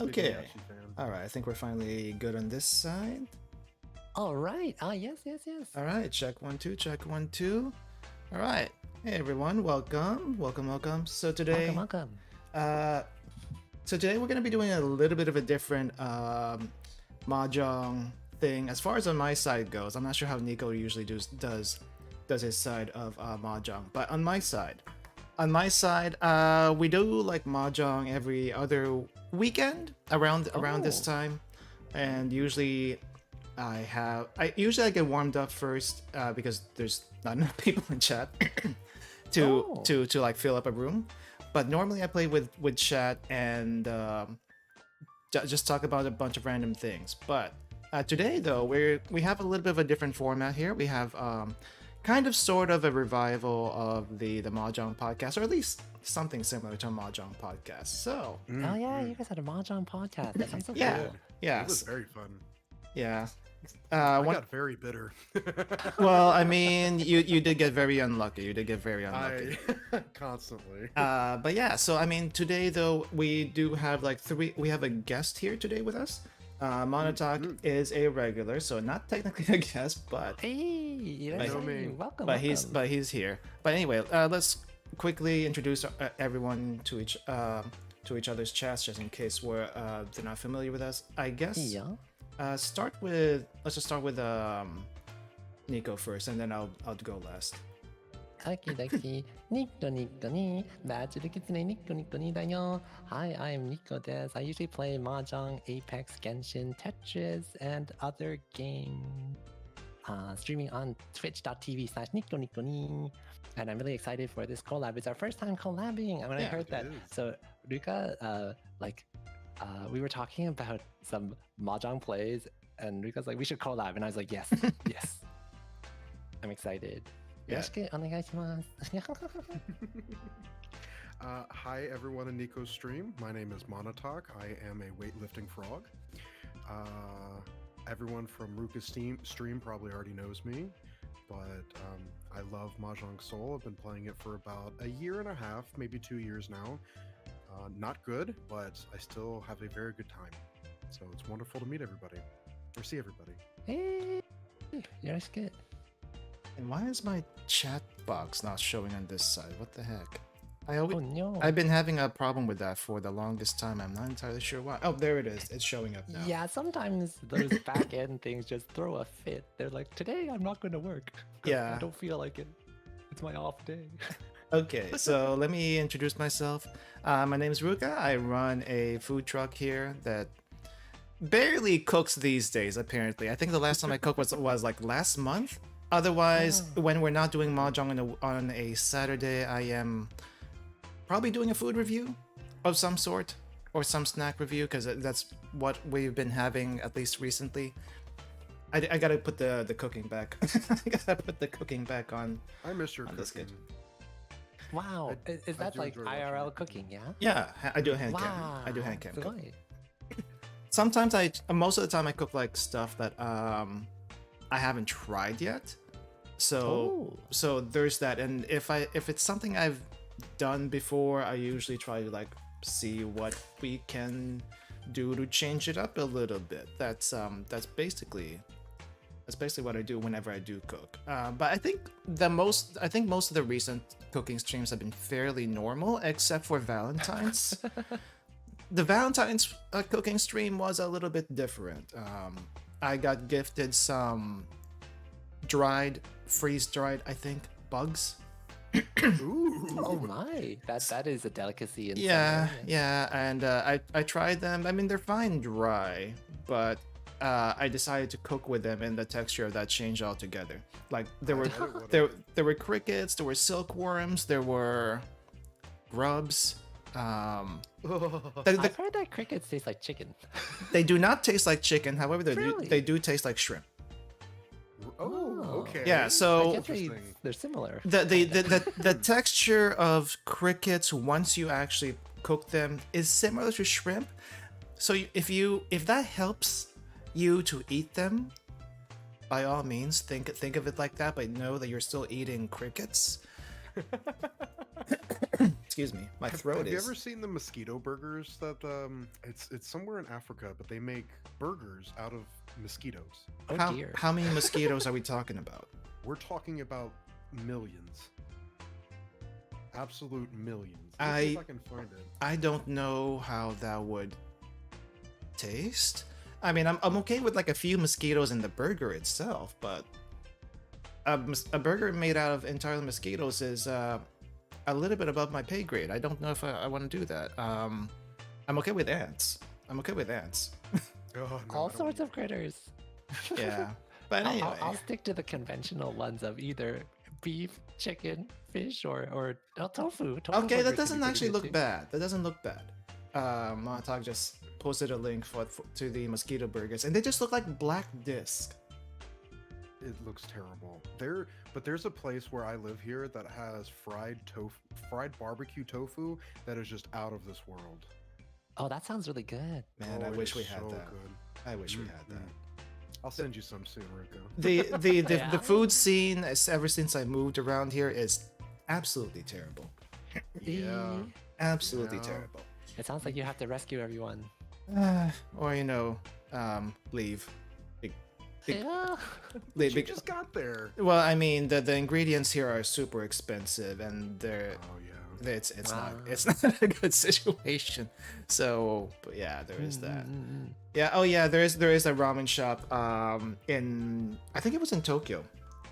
Okay. Kobayashi fan. All right. I think we're finally good on this side. All right. Yes. All right. Check 1 2. Check 1 2. All right. Hey everyone. Welcome. Welcome. So today, Welcome. Today we're gonna be doing a little bit of a different mahjong thing as far as on my side goes. I'm not sure how Nico usually does his side of mahjong, but on my side, we do like mahjong every other weekend around this time, and usually I usually get warmed up first because there's not enough people in chat to like fill up a room. But normally I play with chat and just talk about a bunch of random things. But today though we have a little bit of a different format here. We have kind of sort of a revival of the Mahjong podcast, or at least something similar to a Mahjong podcast. So Oh yeah, you guys had a Mahjong podcast. That sounds so yeah, cool. yeah, It was very fun. yeah. I got very bitter. Well, I mean, you did get very unlucky. I constantly. But yeah, so I mean, today though we do have like we have a guest here today with us. Monatok is a regular, so not technically a guest, but Hey, But- welcome. but he's here. But anyway, let's quickly introduce everyone to each other's chats, just in case they're not familiar with us. I guess. Yeah. Let's just start with Nico first, and then I'll go last. Okie dokie. Nico ni. Magic kitsune Nico ni da yo. Hi, I'm Nico des. I usually play Mahjong, Apex, Genshin, Tetris, and other games. Streaming on twitch.tv/Nico ni. And I'm really excited for this collab. It's our first time collabing. And when I heard that, is. so Ruka, we were talking about some Mahjong plays, and Ruka's like, we should collab. And I was like, yes, yes. I'm excited. Yeah. よろしくお願いします。 Hi everyone in Nico's stream. My name is Monatok. I am a weightlifting frog. Everyone from Ruka's stream probably already knows me, but I love Mahjong Soul. I've been playing it for about a year and a half, maybe 2 years now. Not good, but I still have a very good time. So it's wonderful to meet everybody, or see everybody. よろしく。 And why is my chat box not showing on this side? What the heck? Oh no. I've been having a problem with that for the longest time. I'm not entirely sure why. Oh, there it is. It's showing up now. Yeah, sometimes those back end things just throw a fit. They're like, today I'm not going to work. Yeah. I don't feel like it. It's my off day. Okay, so let me introduce myself. My name is Ruka. I run a food truck here that barely cooks these days, apparently. I think the last time I cooked was like last month. Otherwise, when we're not doing Mahjong on a Saturday, I am probably doing a food review of some sort, or some snack review, because that's what we've been having, at least recently. I gotta put the cooking back. I gotta put the cooking back on. I miss your On this cooking. Wow. Is I that do like enjoy watching IRL you. cooking, yeah? Yeah, I do a hand cam. Wow. I do hand cam. すごい。 Sometimes most of the time I cook like stuff that I haven't tried yet. So there's that. And if it's something I've done before, I usually try to like see what we can do to change it up a little bit. That's basically what I do whenever I do cook. But I think most of the recent cooking streams have been fairly normal, except for Valentine's. The Valentine's cooking stream was a little bit different. I got gifted some freeze-dried, I think, bugs. Ooh. Oh my. That is a delicacy in Yeah, summer. yeah, and I tried them. I mean, they're fine dry, but I decided to cook with them, and the texture of that changed altogether. Like there were crickets, there were silkworms, there were grubs. I've heard that crickets taste like chicken. They do not taste like chicken. However, Really? they do taste like shrimp. Oh, okay. Yeah, I so guess Interesting. they're similar. the texture of crickets once you actually cook them is similar to shrimp. So if that helps you to eat them, by all means think of it like that, but know that you're still eating crickets. Excuse me, my throat Have you is. ever seen the mosquito burgers that it's somewhere in Africa, but they make burgers out of mosquitoes. Oh how, dear. how many mosquitoes are we talking about? We're talking about millions. Absolute millions. I- Let's see if I can find it. I don't know how that would taste. I mean, I'm okay with like a few mosquitoes in the burger itself, but a burger made out of entirely mosquitoes is a little bit above my pay grade. I don't know if I want to do that. I'm okay with ants. I'm okay with ants. Oh, no, All I don't sorts want of critters. Yeah, but anyway. I'll stick to the conventional ones of either beef, chicken, fish, or tofu. Tofu Okay, burgers that can doesn't be pretty actually good look too. bad. That doesn't look bad. Monatok just posted a link to the mosquito burgers, and they just look like black disc. It looks terrible. There's a place where I live here that has fried barbecue tofu that is just out of this world. Oh, that sounds really good. Man, Oh, I it wish is we had so that. good. I wish we had Mm. that. I'll send you some soon, Rico. The Yeah. food scene ever since I moved around here is absolutely terrible. Yeah. Absolutely Yeah. terrible. It sounds like you have to rescue everyone. Or leave. Big- Yeah. leave You just got there. well, I mean the ingredients here are super expensive, and they're Oh yeah. it's not Wow. it's not a good situation. So, but yeah, there is that. Mm. Yeah. Oh yeah, there is a ramen shop in I think it was in Tokyo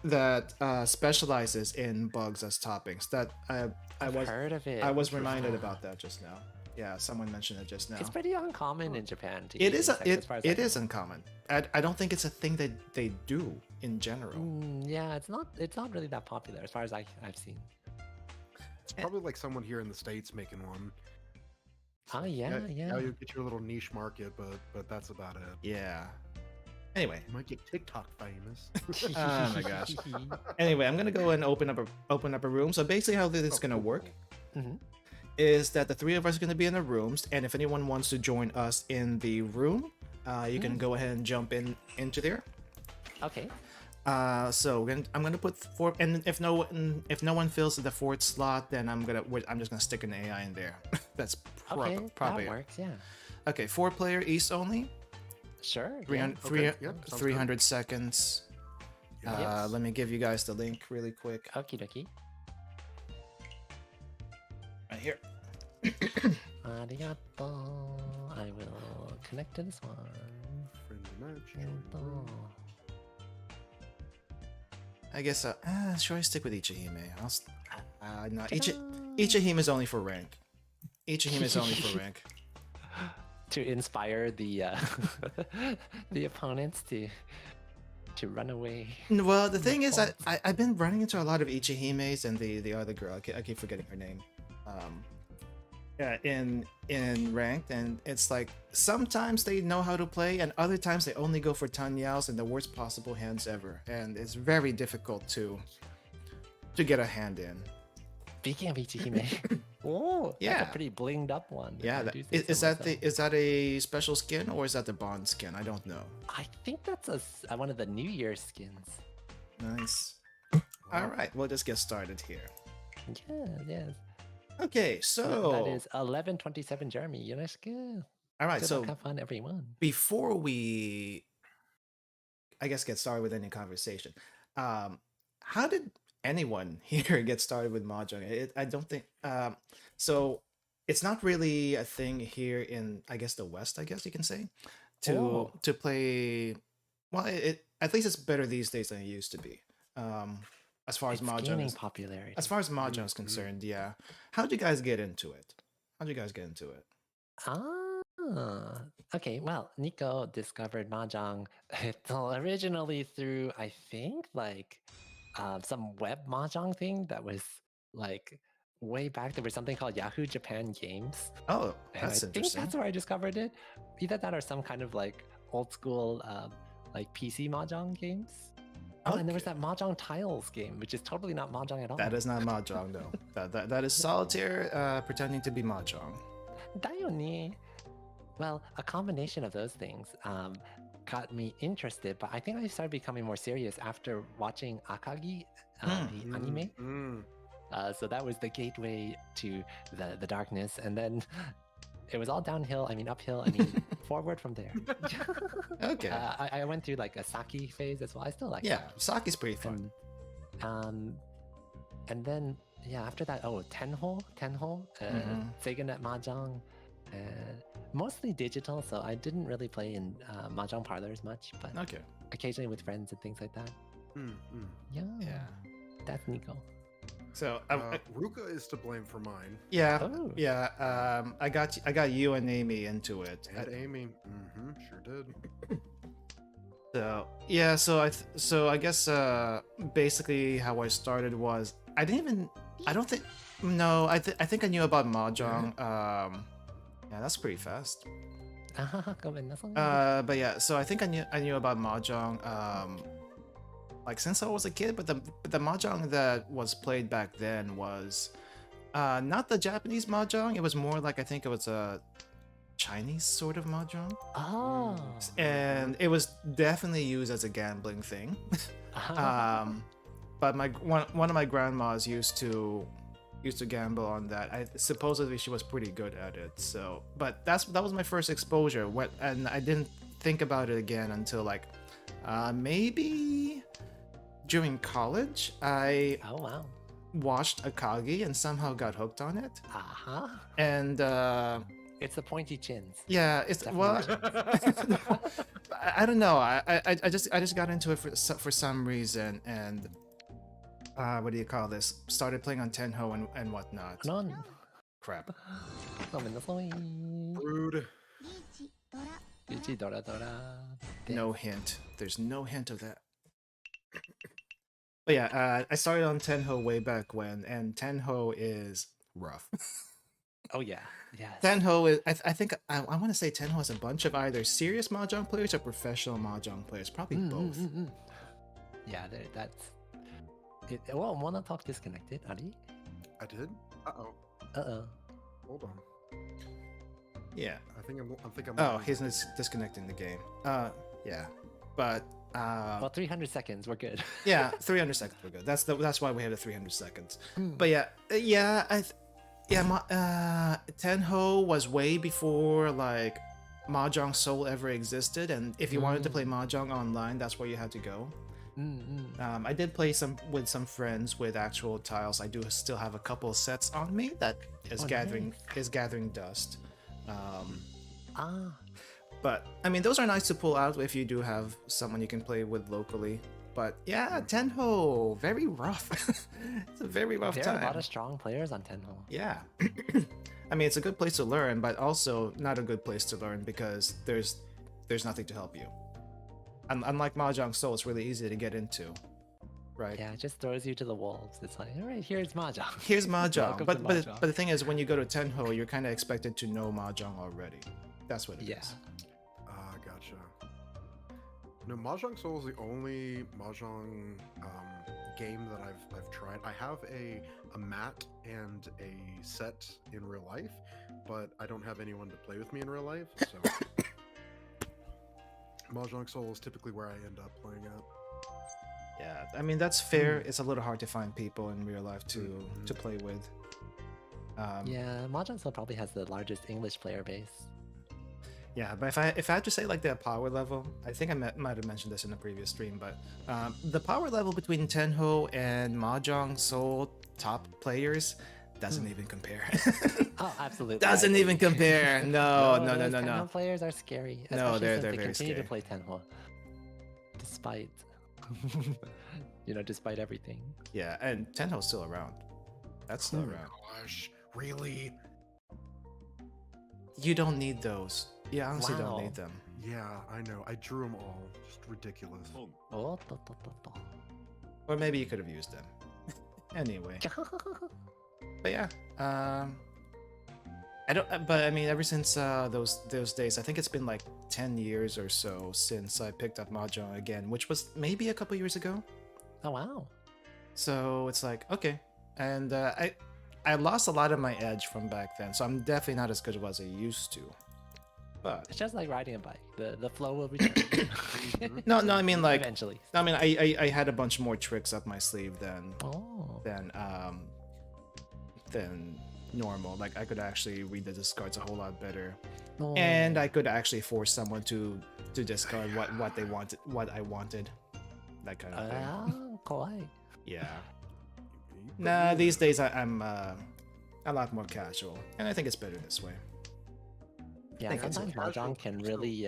that specializes in bugs as toppings. That I I've was heard of it. I was reminded about that just now. Yeah, someone mentioned it just now. It's pretty uncommon in Japan. To It eat is insects, as far as I it know. is uncommon. I don't think it's a thing that they do in general. Yeah, it's not really that popular as far as I've seen. It's probably like someone here in the States making one. Oh yeah. Now you get your little niche market, but that's about it. Yeah. Anyway, You might get TikTok famous. oh my gosh. Anyway, I'm gonna go and open up a room. So basically, how this is gonna work Mhm. is that the three of us are gonna be in the rooms, and if anyone wants to join us in the room, you can go ahead and jump into there. Okay. So I'm gonna put four, and if no one fills the fourth slot, then I'm just gonna stick an AI in there. That's Okay. probably That works. Yeah. okay. 4-player East only. Sure. 300, Okay, yeah, sounds good. 300 seconds. Yes. Let me give you guys the link really quick. Yeah. Okie dokie. Right here. Arigato. I will connect to this one. Friendly match. join the room. I guess should I stick with Ichihime? No, Ta-da! Ichihime is only for rank. Ichihime is only for rank. To inspire the the opponents to run away. Well, the thing is, I've been running into a lot of Ichihimes and the other girl. I keep forgetting her name. In ranked, and it's like sometimes they know how to play, and other times they only go for Tanyals and the worst possible hands ever, and it's very difficult to get a hand in. Speaking of Ichihime, oh, Yeah. that's a pretty blinged up one. if Yeah, I do say is so that myself. is that a special skin or is that the Bond skin? I don't know. I think that's one of the New Year skins. Nice. All right, we'll just get started here. Yes. Okay, so That is 11:27, Jeremy. Yoroshiku. all right, Good so luck, have fun, everyone. before we, I guess, get started with any conversation, how did anyone here get started with Mahjong? I don't think so. It's not really a thing here in, I guess, the West. I guess you can say to play. Well, it at least it's better these days than it used to be. As far as It's Mahjong gaining is, popularity. as far as Mahjong is concerned, yeah. How'd you guys get into it? Okay. Well, Nico discovered Mahjong originally through, I think, like some web Mahjong thing that was like way back. There was something called Yahoo Japan Games. Oh, And that's I think interesting. that's where I discovered it. Either that or some kind of like old school like PC Mahjong games. Oh, and there was Okay. that Mahjong Tiles game, which is totally not Mahjong at all. That is not Mahjong, though. That is solitaire pretending to be Mahjong. だよね. Well, a combination of those things got me interested, but I think I started becoming more serious after watching Akagi, the anime. So that was the gateway to the darkness, and then it was all downhill. I mean, uphill. I mean, forward from there. Okay. I went through like a Saki phase as well. I still like Yeah, Saki. Saki's pretty fun. And then yeah, after that, Tenho, SegaNet Mahjong, mostly digital. So I didn't really play in Mahjong parlors much, but Okay. occasionally with friends and things like that. Yeah, Yeah. that's Nico. So Ruka is to blame for mine. yeah, Oh. yeah. I got you and Amy into it. And Amy, sure did. So yeah, so I guess basically how I started was I think I think I knew about Mahjong. Yeah, that's pretty fast. But yeah, so I think I knew about Mahjong like since I was a kid, but the Mahjong that was played back then was not the Japanese Mahjong. It was more like I think it was a Chinese sort of Mahjong. Oh. And it was definitely used as a gambling thing. But one of my grandmas used to gamble on that. Supposedly she was pretty good at it. So, but that was my first exposure. And I didn't think about it again until like maybe during college. I watched Akagi and somehow got hooked on it. And it's the pointy chins. yeah, it's well. I don't know. I just got into it for some reason, and what do you call this? Started playing on Tenho and whatnot. None. Crap. Rude. No hint. There's no hint of that. But yeah, I started on Tenho way back when, and Tenho is rough. Oh yeah, yeah. Tenho is. I think I want to say Tenho has a bunch of either serious mahjong players or professional mahjong players. Probably both. Yeah, that's. Well, Monatok disconnected. Ari? I did. Hold on. Yeah. I think I'm. Oh, he's disconnecting the game. Yeah, but. Well, 300 seconds. We're good. Yeah, 300 seconds. We're good. That's why we have the 300 seconds. But yeah, Tenho was way before like Mahjong Soul ever existed, and if you wanted to play Mahjong online, that's where you had to go. I did play with some friends with actual tiles. I do still have a couple sets on me that is gathering dust. But I mean, those are nice to pull out if you do have someone you can play with locally. But yeah, Tenho, very rough. It's a very rough time. There are a lot of strong players on Tenho. Yeah. I mean, it's a good place to learn, but also not a good place to learn because there's nothing to help you. Unlike Mahjong Soul, it's really easy to get into, right? Yeah, it just throws you to the wolves. It's like, all right, here's Mahjong. Here's Mahjong. Welcome to But the thing is, when you go to Tenho, you're kind of expected to know Mahjong already. That's what it is. Gotcha. No, Mahjong Soul is the only Mahjong game that I've tried. I have a mat and a set in real life, but I don't have anyone to play with me in real life. So Mahjong Soul is typically where I end up playing at. Yeah, I mean that's fair. It's a little hard to find people in real life to play with. Yeah, Mahjong Soul probably has the largest English player base. Yeah, but if I had to say like the power level, I think I might have mentioned this in a previous stream, but the power level between Tenho and Mahjong Soul top players doesn't even compare. Oh, absolutely. Doesn't even compare. No. Tenho players are scary. No, they're since they very continue scary. to play Tenho, despite despite everything. Yeah, and Tenho's still around. That's still around. Gosh, really? You don't need those. You honestly Wow. don't need them. Yeah, I know. I drew them all. Just ridiculous. Or maybe you could have used them. Anyway. But yeah, I don't. But I mean, ever since those days, I think it's been like 10 years or so since I picked up Mahjong again, which was maybe a couple years ago. Oh wow. So it's like okay, and I lost a lot of my edge from back then, so I'm definitely not as good as I used to. But It's just like riding a bike. The flow will return. no, I mean like eventually. I mean I had a bunch more tricks up my sleeve than Oh. than normal. Like I could actually read the discards a whole lot better, Oh. and I could actually force someone to discard what they wanted, what I wanted, that kind of thing. Kawaii. Yeah. Nah, these days I'm a lot more casual, and I think it's better this way. Yeah, think it's sometimes casual, Mahjong can but still really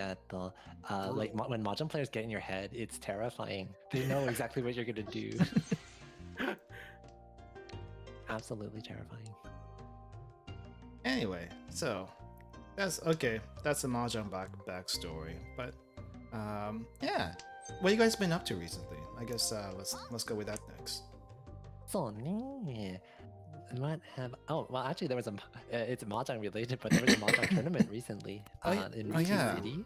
like when Mahjong players get in your head, it's terrifying. They know exactly what you're gonna do. Absolutely terrifying. Anyway, so that's okay. That's the Mahjong backstory. But yeah, what you guys been up to recently? I guess let's go with that next. So, what have? Oh, well, actually, there was it's Mahjong related, but there was a Mahjong tournament recently in yeah. City.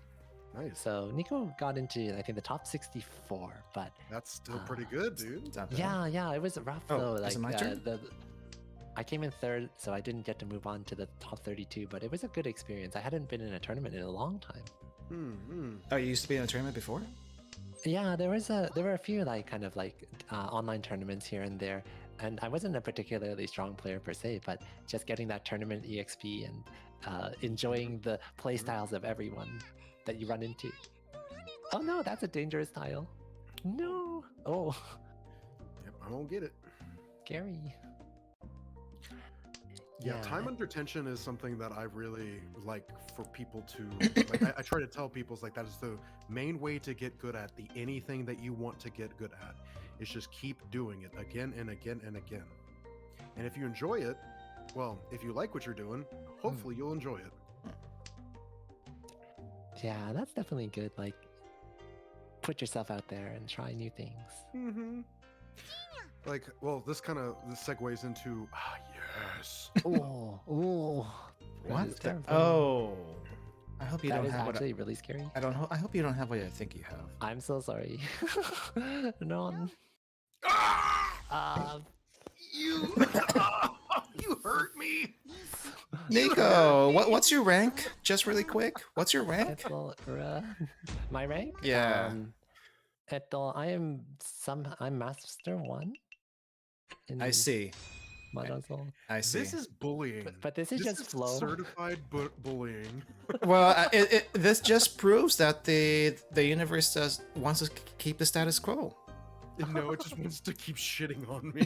Nice. So Nico got into I think the top 64, but That's still pretty good, dude. It's not bad. yeah, it was rough Oh, though. is Like it my turn? I came in third, so I didn't get to move on to the top 32, but it was a good experience. I hadn't been in a tournament in a long time. Oh, you used to be in a tournament before? Yeah, there were a few like kind of like online tournaments here and there, and I wasn't a particularly strong player per se, but just getting that tournament EXP and enjoying the play styles of everyone that you run into. Oh no, that's a dangerous tile. No. Oh, Yep, I won't get it. Gary. Yeah, time under tension is something that I really like for people to like. I try to tell people like that is the main way to get good at anything that you want to get good at. Is just keep doing it again and again and again. And if you enjoy it, well, if you like what you're doing, hopefully you'll enjoy it. Yeah, that's definitely good. Like, put yourself out there and try new things. Mm-hmm. Like, well, this segues into yes. Oh, What? is terrifying. Oh, I hope you that don't is have actually really scary. I don't. I hope you don't have what I think you have. I'm so sorry. No. You, you hurt me. Nico, what's your rank? Just really quick, what's your rank? My rank? Yeah. I'm Master 1. I see. Mahjong Soul. I see. This is bullying. But this is just flow. Certified bullying. Well, this just proves that the universe wants to keep the status quo. No, it just wants to keep shitting on me.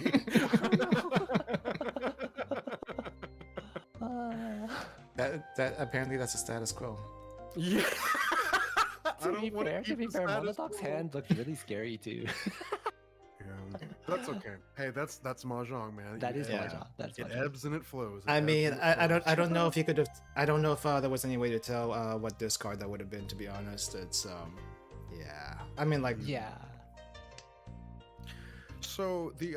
That apparently that's a status quo. Yeah. To be fair, Monotok's hand looked really scary too. Yeah, that's okay. Hey, that's Mahjong, man. That is Yeah. Mahjong. That's It Mahjong. ebbs and it flows. I mean, I don't know if you could have. I don't know if there was any way to tell what discard that would have been. To be honest, it's yeah. I mean, like Yeah. So the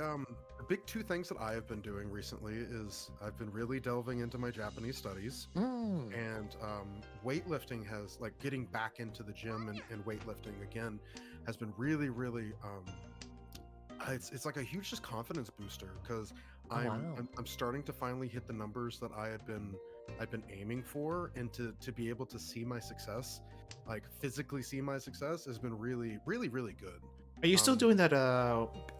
big two things that I have been doing recently is I've been really delving into my Japanese studies, and weightlifting has like getting back into the gym and weightlifting again has been really it's like a huge just confidence booster because I'm starting to finally hit the numbers that I've been aiming for, and to be able to see my success, like physically see my success, has been really good. Are you still doing that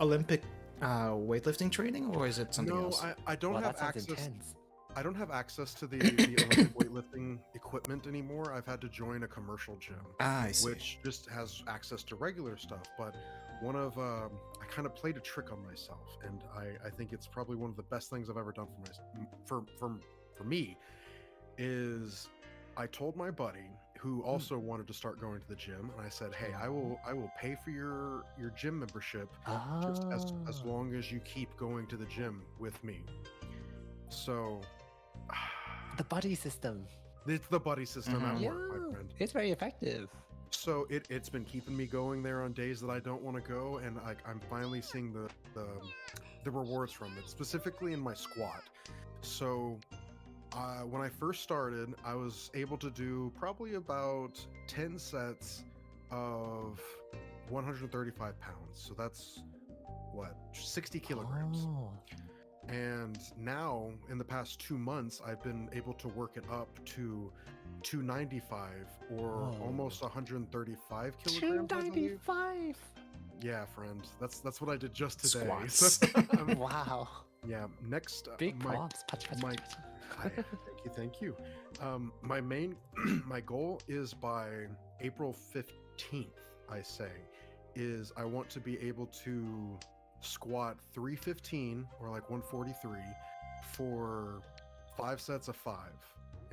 Olympic weightlifting training, or is it something else? No, I don't have that sounds access. intense. I don't have access to the Olympic weightlifting equipment anymore. I've had to join a commercial gym, I see. which just has access to regular stuff. But one of I kind of played a trick on myself, and I think it's probably one of the best things I've ever done for me. Is I told my buddy who also wanted to start going to the gym, and I said, "Hey, I will pay for your gym membership just as long as you keep going to the gym with me." So The buddy system. it's the buddy system at Yeah, work, my friend. it's very effective. So it's been keeping me going there on days that I don't want to go, and I'm finally seeing the rewards from it, specifically in my squat. So when I first started, I was able to do probably about 10 sets of 135 pounds. So that's what, 60 kilograms. Oh. And now, in the past 2 months, I've been able to work it up to 295 or Whoa. almost 135 kilograms. I believe. 295. Yeah, friend. That's what I did just today. Squats. Wow. Yeah. Next, Big my props. Patch, patch, my- patch, patch. thank you. My main, my goal is by April 15th. I say, is I want to be able to squat 315 or like 143 for 5 sets of 5.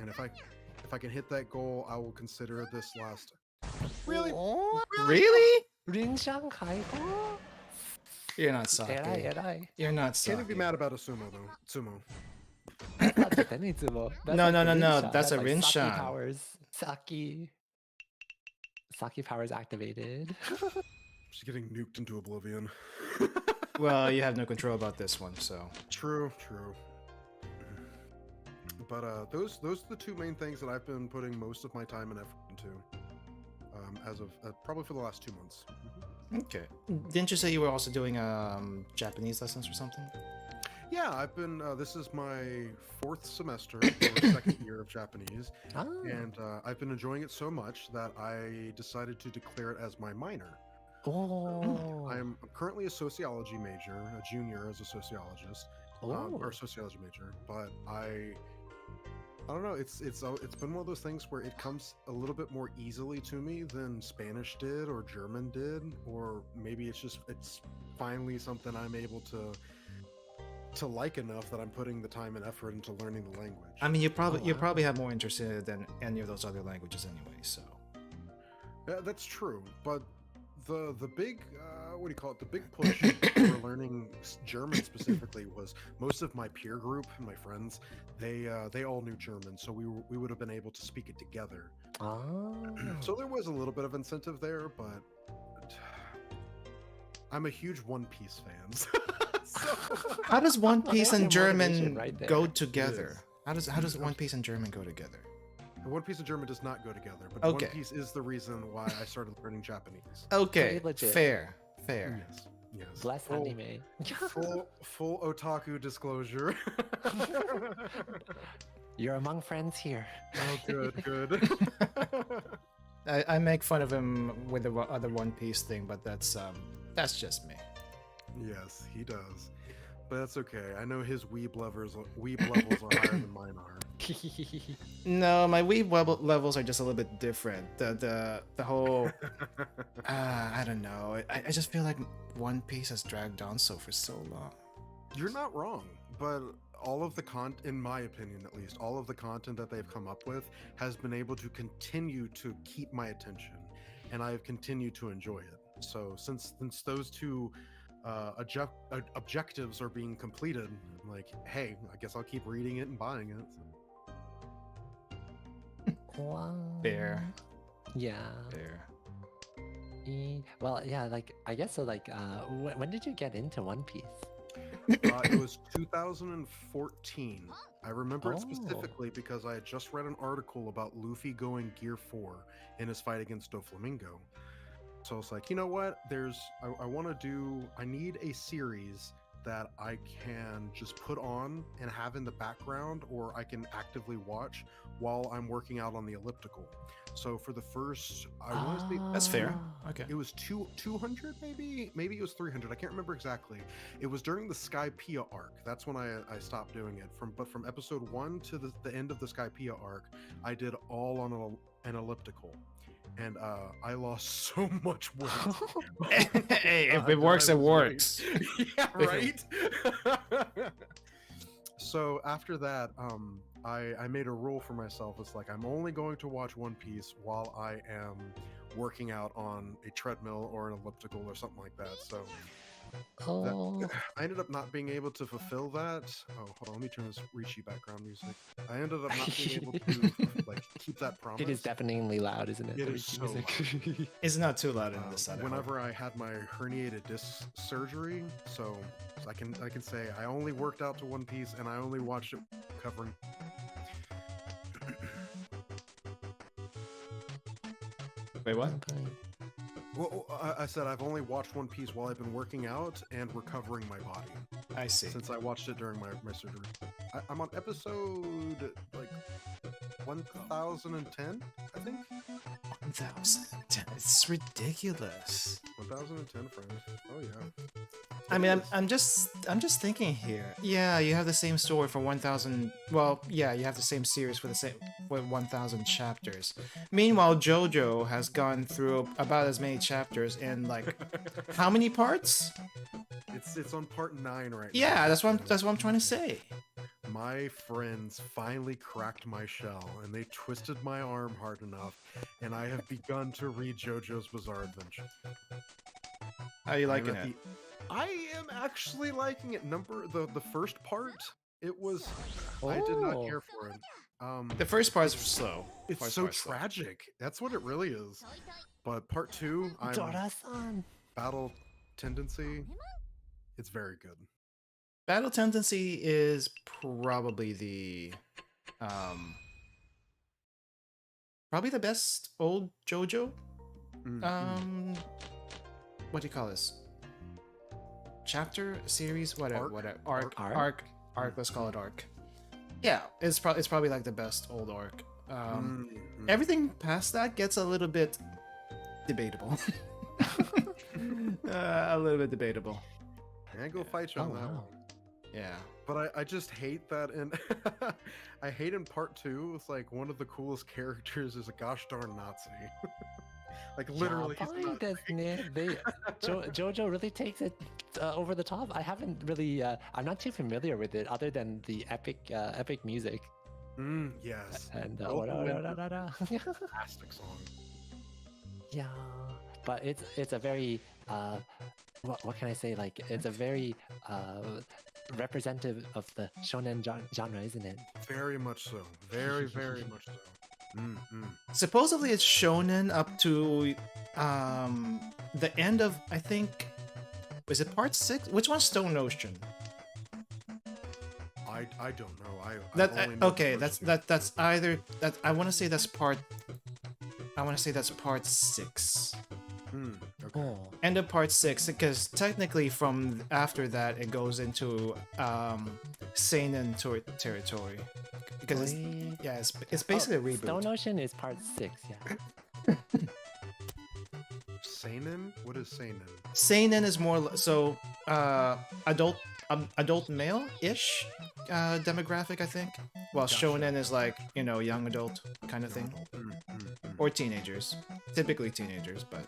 And if I can hit that goal, I will consider this last. Really? Really? 린샹 가이고. You're not Saki. 에라이. You're not Can't even be Saki. mad about a sumo though. Sumo. That's not the Zenitsumo. That's No, like no, the no, Rinshan. that's a like Rinshan. Saki powers. Saki powers activated. She's getting nuked into oblivion. Well, you have no control about this one, so. True. But those are the two main things that I've been putting most of my time and effort into, as of probably for the last 2 months. Okay. Didn't you say you were also doing Japanese lessons or something? Yeah, I've been. This is my 4th semester or 2nd year of Japanese, and I've been enjoying it so much that I decided to declare it as my minor. Oh. I'm currently a sociology major, a junior as a sociologist, or sociology major. But I don't know. It's been one of those things where it comes a little bit more easily to me than Spanish did or German did, or maybe it's finally something I'm able to like enough that I'm putting the time and effort into learning the language. I mean, you wow. probably have more interest in it than any of those other languages anyway, so. Yeah, that's true. But the big what do you call it? The big push for learning German specifically was most of my peer group and my friends. They all knew German, so we would have been able to speak it together. So there was a little bit of incentive there, but I'm a huge One Piece fan. So... How does One Piece That's and your motivation German right there. go together? How does One Piece and German go together? One Piece and German does not go together, but Okay. One Piece is the reason why I started learning Japanese. Okay, Pretty legit. fair. Yes. Bless Full- anime. Full otaku disclosure. You're among friends here. Oh, good. I make fun of him with the other One Piece thing, but that's just me. Yes, he does. But that's okay. I know his weeb levels are higher than mine are. No, my weeb levels are just a little bit different. The whole I don't know. I just feel like One Piece has dragged on for so long. You're not wrong, but all of the in my opinion at least, all of the content that they've come up with has been able to continue to keep my attention, and I've continued to enjoy it. So since those two objectives are being completed, I'm like, hey, I guess I'll keep reading it and buying it. Wow. Fair. Yeah. Fair. Well, yeah, like I guess so. Like, when did you get into One Piece? It was 2014. I remember it Oh. specifically because I had just read an article about Luffy going Gear 4 in his fight against Doflamingo. So I was like, you know what? I need a series that I can just put on and have in the background, or I can actively watch while I'm working out on the elliptical. So for the first, I want to say That's fair. Okay. it was 200, maybe it was 300. I can't remember exactly. It was during the Skypiea arc. That's when I stopped doing it. From episode 1 to the end of the Skypiea arc, I did all on an elliptical, and I lost so much weight. Hey, if it works, it works. Yeah, right. So after that, I made a rule for myself. It's like, I'm only going to watch One Piece while I am working out on a treadmill or an elliptical or something like that. So I ended up not being able to fulfill that. Oh, hold on, let me turn this Richie background music. I ended up not being able to like keep that promise. It is definitely loud, isn't it? It The is Ricky so music. It's not too loud in this side. Whenever I had my herniated disc surgery, so I can say I only worked out to One Piece and I only watched it covering. Wait, what? Well, I said I've only watched One Piece while I've been working out and recovering my body, I see. since I watched it during my surgery. I'm on episode like 1010, I think. 1010. It's ridiculous. 1010 friends. Oh yeah. I mean, I'm just thinking here. Yeah, you have the same story for 1,000. Well, yeah, you have the same series for the same with 1,000 chapters. Meanwhile, JoJo has gone through about as many chapters in like how many parts? It's on part 9 right now. Yeah, that's what I'm trying to say. My friends finally cracked my shell, and they twisted my arm hard enough, and I have begun to read JoJo's Bizarre Adventure. How are you liking it? I am actually liking it. The first part, it was I did not care for it. The first part's slow. It's First so part's slow. tragic. That's what it really is. But part 2, I'm Dora-san. Battle Tendency. It's very good. Battle Tendency is probably the best old JoJo. What do you call this? Chapter series, whatever, arc. Let's call it arc. Yeah, it's probably like the best old arc. Everything past that gets a little bit debatable. A little bit debatable. And go fight you on that one. Yeah. But I just hate that in I hate in part 2, it's like one of the coolest characters is a gosh darn Nazi. Like literally he's a Nazi. JoJo really takes it over the top. I haven't really I'm not too familiar with it other than the epic music. Yes. And fantastic song. Yeah. But it's a very what can I say? Like it's a very representative of the shonen genre, isn't it? Very much so. Very, very much so. Supposedly it's shonen up to the end of, I think, was it part 6? Which one's Stone Ocean? I don't know. Okay, that's either that. I want to say that's part 6. Okay. Oh. End of part 6, because technically from after that it goes into seinen territory, because it's basically a reboot. Stone Ocean is part 6, yeah. Seinen? What is seinen? Seinen is more so adult male-ish demographic, I think. While shonen is like, young adult kind of thing. Or teenagers. Typically teenagers, but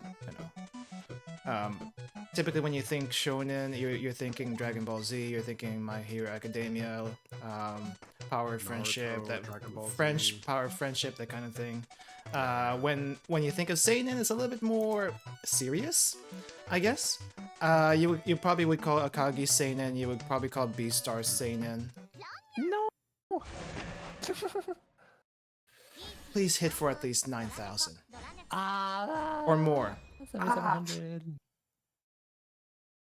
typically when you think shonen, you're thinking Dragon Ball Z, you're thinking My Hero Academia, Power of Friendship, Power of Friendship, that kind of thing. When you think of seinen, it's a little bit more serious, I guess. You probably would call Akagi seinen. You would probably call Beastars seinen. No. Please hit for at least 9,000 or more. 700.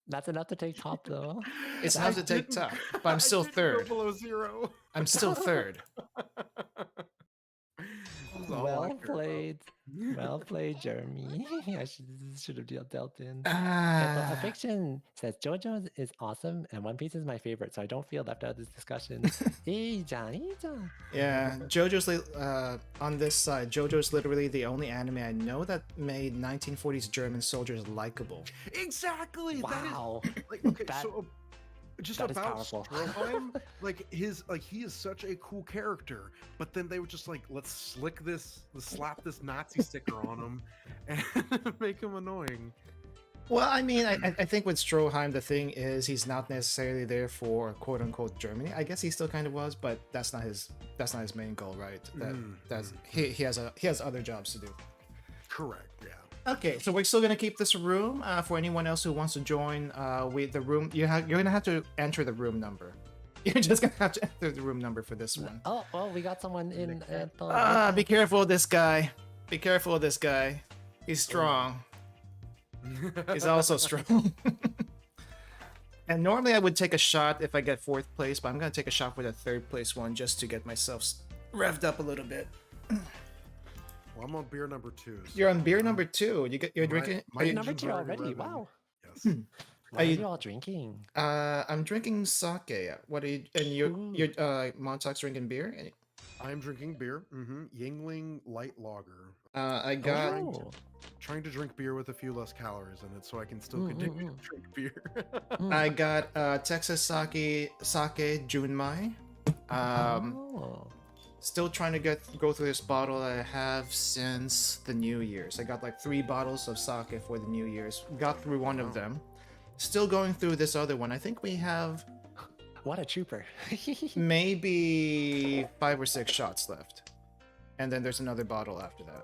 That's enough to take top, though. It's enough to take top, but I'm still third. Below 0. I'm still third. Well played. Well played, Jeremy. I should have dealt in. Fiction says JoJo is awesome and One Piece is my favorite, so I don't feel left out of this discussion. Yeah, JoJo's on this side. JoJo's literally the only anime I know that made 1940s German soldiers likable. Exactly. Wow. Just that is about powerful. Stroheim, he is such a cool character, but then they would just let's slap this Nazi sticker on him and make him annoying. Well, I mean, I think with Stroheim, the thing is he's not necessarily there for quote unquote Germany. I guess he still kind of was, but that's not his main goal, right? He has other jobs to do. Correct. Yeah. Okay, so we're still gonna keep this room for anyone else who wants to join. The room you're gonna have to enter the room number. You're just gonna have to enter the room number for this one. Oh, well, we got someone in. Be careful of this guy. Be careful of this guy. He's strong. He's also strong. And normally I would take a shot if I get 4th place, but I'm gonna take a shot with a 3rd place one just to get myself revved up a little bit. Well, I'm on beer number 2. So you're on beer number 2. You're drinking. You're number 2 already. Wow. Yes. What are you all drinking? I'm drinking sake. What are you? And you're Montauk's drinking beer. I'm drinking beer. Yingling Light Lager. I got Oh. Trying to drink beer with a few less calories in it, so I can still continue to drink beer. I got Texas sake Junmai. Oh. Still trying to go through this bottle that I have since the New Year's. I got like 3 bottles of sake for the New Year's. Got through one of them. Still going through this other one. I think we have What a trooper. maybe 5 or 6 shots left. And then there's another bottle after that.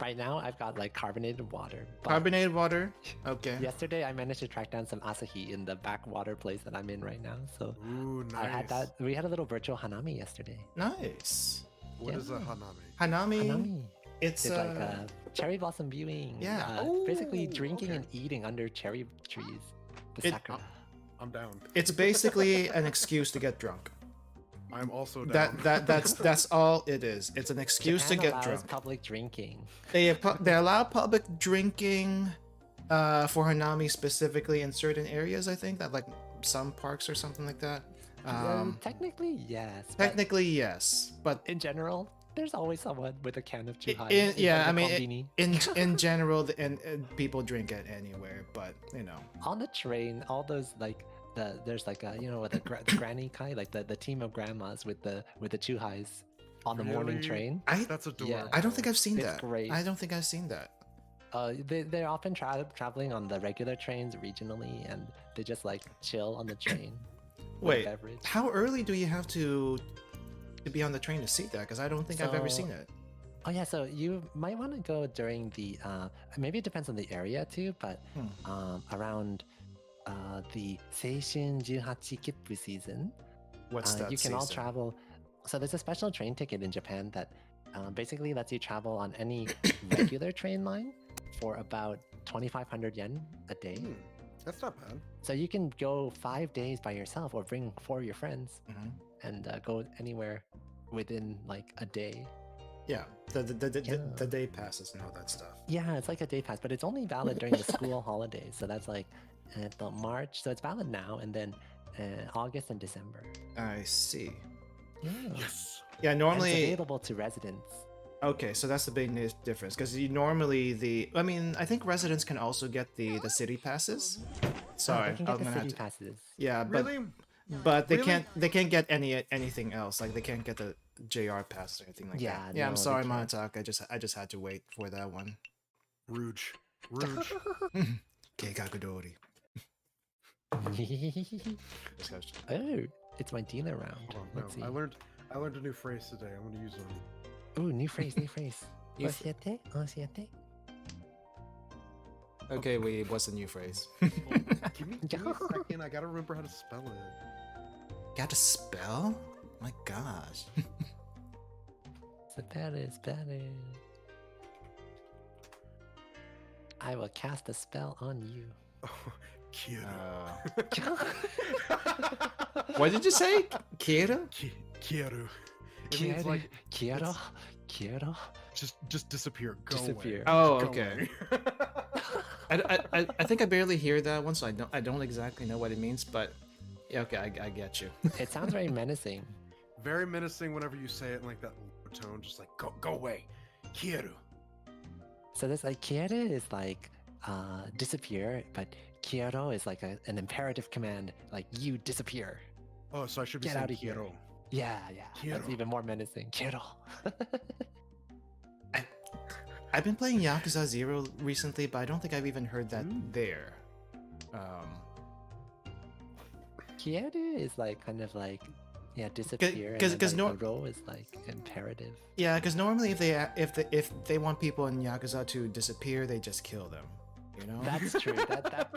Right now, I've got like carbonated water. but Carbonated water. Okay. Yesterday, I managed to track down some Asahi in the backwater place that I'm in right now. So Ooh, nice. I had that. We had a little virtual Hanami yesterday. Nice. What is a Yeah. hanami? Hanami. Hanami. It's It's like a cherry blossom viewing. Yeah. Basically Ooh, drinking okay. and eating under cherry trees. The It- sakura. I'm down. it's basically an excuse to get drunk. I'm also down. That's all it is. It's an excuse Japan to get allows drunk. public drinking. They allow public drinking for Hanami specifically in certain areas. I think that like some parks or something like that. Technically, yes. but Technically, yes, but in general, there's always someone with a can of Chuhai. yeah, I mean, Konbini. in general, and people drink it anywhere. But you know, On the train, all those like there's like a the granny kind, like the team of grandmas with the Chuhais on the morning Really? train. That's adorable. I don't think I've seen It's that. great. I don't think I've seen that. They're often traveling on the regular trains regionally, and they just like chill on the train. with a Wait, beverage. how early do you have to be on the train to see that? Because I don't think I've ever So- seen it. Oh yeah, so you might want to go during the maybe it depends on the area too, but around the Seishun 18 Kippu season, What's that? you can all season? travel. So there's a special train ticket in Japan that basically lets you travel on any regular train line for about 2,500 yen a day. That's not bad. So you can go 5 days by yourself or bring 4 of your friends Mhm. and go anywhere within like a day. Yeah, the Yeah. day passes and all that stuff. Yeah, it's like a day pass, but it's only valid during the school holidays. So that's like the March. So it's valid now and then August and December. I see. Yeah. Yes. Yeah, And normally. it's available to residents. Okay, so that's the big difference because you normally I mean, I think residents can also get the city passes. Sorry, They can I'm get the gonna have city to. passes. Yeah, but Really? they Really? can't get anything else. Like they can't get the JR pass or anything like Yeah, that. Yeah, I'm no, they sorry, can't. Monatok. I just had to wait for that one. Rouge. Rouge. Keikakudori. Oh, it's my dealer round. Hold on, no, Let's see. I learned a new phrase today. I'm gonna use them. Ooh, new phrase, new phrase. New Osiete, osiete. Okay, what's the new phrase? Give me a second. I gotta remember how to spell it. Got to spell? My gosh. Better. I will cast a spell on you. Oh, cute. What did you say? Kira? Kieru. It means like Quiero. just disappear. Go Disappear. away. Oh, Go okay. away. I think I barely hear that one, so I don't exactly know what it means, but yeah, okay, I get you. It sounds very menacing. Very menacing whenever you say it in like that low tone, just like go away. Kieru. So this like quiere is like disappear, but quiero is like an imperative command, like you disappear. Oh, so I should be Get saying out of here. quiero. Yeah. That's Quiero. even more menacing. Quiero. I've been playing Yakuza 0 recently, but I don't think I've even heard that there. Quiere is like kind of like disappear. 'cause no ro is like imperative. Yeah, because normally if they want people in Yakuza to disappear, they just kill them. You know. That's true.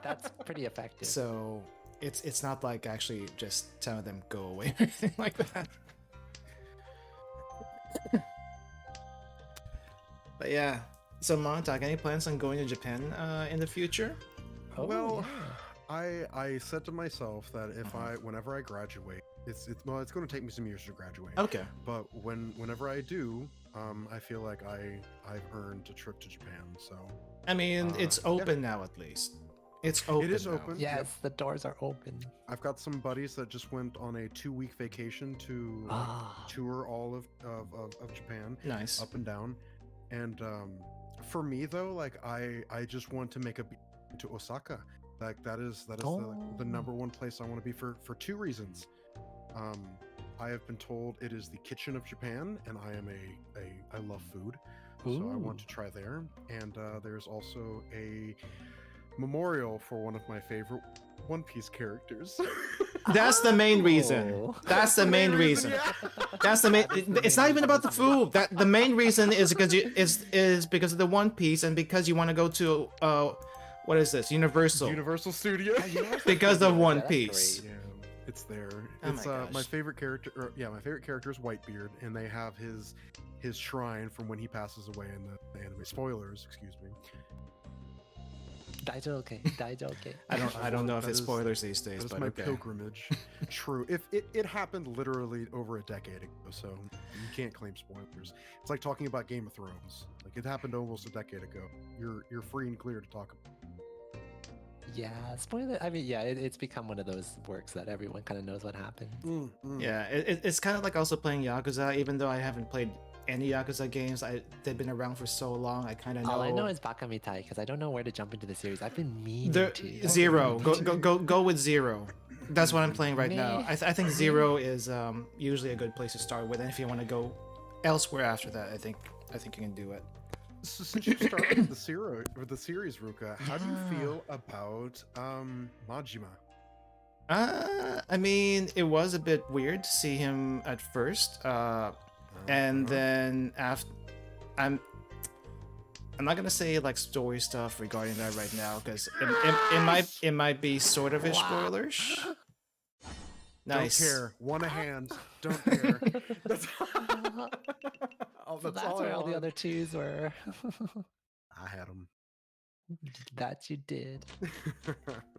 That's pretty effective. So it's not like actually just telling them go away or anything like that. But yeah. So Monatok, any plans on going to Japan in the future? Oh, Well, yeah. I said to myself that whenever I graduate, it's going to take me some years to graduate. Okay. But whenever I do, I feel like I've earned a trip to Japan. So I mean, it's yeah. open now at least. It's open. It is now. open. Yes, the doors are open. I've got some buddies that just went on a 2-week vacation to Ah. tour all of Japan, Nice. up and down. And for me though, like I just want to make a beat to Osaka. Like that is the Oh. number one place I want to be for 2 reasons. I have been told it is the kitchen of Japan, and I love food, so I want to try there. And there's also a memorial for one of my favorite One Piece characters. That's the main reason. Oh. That's the main reason. That's the main. It's not even about the food. That the main reason is because is because of the One Piece and because you want to go to what is this? Universal. Universal Studio. Because of One That's Piece. great. Yeah, it's there. Oh It's my my gosh. favorite character. My favorite character is Whitebeard, and they have his shrine from when he passes away in the anime. Spoilers, excuse me. Daijoke. Daijoke. I don't know if That it's is- spoilers these That days, is but my okay. pilgrimage. True. If it happened literally over a decade ago, so you can't claim spoilers. It's like talking about Game of Thrones. Like it happened almost a decade ago. You're free and clear to talk about. Yeah, spoiler. I mean, yeah, it's become one of those works that everyone kind of knows what happened. Yeah, it's kind of like also playing Yakuza. Even though I haven't played any Yakuza games, they've been around for so long. I kind of know. All I know is Bakamitai because I don't know where to jump into the series. I've been meaning The to. Zero. Go with Zero. That's what I'm playing right now. Me. I think Zero is usually a good place to start with, and if you want to go elsewhere after that, I think you can do it. So since you started with the series, Ruka, how do you feel about Majima? I mean, it was a bit weird to see him at first, and then after, I'm not gonna say like story stuff regarding that right now because it might be sort of ish spoilers. Nice. Don't care. Want a hand. Don't care. That's, So that's where all the other twos were. I had them. That you did.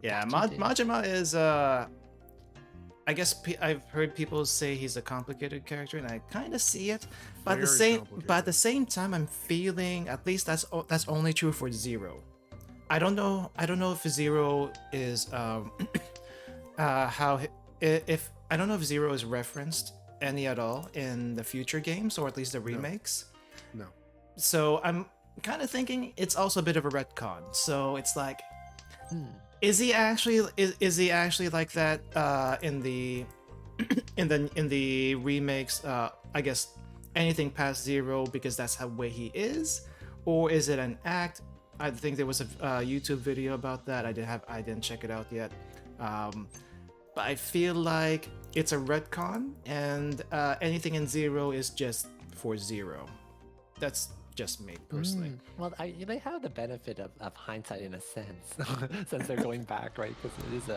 Yeah, That you did. Majima is I guess I've heard people say he's a complicated character, and I kind of see it. But at the Very same time, I'm feeling at least that's only true for Zero. I don't know if Zero is if I don't know if Zero is referenced any at all in the future games or at least the remakes. No. So I'm kind of thinking it's also a bit of a retcon. So it's like, is he actually like that in the in the remakes? I guess anything past Zero because that's how way he is, or is it an act? I think there was a YouTube video about that. I didn't check it out yet. But I feel like it's a retcon, and anything in Zero is just for Zero. That's just me personally. Well, they have the benefit of hindsight in a sense, since they're going back, right? Because it is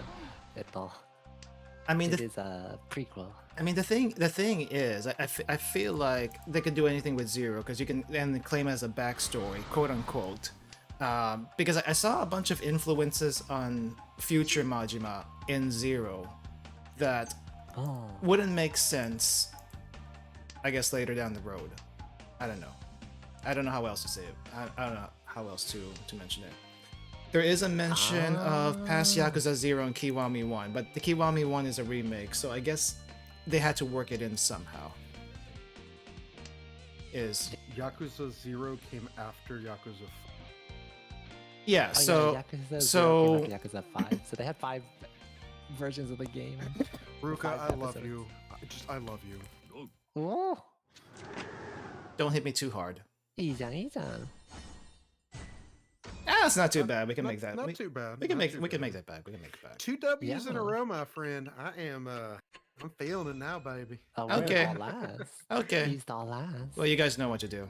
it is a prequel. I mean, the thing is, I feel like they could do anything with Zero because you can then claim it as a backstory, quote unquote. Because I saw a bunch of influences on future Majima in Zero that wouldn't make sense, I guess, later down the road. I don't know. I don't know how else to say it. I don't know how else to mention it. There is a mention of past Yakuza 0 and Kiwami 1, but the Kiwami 1 is a remake, so I guess they had to work it in somehow. Yakuza 0 came after Yakuza 5. Yeah, Yakuza 0 came after Yakuza 5. So they had 5 versions of the game. Ruka, 5 I love episodes. you. I love you. Oh, don't hit me too hard. いいじゃん、いいじゃん。 Ah, it's not too bad. We can make that. Not we, too bad. we can not make too we can bad. make that back. We can make it back. 2 W's in a Yeah. row, my friend. I'm feeling it now, baby. Oh, we're Okay. all last. Okay. He's all last. Well, you guys know what to do.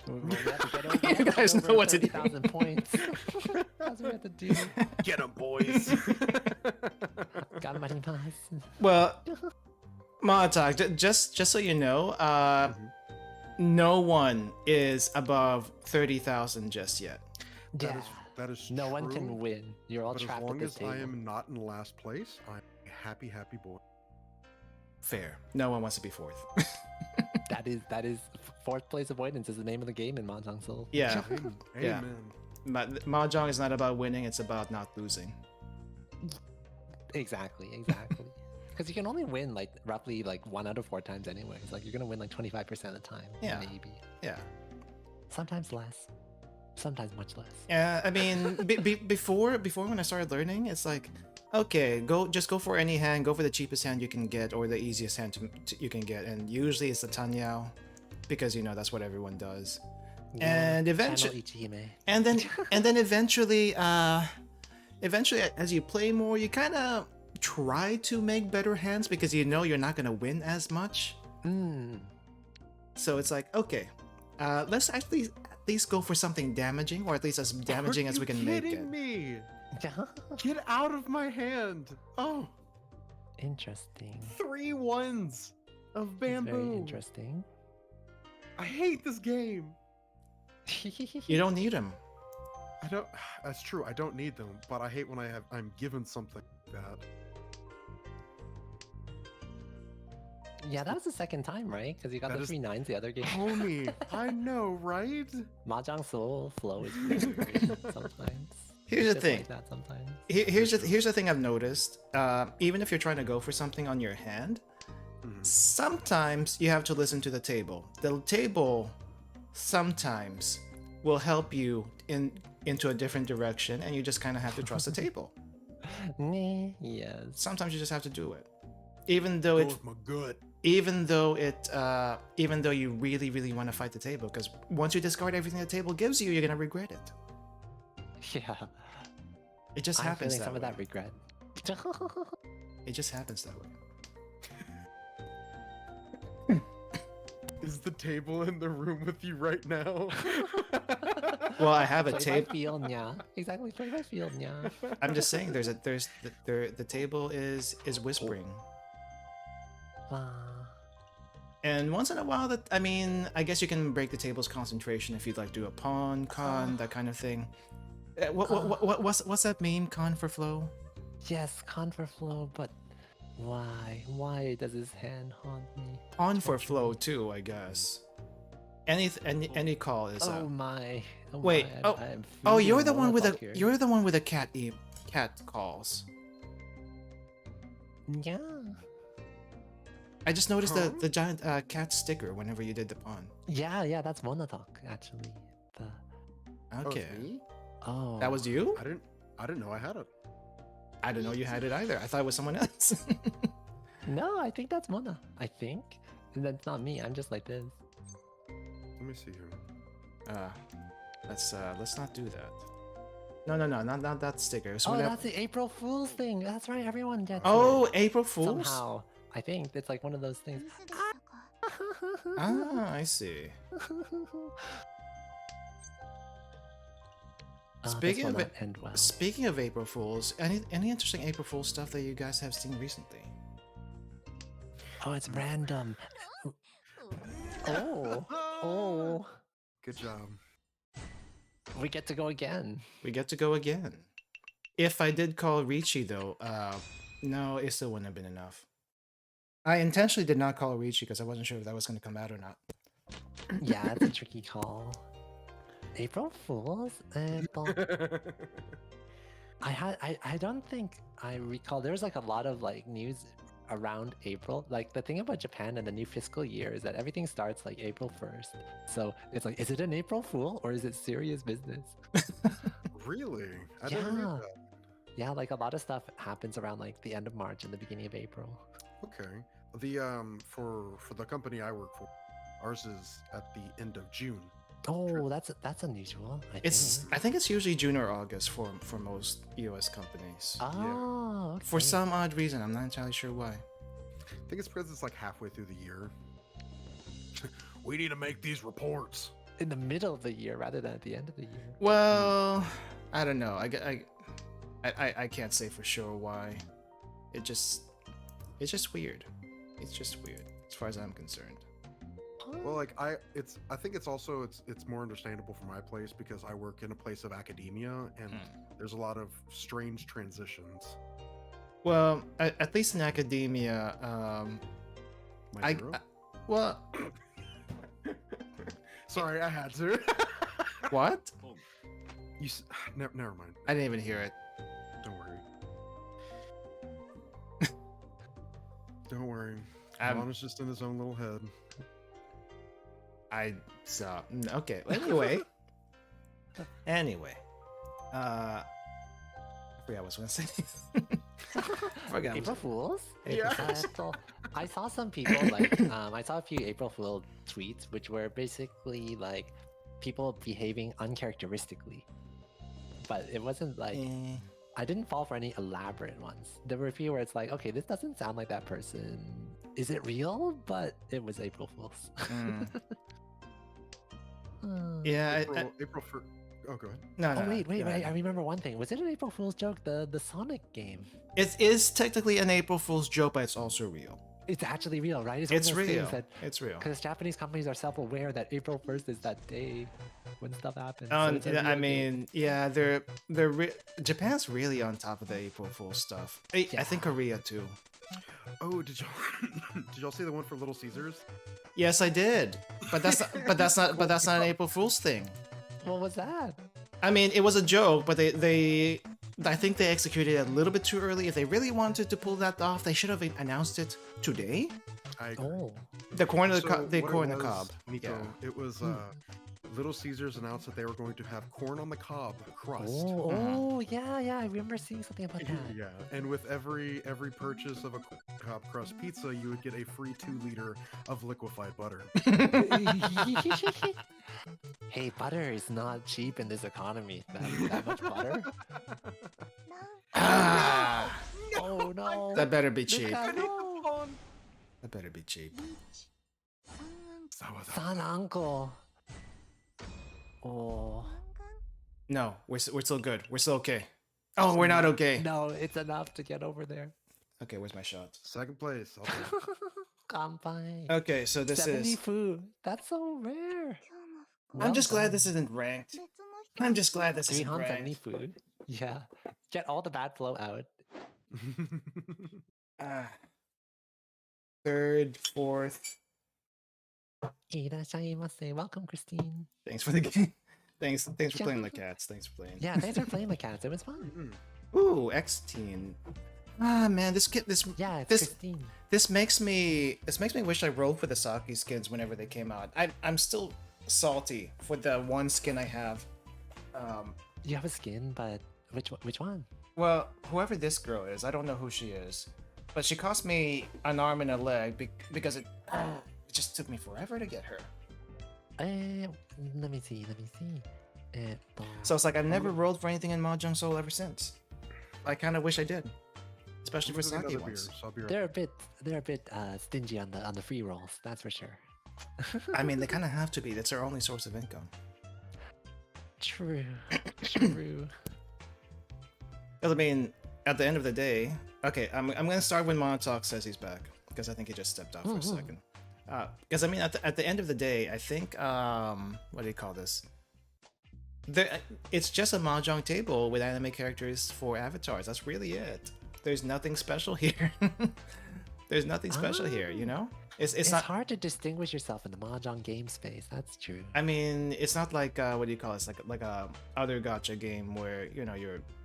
We have to get over, we You have to guys get know over what to do. 30,000 points. That's what we have to do. Get 'em, boys. Ganbarimasu. Well, Monatok, just so you know, no one is above 30,000 just yet. Yeah. That is No one true, can win. You're all But as trapped at long this as table. I am not in last place, I'm a happy boy. Fair. No one wants to be fourth. That is fourth place avoidance is the name of the game in Mahjong Soul. Yeah. Amen. Yeah. Amen. Mahjong is not about winning; it's about not losing. Exactly. Because you can only win like roughly like 1 out of 4 times anyways. Like you're gonna win like 25% of the time. Yeah. Maybe. Yeah. Sometimes less. Sometimes much less. Yeah, I mean, before when I started learning, it's like, okay, just go for any hand, go for the cheapest hand you can get or the easiest hand you can get, and usually it's the Tanyao, because you know that's what everyone does. Yeah, And eventually, channel Ichihime. and then eventually, as you play more, you kind of try to make better hands because you know you're not gonna win as much. So it's like, okay, let's at least go for something damaging, or at least as damaging as we can make it. Me? Get out of my hand! Oh, Interesting. 3 ones of It's bamboo. very interesting. I hate this game. You don't need them. I don't. That's true. I don't need them, but I hate when I'm given something like that. Yeah, that was the second time, right? Because you got That the is- 3 9s the other game. Homie, I know, right? Mahjong Soul flow is really great sometimes. Here's It's the just thing. Like that sometimes. Here's the thing I've noticed. Even if you're trying to go for something on your hand, sometimes you have to listen to the table. The table sometimes will help you into a different direction, and you just kind of have to trust the table. Yes. Sometimes you just have to do it, even though Go it with my gut. even though you really want to fight the table, because once you discard everything the table gives you, you're gonna regret it. Yeah. It just I'm happens feeling that some of way. that regret. It just happens that way. Is the table in the room with you right now? Well, I have a Play by table. feel, yeah. Exactly, play by feel, yeah. I'm just saying, the table is whispering, and once in a while, I guess you can break the table's concentration if you'd like do a pawn con, that kind of thing. What's that meme, con for flow? Yes, con for flow, but why? Why does his hand haunt me? Pawn for flow too, I guess. Any call is Oh my. Oh Wait, my, oh, feeding you're the one with Monatok here. you're the one with the cat calls. Yeah. I just noticed Huh? the giant cat sticker whenever you did the pawn. Yeah, that's Monatok, actually. Okay, Oh. that was you. I didn't know I had it. I didn't know you had it either. I thought it was someone else. No, I think that's Mona. I think. And that's not me. I'm just like this. Let me see here. Let's not do that. No, not that sticker. So Oh, whatever- that's the April Fool's thing. That's right. Everyone gets Oh, it. April Fools. Somehow. I think it's like one of those things. Ah, I see. Speaking this of will it- not end well. Speaking of April Fools, any interesting April Fool stuff that you guys have seen recently? Oh, it's random. Oh. Good job. We get to go again. We get to go again. If I did call Ricci though, no, it still wouldn't have been enough. I intentionally did not call Ricci because I wasn't sure if that was going to come out or not. Yeah, it's a tricky call. April Fools? I don't think I recall. There's like a lot of like news around April. Like the thing about Japan and the new fiscal year is that everything starts like April 1st. So it's like, is it an April Fool or is it serious business? Really? I never knew Yeah. that. Yeah, like a lot of stuff happens around like the end of March and the beginning of April. Okay. The for the company I work for, ours is at the end of June. Oh, that's unusual. I I think it's usually June or August for most US companies. Oh, For okay. some odd reason, I'm not entirely sure why. I think it's because it's like halfway through the year. We need to make these reports. In the middle of the year rather than at the end of the year. Well, I don't know. I can't say for sure why. It's just weird. It's just weird as far as I'm concerned. Well, like I think it's also it's more understandable for my place because I work in a place of academia and there's a lot of strange transitions. Well, at least in academia, My hero? well, Sorry, I had to. what? Never mind. I didn't even hear it. Don't worry. Don't worry. I'm- Ron is just in his own little head. I saw. Okay. Anyway. I forgot what I was gonna say. Forgot. April Fools? Yeah. So I saw some people like I saw a few April Fool tweets which were basically like people behaving uncharacteristically. But it wasn't like I didn't fall for any elaborate ones. There were a few where it's like, okay, this doesn't sound like that person. Is it real? But it was April Fools. Yeah. April for. Oh, go ahead. No. Oh wait, go wait! ahead. I remember one thing. Was it an April Fool's joke? The Sonic game. It is technically an April Fool's joke, but it's also real. It's actually real, right? one of It's those real. things It's real. Because Japanese companies are self-aware that April 1st is that day when stuff happens. so it's a I real game. mean, yeah, Japan's really on top of the April Fool's stuff. I think Korea too. Oh, did y'all see the one for Little Caesars? Yes, I did, but that's not an April Fool's thing. What was that? I mean, it was a joke, but I think they executed it a little bit too early. If they really wanted to pull that off, they should have announced it today. I agree. Oh, The corn of the So co- the what it corn of the was, cob. Nico, Yeah. it was Little Caesars announced that they were going to have corn on the cob crust. yeah, I remember seeing something about that. Yeah, and with every purchase of a cob crust pizza, you would get a free 2 liter of liquefied butter. Hey, butter is not cheap in this economy. That much butter? Ah, Oh no! that better be cheap. Luca, no. That better be cheap. San uncle. Oh No, we're still good. We're still okay. Oh, we're not okay. no, it's enough to get over there. Okay, where's my shot? Second place. I'll take it. Kanpai. Okay, so this 70 is. food. That's so rare. I'm just glad done. this isn't ranked. I'm just glad this isn't 370 ranked. food. Yeah. Get all the bad flow out. Third, fourth. Irashaimase. Welcome, Christine. Thanks for the game. Thanks for playing the cats. Thanks for playing. Yeah, thanks for playing the cats. It was fun. Ooh, X-Teen. Ah man, this Yeah, it's This- Christine. this makes me wish I rolled for the Saki skins whenever they came out. I'm still salty for the one skin I have. You have a skin, but which one? Well, whoever this girl is, I don't know who she is, but she cost me an arm and a leg because it just took me forever to get her. Let me see. So it's like I've never rolled for anything in Mahjong Soul ever since. I kind of wish I did, especially for Another Saki beer, ones. so I'll be right they're a bit stingy on the free rolls. That's for sure. I mean, they kind of have to be. That's their only source of income. True. 'Cause I mean, at the end of the day, okay, I'm gonna start when Monatok says he's back because I think he just stepped out for a second. Because I mean, at the end of the day, I think what do you call this? It's just a mahjong table with anime characters for avatars. That's really it. There's nothing special here. There's nothing special here, you know? It's not hard to distinguish yourself in the mahjong game space. That's true. I mean, it's not like what do you call it? It's like a other gacha game where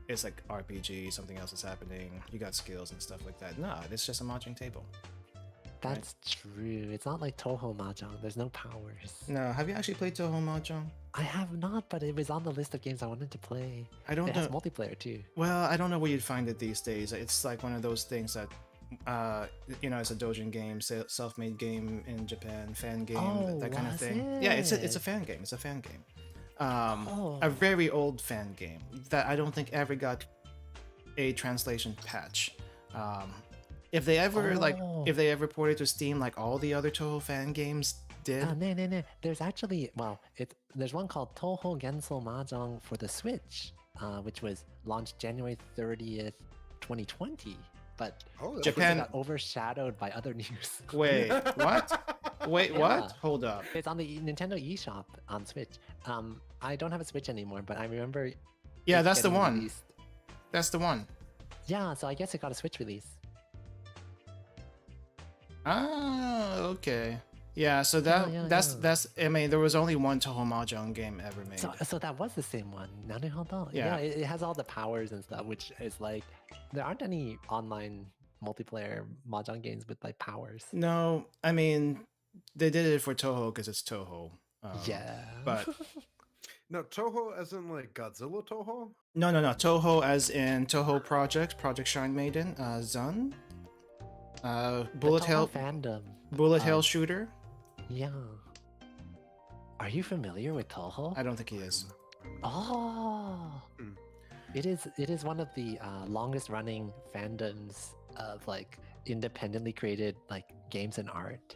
it's like RPG, something else is happening. You got skills and stuff like that. No, it's just a mahjong table. That's true. It's not like Toho mahjong. There's no powers. No, have you actually played Toho Mahjong? I have not, but it was on the list of games I wanted to play. I don't It know. has multiplayer too. Well, I don't know where you'd find it these days. It's like one of those things that, it's a doujin game, self-made game in Japan, fan game, Oh, that kind of was thing. Yeah, it's a it? fan game. It's a fan game. Oh. A very old fan game that I don't think ever got a translation patch. If they ever if they ever ported to Steam like all the other Toho fan games did. No. There's actually, there's one called Toho Gensou Mahjong for the Switch, which was launched January 30th, 2020. But Oh, Japan- got overshadowed by other news. Wait, what? Wait, Yeah. what? Hold up. It's on the Nintendo eShop on Switch. I don't have a Switch anymore, but I remember. Yeah, it that's the getting one. released. That's the one. Yeah, so I guess it got a Switch release. Ah, okay. Yeah, so yeah. that's I mean there was only one Toho Mahjong game ever made. So that was the same one. 나르호도. Yeah. Yeah, it has all the powers and stuff, which is like there aren't any online multiplayer mahjong games with like powers. No, I mean they did it for Toho because it's Toho. Yeah. But No, Toho as in like Godzilla Toho? no, Toho as in Toho Project Shine Maiden, Zun, Bullet The Hell Toho fandom. Bullet Hell Shooter. Yeah. Are you familiar with Toho? I don't think he is. Oh. Hmm. It is one of the longest running fandoms of like independently created like games and art.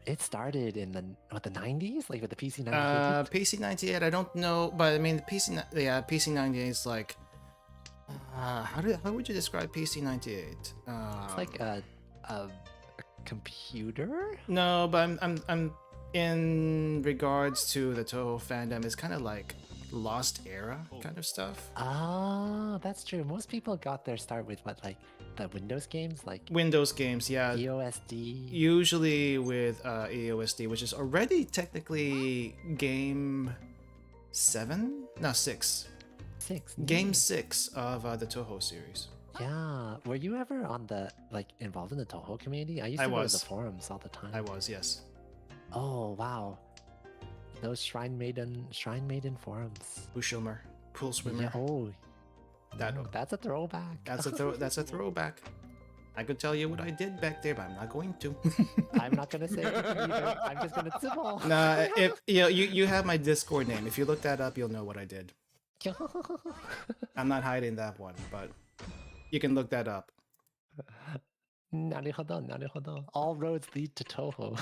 It started in the 90s, like with the PC 98. PC 98. I don't know, but I mean the PC 98 is like. How would you describe PC 98? It's like a computer. No, but I'm in regards to the Toho fandom, it's kind of like lost era kind of stuff. Ah, that's true. Most people got their start with what, like the Windows games, like Windows games, yeah. EOSD. Usually with EOSD, which is already technically game 7? No, 6. 6. Game 6 of the Toho series. Yeah. Were you ever on the like involved in the Toho community? I used I to go to was. the forums all the time. I was, yes. Oh wow. Those Shrine Maiden forums. Bushilmer, Pool Swimmer. Yeah, oh, That that's a throwback. that's a throwback. I could tell you what I did back there, but I'm not going to. I'm not gonna say anything either. I'm just gonna symbol. Nah, if you have my Discord name. If you look that up, you'll know what I did. I'm not hiding that one, but you can look that up. 나리호도. All roads lead to Toho.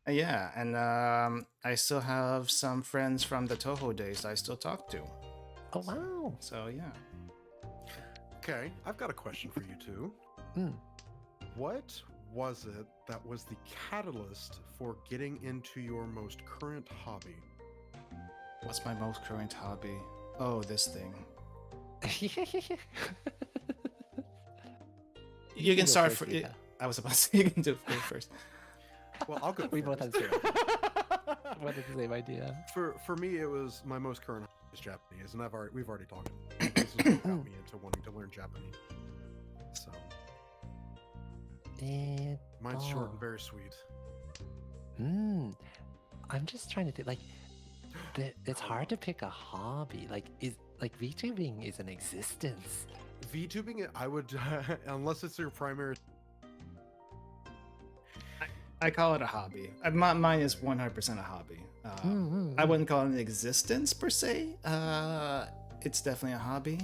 Yeah, and I still have some friends from the Toho days I still talk to. Oh wow. So yeah. Okay, I've got a question for you two. Mm. What was it that was the catalyst for getting into your most current hobby? What's my most current hobby? Oh, this thing. You can go start. first, Nika. I was about to say you can go first. Well, I'll go. We both first. had zero. What is the same idea? For me, it was my most current hobby is Japanese, and we've already talked. This is what got me into wanting to learn Japanese. So mine's short and very sweet. I'm just trying to think. Like, it's hard to pick a hobby. Like, VTubing is an existence. VTubing, I would, unless it's your primary. I call it a hobby. Mine is 100% a hobby. I wouldn't call it an existence per se. It's definitely a hobby.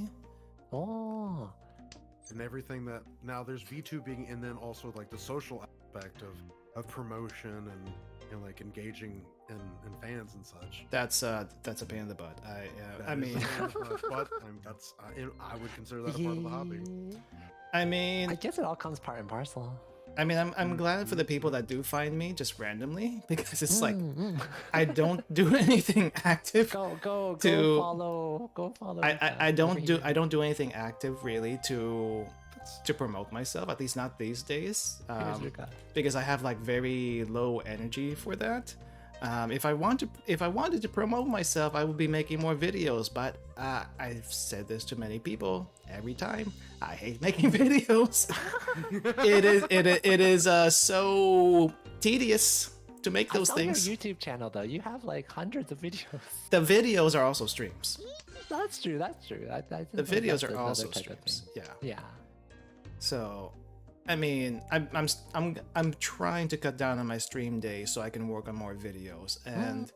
Oh. And everything that now there's VTubing, and then also like the social aspect of promotion and like engaging in fans and such. That's a pain in the butt. I mean, but I would consider that a part of the hobby. I mean, I guess it all comes part and parcel. I mean, I'm glad for the people that do find me just randomly, because it's like I don't do anything active. Go follow. I don't do anything active really to promote myself, at least not these days, because I have like very low energy for that. If I wanted to promote myself, I would be making more videos, but I've said this to many people every time. I hate making videos. it is so tedious to make those things. Your YouTube channel though, you have like hundreds of videos. The videos are also streams. That's true. The videos are also streams. Yeah. So, I mean, I'm trying to cut down on my stream days so I can work on more videos, and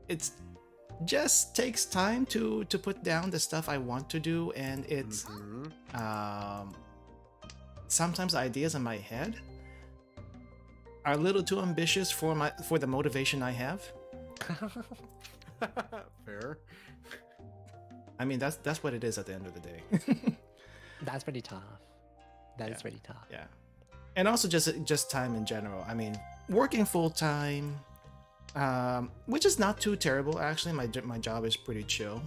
it's just takes time to put down the stuff I want to do, and it's sometimes ideas in my head are a little too ambitious for the motivation I have. Fair. I mean, that's what it is at the end of the day. That's pretty tough. That is pretty tough. Yeah, and also just time in general. I mean, working full time, which is not too terrible actually. My job is pretty chill,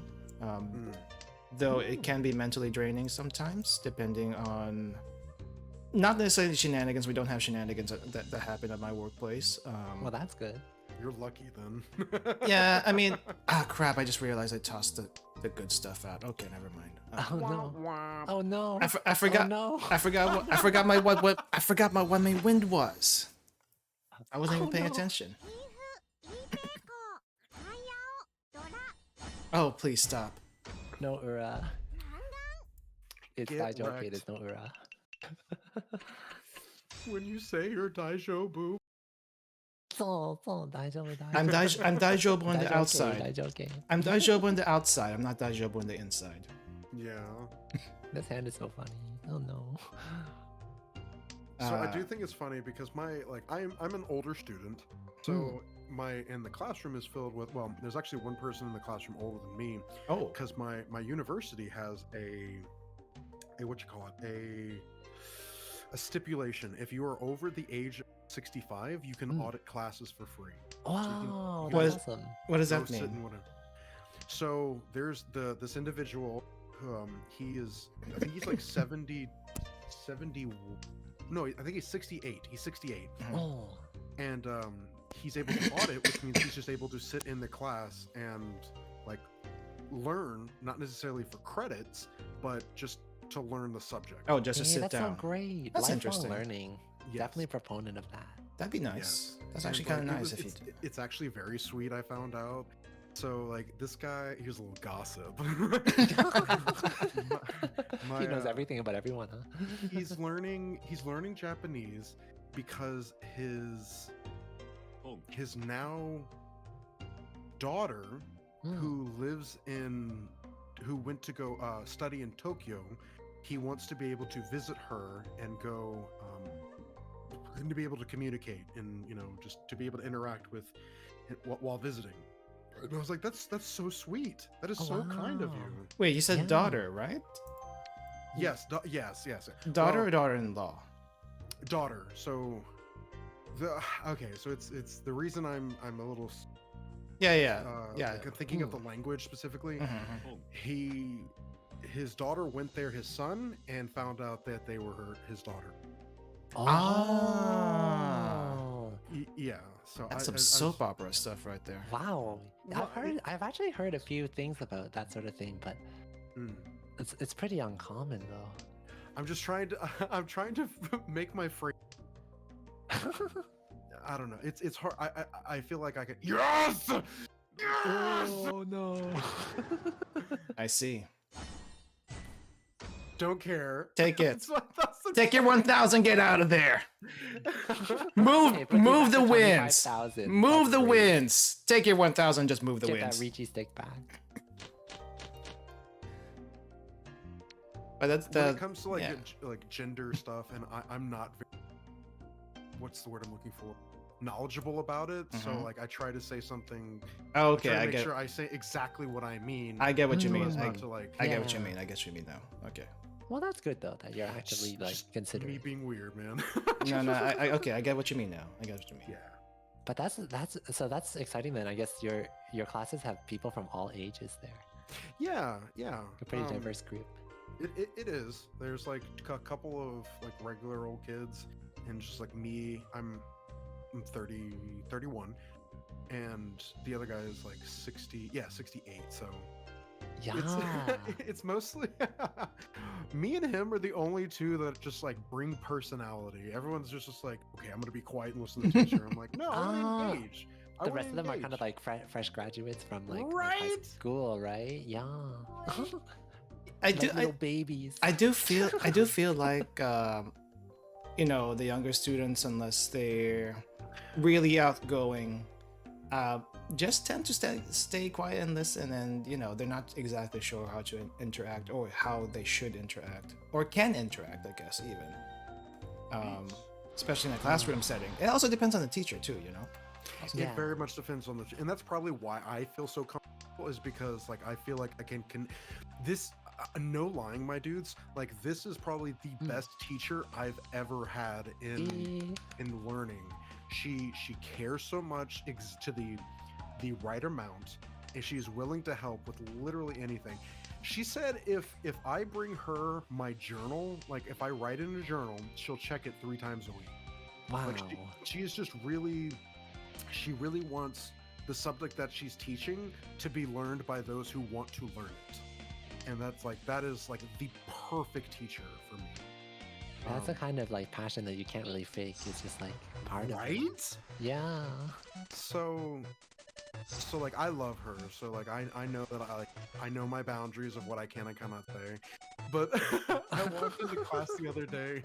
though it can be mentally draining sometimes, depending on not necessarily shenanigans. We don't have shenanigans that happen at my workplace. Well, that's good. You're lucky then. Yeah, I mean, crap! I just realized I tossed the good stuff out. Okay, never mind. Oh no! Oh no! I forgot. Oh, no. I forgot my what I forgot what my wind was. I wasn't even paying no. attention. Oh, please stop. No ura. It's Get Daijo, okay, wrecked. there's no ura. When you say you're Daijo boo, I'm Daijobu on the outside. I'm Daijobu on the outside. I'm not Daijobu on the inside. yeah. This hand is so funny. Oh no. So I do think it's funny because I'm an older student, so the classroom is filled with, well, there's actually one person in the classroom older than me. Oh. Because my university has a stipulation. If you are over the age of 65, you can audit classes for free. Wow, you can that's awesome. What does go that sit mean? and whatever. So there's this individual. He is, I think he's like 70. No, I think he's 68. He's 68. Oh. And he's able to audit, which means he's just able to sit in the class and like learn, not necessarily for credits, but just to learn the subject. Oh, just to Hey, sit that's down. so great. That's Lifelong interesting. learning. Yes. Definitely a proponent of that. That'd be nice. Yes. That's And, actually kind of like, nice if you did. it's actually very sweet, I found out. So like this guy, here's a little gossip. He knows everything about everyone, huh? he's learning Japanese because his now daughter who went to go study in Tokyo, he wants to be able to visit her and go to be able to communicate and just to be able to interact with while visiting. And I was like, that's so sweet. That is so kind of you. Wait, you said Yeah. daughter, right? Yes, yes. Daughter Well, or daughter-in-law? daughter. So so it's the reason I'm a little Yeah. like, thinking of the language specifically. Mhm. His daughter went there, his son, and found out that they were his daughter. Oh. Yeah, so That's some soap opera stuff right there. Wow. Well, I've actually heard a few things about that sort of thing, but Mm. it's pretty uncommon though. I'm just trying to make my phrase. I don't know. It's hard. I feel like I could. Yes. Oh no. I see. Don't care. Take it. That's the Take your point. 1,000. Get out of there. Okay, Move put you the back to wins. 25,000. Move That's the great. wins. Take your 1,000. Just move the Get wins. that Ricci stick back. But that's When the. it comes to like yeah. like gender stuff, and I'm not very, what's the word I'm looking for? Knowledgeable about it. So Mhm. like I try to say something. Oh, I okay, try to I make get. sure I say exactly what I mean. I get what you so mean. as I not to like. get what you Yeah. mean. I guess what you mean now. Okay. Well, that's good though that you're actively like Just considering. me being weird, man. No. Okay. I get what you mean now. I get what you mean. Yeah. But that's exciting then. I guess your classes have people from all ages there. Yeah. A pretty diverse group. It is. There's like a couple of like regular old kids, and just like me, I'm 31, and the other guy is like 68. So Yeah. it's mostly me and him are the only two that just like bring personality. Everyone's just like, okay, I'm gonna be quiet and listen to the teacher. I'm like, no, I want to engage. I The wanna rest of them are kind of engage." like fresh graduates from like high Right? school, right? Yeah. I do. Like little babies. I do feel like the younger students, unless they're really outgoing, just tend to stay quiet and listen, and they're not exactly sure how to interact or how they should interact or can interact, I guess, even especially in a classroom setting. It also depends on the teacher too. Yeah. It very much depends on and that's probably why I feel so comfortable, is because like I feel like I can this no lying, my dudes, like this is probably the best teacher I've ever had in learning. She cares so much to the right amount, and she's willing to help with literally anything. She said if I bring her my journal, like if I write in a journal, she'll check it 3 times a week. Wow. Like she is just really, she really wants the subject that she's teaching to be learned by those who want to learn it. And that is like the perfect teacher for me. That's a kind of like passion that you can't really fake. It's just like part of it. Right? Yeah. So like I love her. So like I know that I know my boundaries of what I can and cannot say. But I walked into class the other day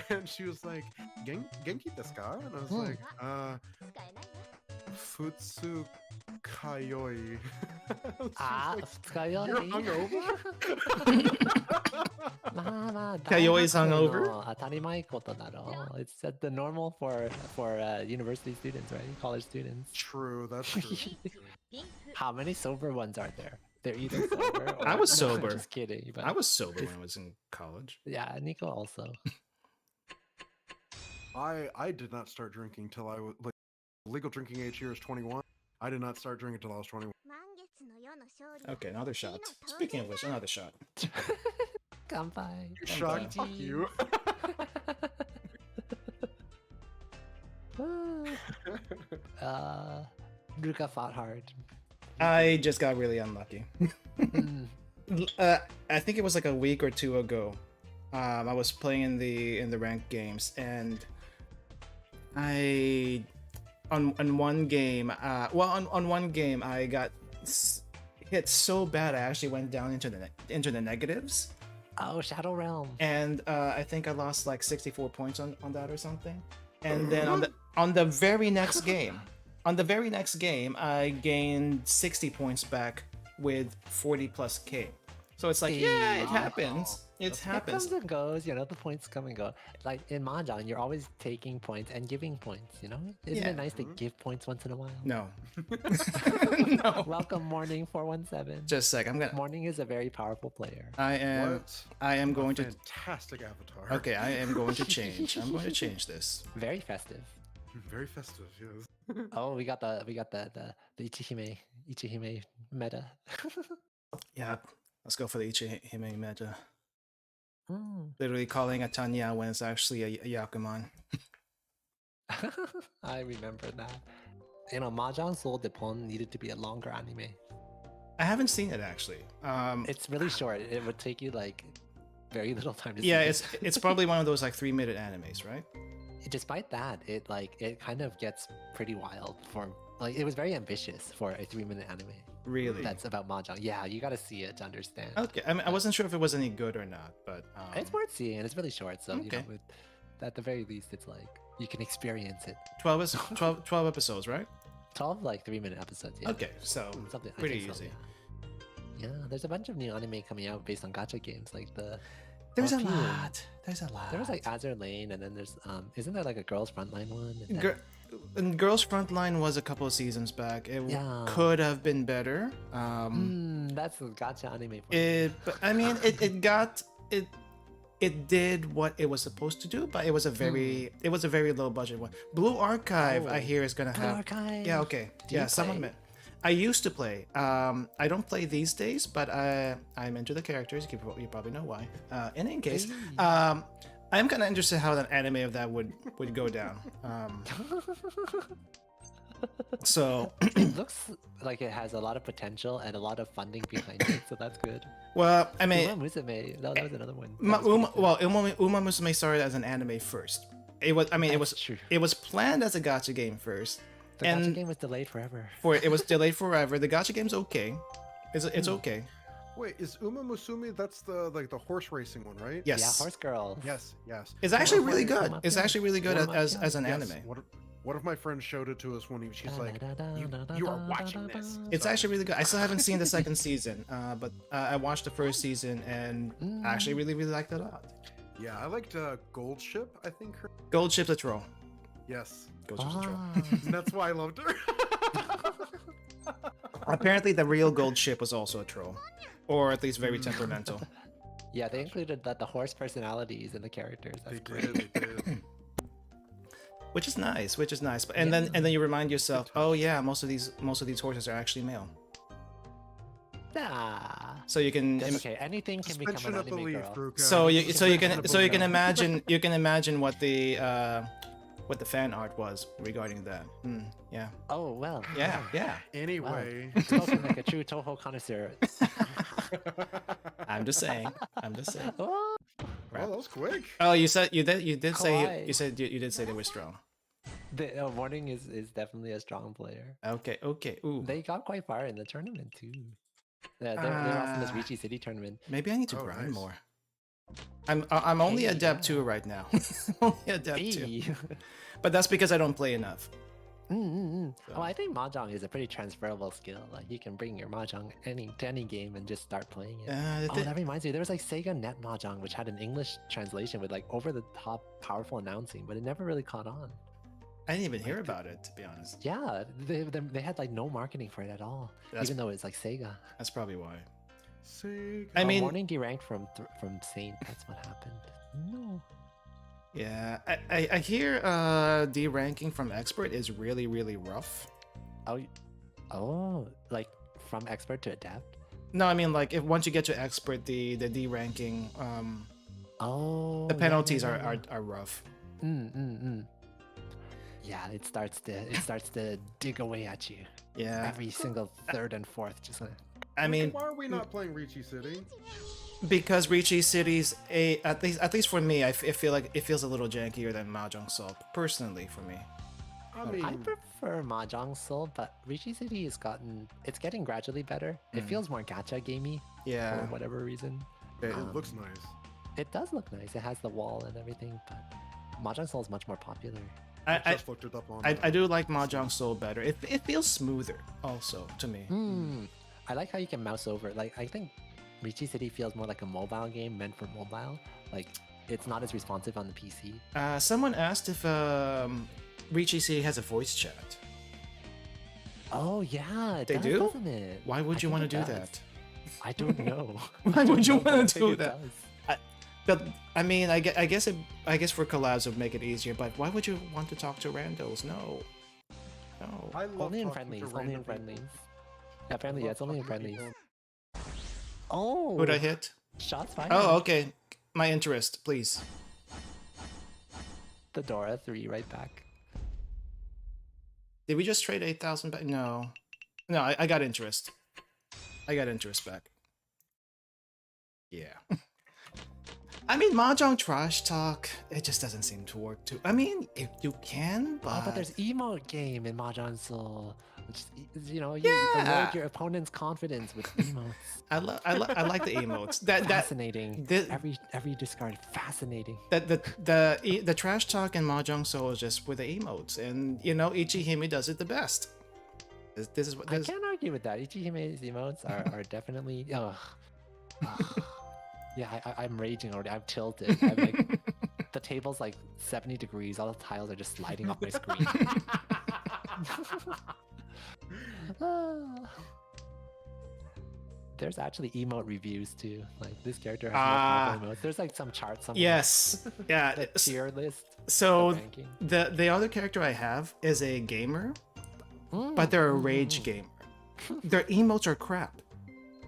and she was like, Genki desu ka? And I was like, Futsu Kayoi. You're hungover? Kayoi's hungover? It's the normal for university students, right? College students. True, that's true. How many sober ones are there? They're either sober or... I was No, sober. just kidding. But... I was sober when I was in college. Yeah, Nico also. I did not start drinking till I was like legal drinking age here is 21. I did not start drinking till I was 21. Okay, another shot. Speaking of which, another shot. Kanpai. Shot, fuck you. Ruka fought hard. I just got really unlucky. I think it was like a week or 2 ago. I was playing in the ranked games, and I on one game, on one game I got hit so bad I actually went down into the negatives. Oh, Shadow Realm. And I think I lost like 64 points on that or something. And then on the very next game, I gained 60 points back with 40 plus K. So it's like, yeah, it happens. It happens. It comes and goes, you know, the points come and go. Like in Mahjong, you're always taking points and giving points, you know? Isn't it nice to give points once in a while? No. No. Welcome, Morning 417. Just a sec. Morning is a very powerful player. I am going to... Fantastic avatar. Okay, I am going to change. I'm going to change this. Very festive. Very festive, yes. Oh, we got the Ichihime meta. Yeah, let's go for the Ichihime meta. Literally calling a Tanya when it's actually a Yakuman. I remember that. You know, Mahjong Soul Depon needed to be a longer anime. I haven't seen it actually. It's really short. It would take you like very little time to see. Yeah, it's probably one of those like 3-minute animes, right? Despite that, it kind of gets pretty wild for like it was very ambitious for a 3-minute anime. Really? That's about Mahjong. Yeah, you gotta see it to understand. Okay, I mean, I wasn't sure if it was any good or not, but it's worth seeing. It's really short, so okay. You know, at the very least, it's like you can experience it. 12 episodes, right? 12 like 3-minute episodes. Yeah. Okay, so something pretty so, easy. Yeah, there's a bunch of new anime coming out based on gacha games, like the. There's a lot. There was like Azure Lane, and then there's isn't there like a Girls Frontline one? And Girls Frontline was a couple of seasons back. It could have been better. That's a gacha anime. But I mean, it did what it was supposed to do, but it was a very low budget one. Blue Archive, I hear, is gonna have. Archive. Yeah, okay. Someone meant. I used to play. I don't play these days, but I'm into the characters. You probably know why. In any case, I'm kind of interested how that anime of that would go down. So it looks like it has a lot of potential and a lot of funding behind it, so that's good. Well, I mean, Uma Musume, that was another one. Uma Musume started as an anime first. It was true. It was planned as a gacha game first. The gacha game was delayed forever. It was delayed forever. The gacha game's okay. It's okay. Wait, is Uma Musume? That's the horse racing one, right? Yes. Yeah, Horse Girl. Yes. It's actually really good. It's actually really good as an anime. One of my friends showed it to us when she's like, you are watching this. It's actually really good. I still haven't seen the second season, but I watched the first season and I actually really, really liked it a lot. Yeah, I liked Gold Ship, I think. Gold Ship's a troll. Yes. Gold Ship's a troll. That's why I loved her. Apparently the real Gold Ship was also a troll. Or at least very temperamental. Yeah, they included the horse personalities in the characters. That's great. They did. Which is nice. But and then you remind yourself, oh yeah, most of these horses are actually male. Ah. So you can That's okay. Anything can become Suspension an of anime belief, girl. Ruka. so you Suspension of belief. can imagine what the fan art was regarding that. Yeah. Oh well. Yeah. Yeah. Anyway, Spoken like a true Toho connoisseur. I'm just saying. I'm just saying. Oh, oh, that was quick. Oh, you did say Kawaii. you did say they were strong. the Warning is definitely a strong player. Okay. Okay. Ooh. They got quite far in the tournament too. Yeah, they're also in this Ricci City tournament. Maybe I need to Oh, grind nice. more. I'm only Hey, adept yeah. 2 right now. Only adept 2. Hey. But that's because I don't play enough. Oh, I think Mahjong is a pretty transferable skill. Like you can bring your Mahjong to any game and just start playing it. The Oh, thi- that reminds me, there was like Sega Net Mahjong, which had an English translation with like over-the-top powerful announcing, but it never really caught on. I didn't even hear about it, to be honest. Yeah, they had like no marketing for it at all, That's- even though it's like Sega. That's probably why. Sega. I mean- Warning deranked from Saint. That's what happened. No. Yeah, I hear D-ranking from expert is really, really rough. Oh, like from expert to adept. No, I mean like if once you get to expert, the D-ranking, Oh, the yeah, penalties yeah, yeah, are rough. Yeah, it starts to dig away at you. Yeah, Every single third and fourth, just like, I mean why are we not playing Ricci City? because Ricci City's at least for me, I feel like it feels a little jankier than Mahjong Soul personally for me. I mean, I prefer Mahjong Soul, but Ricci City it's getting gradually better. It feels more gacha gamey Yeah, for whatever reason. it looks nice. It does look nice. It has the wall and everything, but Mahjong Soul is much more popular. I I just looked it up on. I do like Mahjong Soul better. It feels smoother also to me. I like how you can mouse over. Like I think Ricci City feels more like a mobile game meant for mobile. Like it's not as responsive on the PC. Someone asked if Ricci City has a voice chat. Oh yeah, it They does, do? doesn't it? Why would you think want to it do does. that? I don't know. Why I would don't you know, but I want to think do it that? does. But I mean, I guess for collabs would make it easier. But why would you want to talk to randos? No. I love Only in talking to friendlies. Only in random friendlies. people. Yeah, apparently, yeah, it's only in Talking to friendlies. people. Oh, Who'd I hit? shots fired. Oh, okay. My interest, please. The Dora 3 right back. Did we just trade 8,000 back? No. No, I got interest. I got interest back. Yeah. I mean, Mahjong trash talk, it just doesn't seem to work too. I mean, if you can, but... Oh, but there's emote game in Mahjong Soul, which you Yeah. erode your opponent's confidence with emotes. I like the emotes. That Fascinating. the- Every discard, fascinating. the trash talk in Mahjong Soul is just with the emotes, and you know Ichihime does it the best. This is what I this. can't argue with that. Ichihime's emotes are definitely. Ugh. Yeah, I'm raging already. I'm tilted. I'm like, the table's like 70 degrees. All the tiles are just sliding off my screen. There's actually emote reviews too. Like this character has more powerful emotes. There's like some chart somewhere. Yes, yeah. The tier list. So the ranking. the other character I have is a gamer, but they're a rage gamer. Their emotes are crap.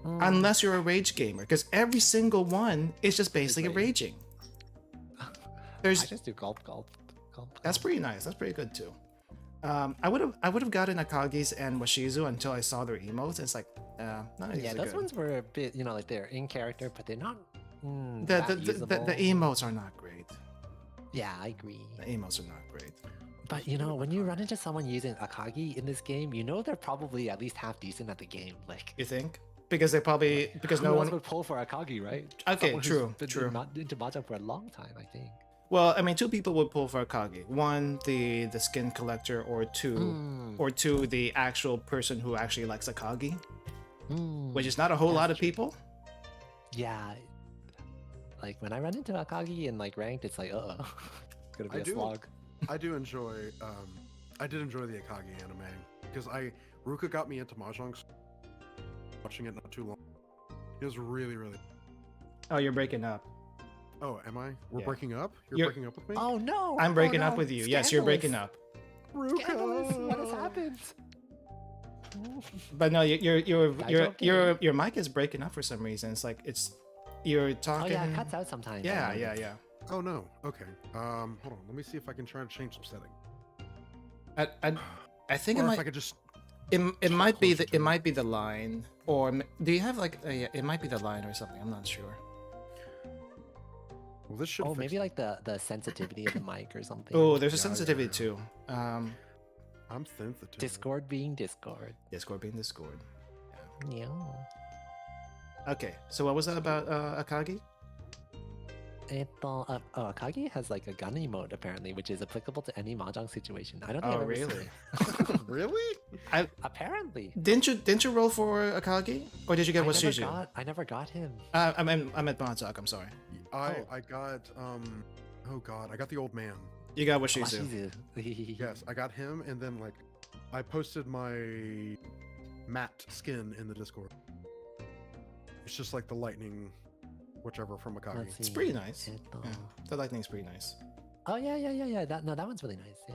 Unless you're a rage gamer, because every single one is just basically rage. raging. I There's just do gulp. that's pretty nice. That's pretty good too. I would have gotten Akagi's and Washizu until I saw their emotes. It's like, none of these Yeah, are those good. ones were a bit, like they're in character, but they're not. The emotes are not great. Yeah, I agree. The emotes are not great. But when you run into someone using Akagi in this game, they're probably at least half decent at the game. Like, You think? Because they probably because who no else one. would pull for Akagi, right? Okay, Someone who's true, been true. into Mahjong for a long time, I think. Well, I mean, two people would pull for Akagi. One, the skin collector, or two, the actual person who actually likes Akagi, which is not a whole lot of people. Yeah. Like when I run into Akagi and like ranked, it's like, it's gonna be I a do- slog. I do enjoy. I did enjoy the Akagi anime because Ruka got me into Mahjong. Watching it not too long. It was really, really. Oh, you're breaking up. Oh, am I? We're Yeah. breaking up. You're You're- breaking up with me. Oh no! I'm breaking oh, up no. with you. Yes, you're breaking Scandalous. up. Scandalous! What has happened? But no, That's okay. your mic is breaking up for some reason. It's like you're Oh talking. yeah, it cuts out sometimes. I Yeah, noticed. Oh no. Okay. Hold on. Let me see if I can try to change some setting. I think Or it if might I could just. it talk might be closer the to it it. might be the line, or do you have like yeah, it might be the line or something. I'm not sure. Well, this should. Oh, fix maybe it. like the sensitivity of the mic or something. Oh, there's a Yeah, sensitivity yeah. too. I'm sensitive. Discord being Discord. Discord being Discord. Yeah. Okay, so what was that about Akagi? Akagi has like a gun emote apparently, which is applicable to any mahjong situation. I don't think Oh, I've ever really? seen it. Really? Apparently. Didn't you roll for Akagi, or did you get Washizu? I never got him. I'm at Monatok. I'm sorry. I got Oh god, I got the old man. You got Washizu. Washizu. Yes, I got him, and then like, I posted my matte skin in the Discord. It's just like the lightning, whichever from Akagi. Let's It's see. pretty nice. Eto. Yeah, the lightning's pretty nice. Oh yeah. That one's really nice. Yeah.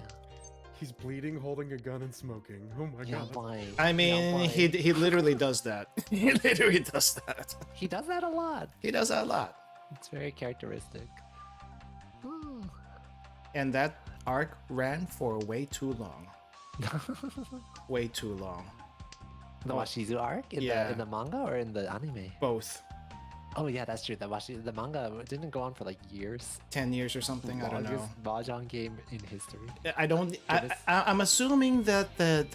He's bleeding, holding a gun, and smoking. Oh my Yeah, god. boy. I Yeah, mean, boy. he literally does that. He literally does that. He does that a lot. He does that a lot. It's very characteristic. Ooh. And that arc ran for way too long. Way too long. The Oh. Washizu arc Yeah. in the manga or in the anime? Both. Oh yeah, that's true. The manga didn't go on for like years. 10 years or something. I don't know. Longest mahjong game in history. I don't. I'm assuming that the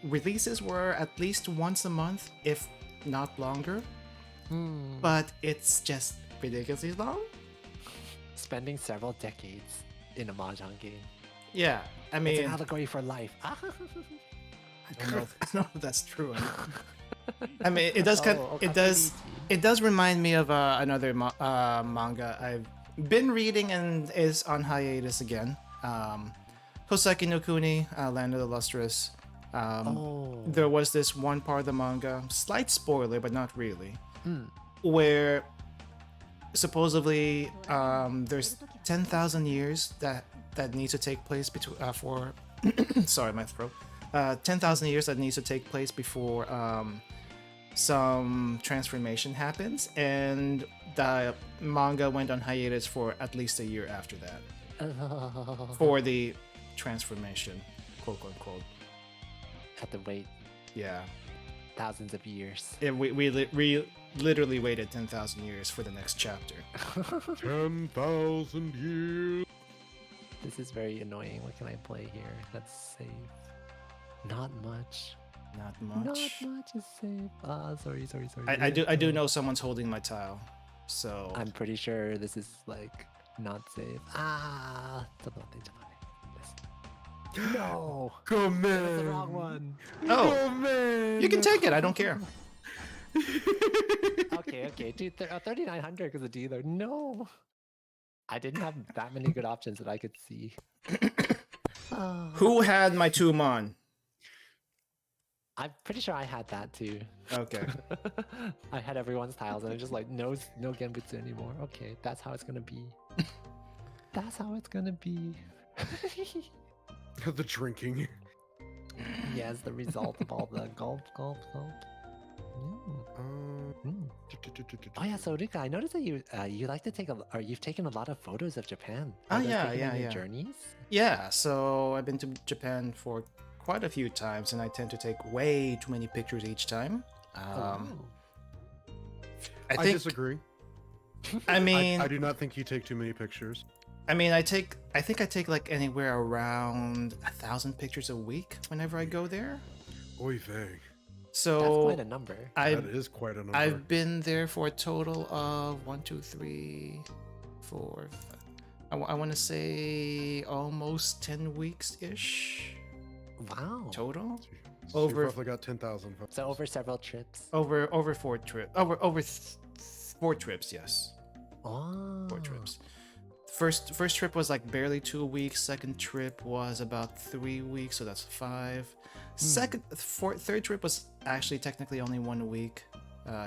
releases were at least once a month, if not longer. Hmm. But it's just ridiculously long. Spending several decades in a mahjong game. Yeah, I It's mean, an allegory for life. I don't know. I don't know if that's true. I mean, it does kind. Oh, It does. Okamichi. It does remind me of another manga I've been reading and is on hiatus again. Hoseki no Kuni, Land of the Lustrous. Oh. There was this one part of the manga, slight spoiler, but not really, Hmm. where supposedly there's 10,000 years that needs to take place between for sorry, my throat. 10,000 years that needs to take place before some transformation happens, and the manga went on hiatus for at least a year after that for the transformation, quote unquote. Had to wait Yeah, thousands of years. we literally waited 10,000 years for the next chapter. 10,000 years. This is very annoying. What can I play here? That's safe. Not much. Not much. Not much is safe. Sorry. I do know someone's holding my tile, so I'm pretty sure this is like not safe. No. Come That's the in. wrong one. Oh, Come in. you can take it. I don't care. Okay. Dude, 3,900 because of dealer. No. I didn't have that many good options that I could see. Oh. Who had my Tumon? I'm pretty sure I had that too. Okay. I had everyone's tiles and I'm just like, no Genbutsu anymore. Okay, that's how it's gonna be. That's how it's gonna be. The drinking. Yeah, as the result of all the gulp. Yeah. Mm. Oh yeah, so Rika, I noticed that you like to take or you've taken a lot of photos of Japan. Oh, Are those yeah, taken yeah, in your yeah. journeys? Yeah, so I've been to Japan for quite a few times, and I tend to take way too many pictures each time. Oh, I I think. disagree. I mean, I do not think you take too many pictures. I think I take like anywhere around 1,000 pictures a week whenever I go there. Oy vey. So that's quite a number. That is quite a number. I've been there for a total of 1, 2, 3, 4. I want to say almost 10 weeks ish Wow. total. So you've over- roughly got 10,000. So over several trips. Over 4 trips. Over 4 trips, yes. Oh. 4 trips. First trip was like barely 2 weeks. Second trip was about 3 weeks, so that's 5. Third trip was actually technically only 1 week.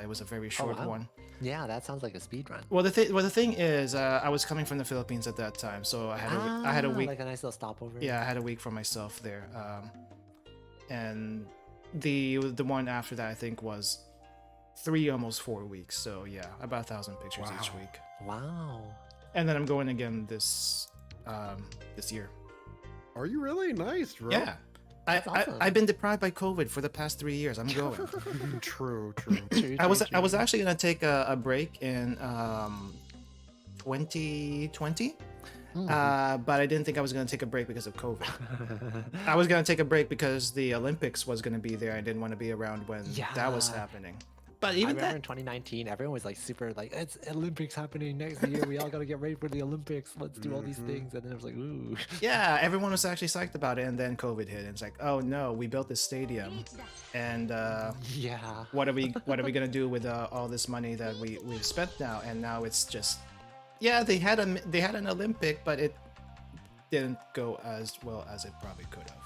It was a very short wow. one. Yeah, that sounds like a speed run. Well, the thing is, I was coming from the Philippines at that time, so I had a week. Like a nice little stopover. Yeah, I had a week for myself there, and the one after that I think was 3, almost 4 weeks. So yeah, about 1,000 pictures each Wow. week. Wow. And then I'm going again this year. Are you really nice, bro? Yeah. That's awesome. I've been deprived by COVID for the past 3 years. I'm going. True. I was actually gonna take a break in 2020, but I didn't think I was gonna take a break because of COVID. I was gonna take a break because the Olympics was gonna be there. I didn't want to be around when that was Yeah. happening. But I even remember that, in 2019, everyone was like super like, it's Olympics happening next year. We all got to get ready for the Olympics. Let's do all these things. And then it was like, ooh. yeah, everyone was actually psyched about it, and then COVID hit, and it's like, oh no, we built this stadium, and Yeah. what are we gonna do with all this money that we've spent now? And now it's just, yeah, they had an Olympic, but it didn't go as well as it probably could have.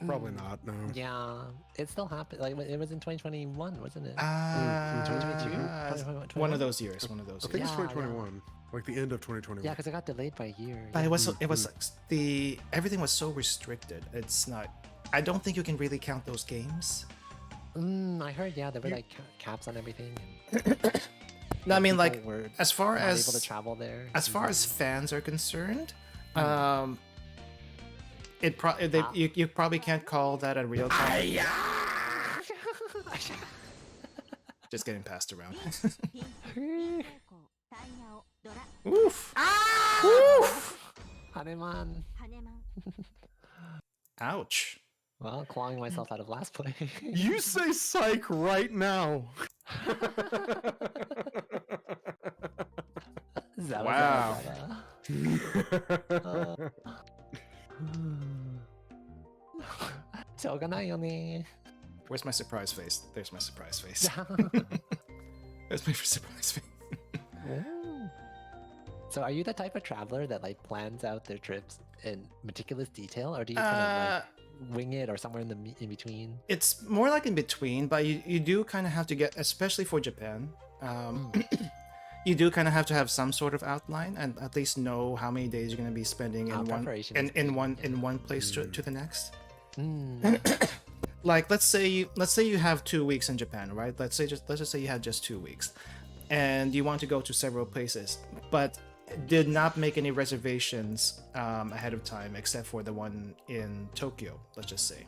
Probably not. No. Yeah. It still happened. Like, it was in 2021, wasn't it? 2022? One of those years. One of those I think years. it's Yeah, 2021, like the end of 2021. Yeah, because it got delayed by a year. But it was everything was so restricted. It's not. I don't think you can really count those games. I heard, yeah, there were like caps on everything. No, I mean, like, People were as far not as able to travel there. as far as fans are concerned, you probably can't call that a real time. Just getting passed around. Oof. Oof. Haneman. Ouch. Well, clawing myself out of last place. You say psych right now. Wow. Where's my surprise face? There's my surprise face. There's my surprise face. So are you the type of traveler that like plans out their trips in meticulous detail, or do you kind of like wing it or somewhere in the in between? It's more like in between, but you do kind of have to get, especially for Japan, you do kind of have to have some sort of outline and at least know how many days you're going to be spending in one place to the next. Like let's say you have 2 weeks in Japan, right? Let's just say you had just 2 weeks, and you want to go to several places, but did not make any reservations ahead of time except for the one in Tokyo, let's just say.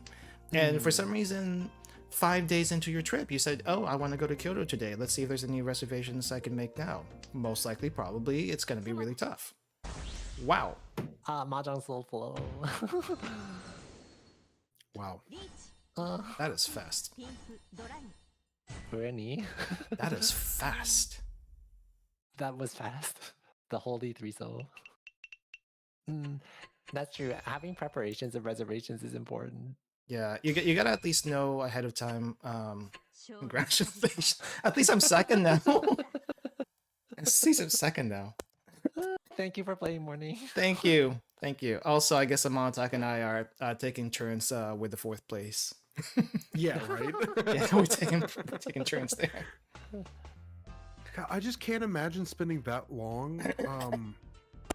And for some reason, 5 days into your trip, you said, oh, I want to go to Kyoto today. Let's see if there's any reservations I can make now. Most likely, probably, it's going to be really tough. Wow. Mahjong Soul Flow. Wow. That is fast. Rennie. That is fast. That was fast. The holy three soul. That's true. Having preparations and reservations is important. Yeah, you gotta at least know ahead of time. Congratulations. At least I'm second now. At least I'm second now. Thank you for playing, Morning. Thank you. Also, I guess Monatok and I are taking turns with the 4th place. Yeah, right. Yeah, we're taking turns there. God, I just can't imagine spending that long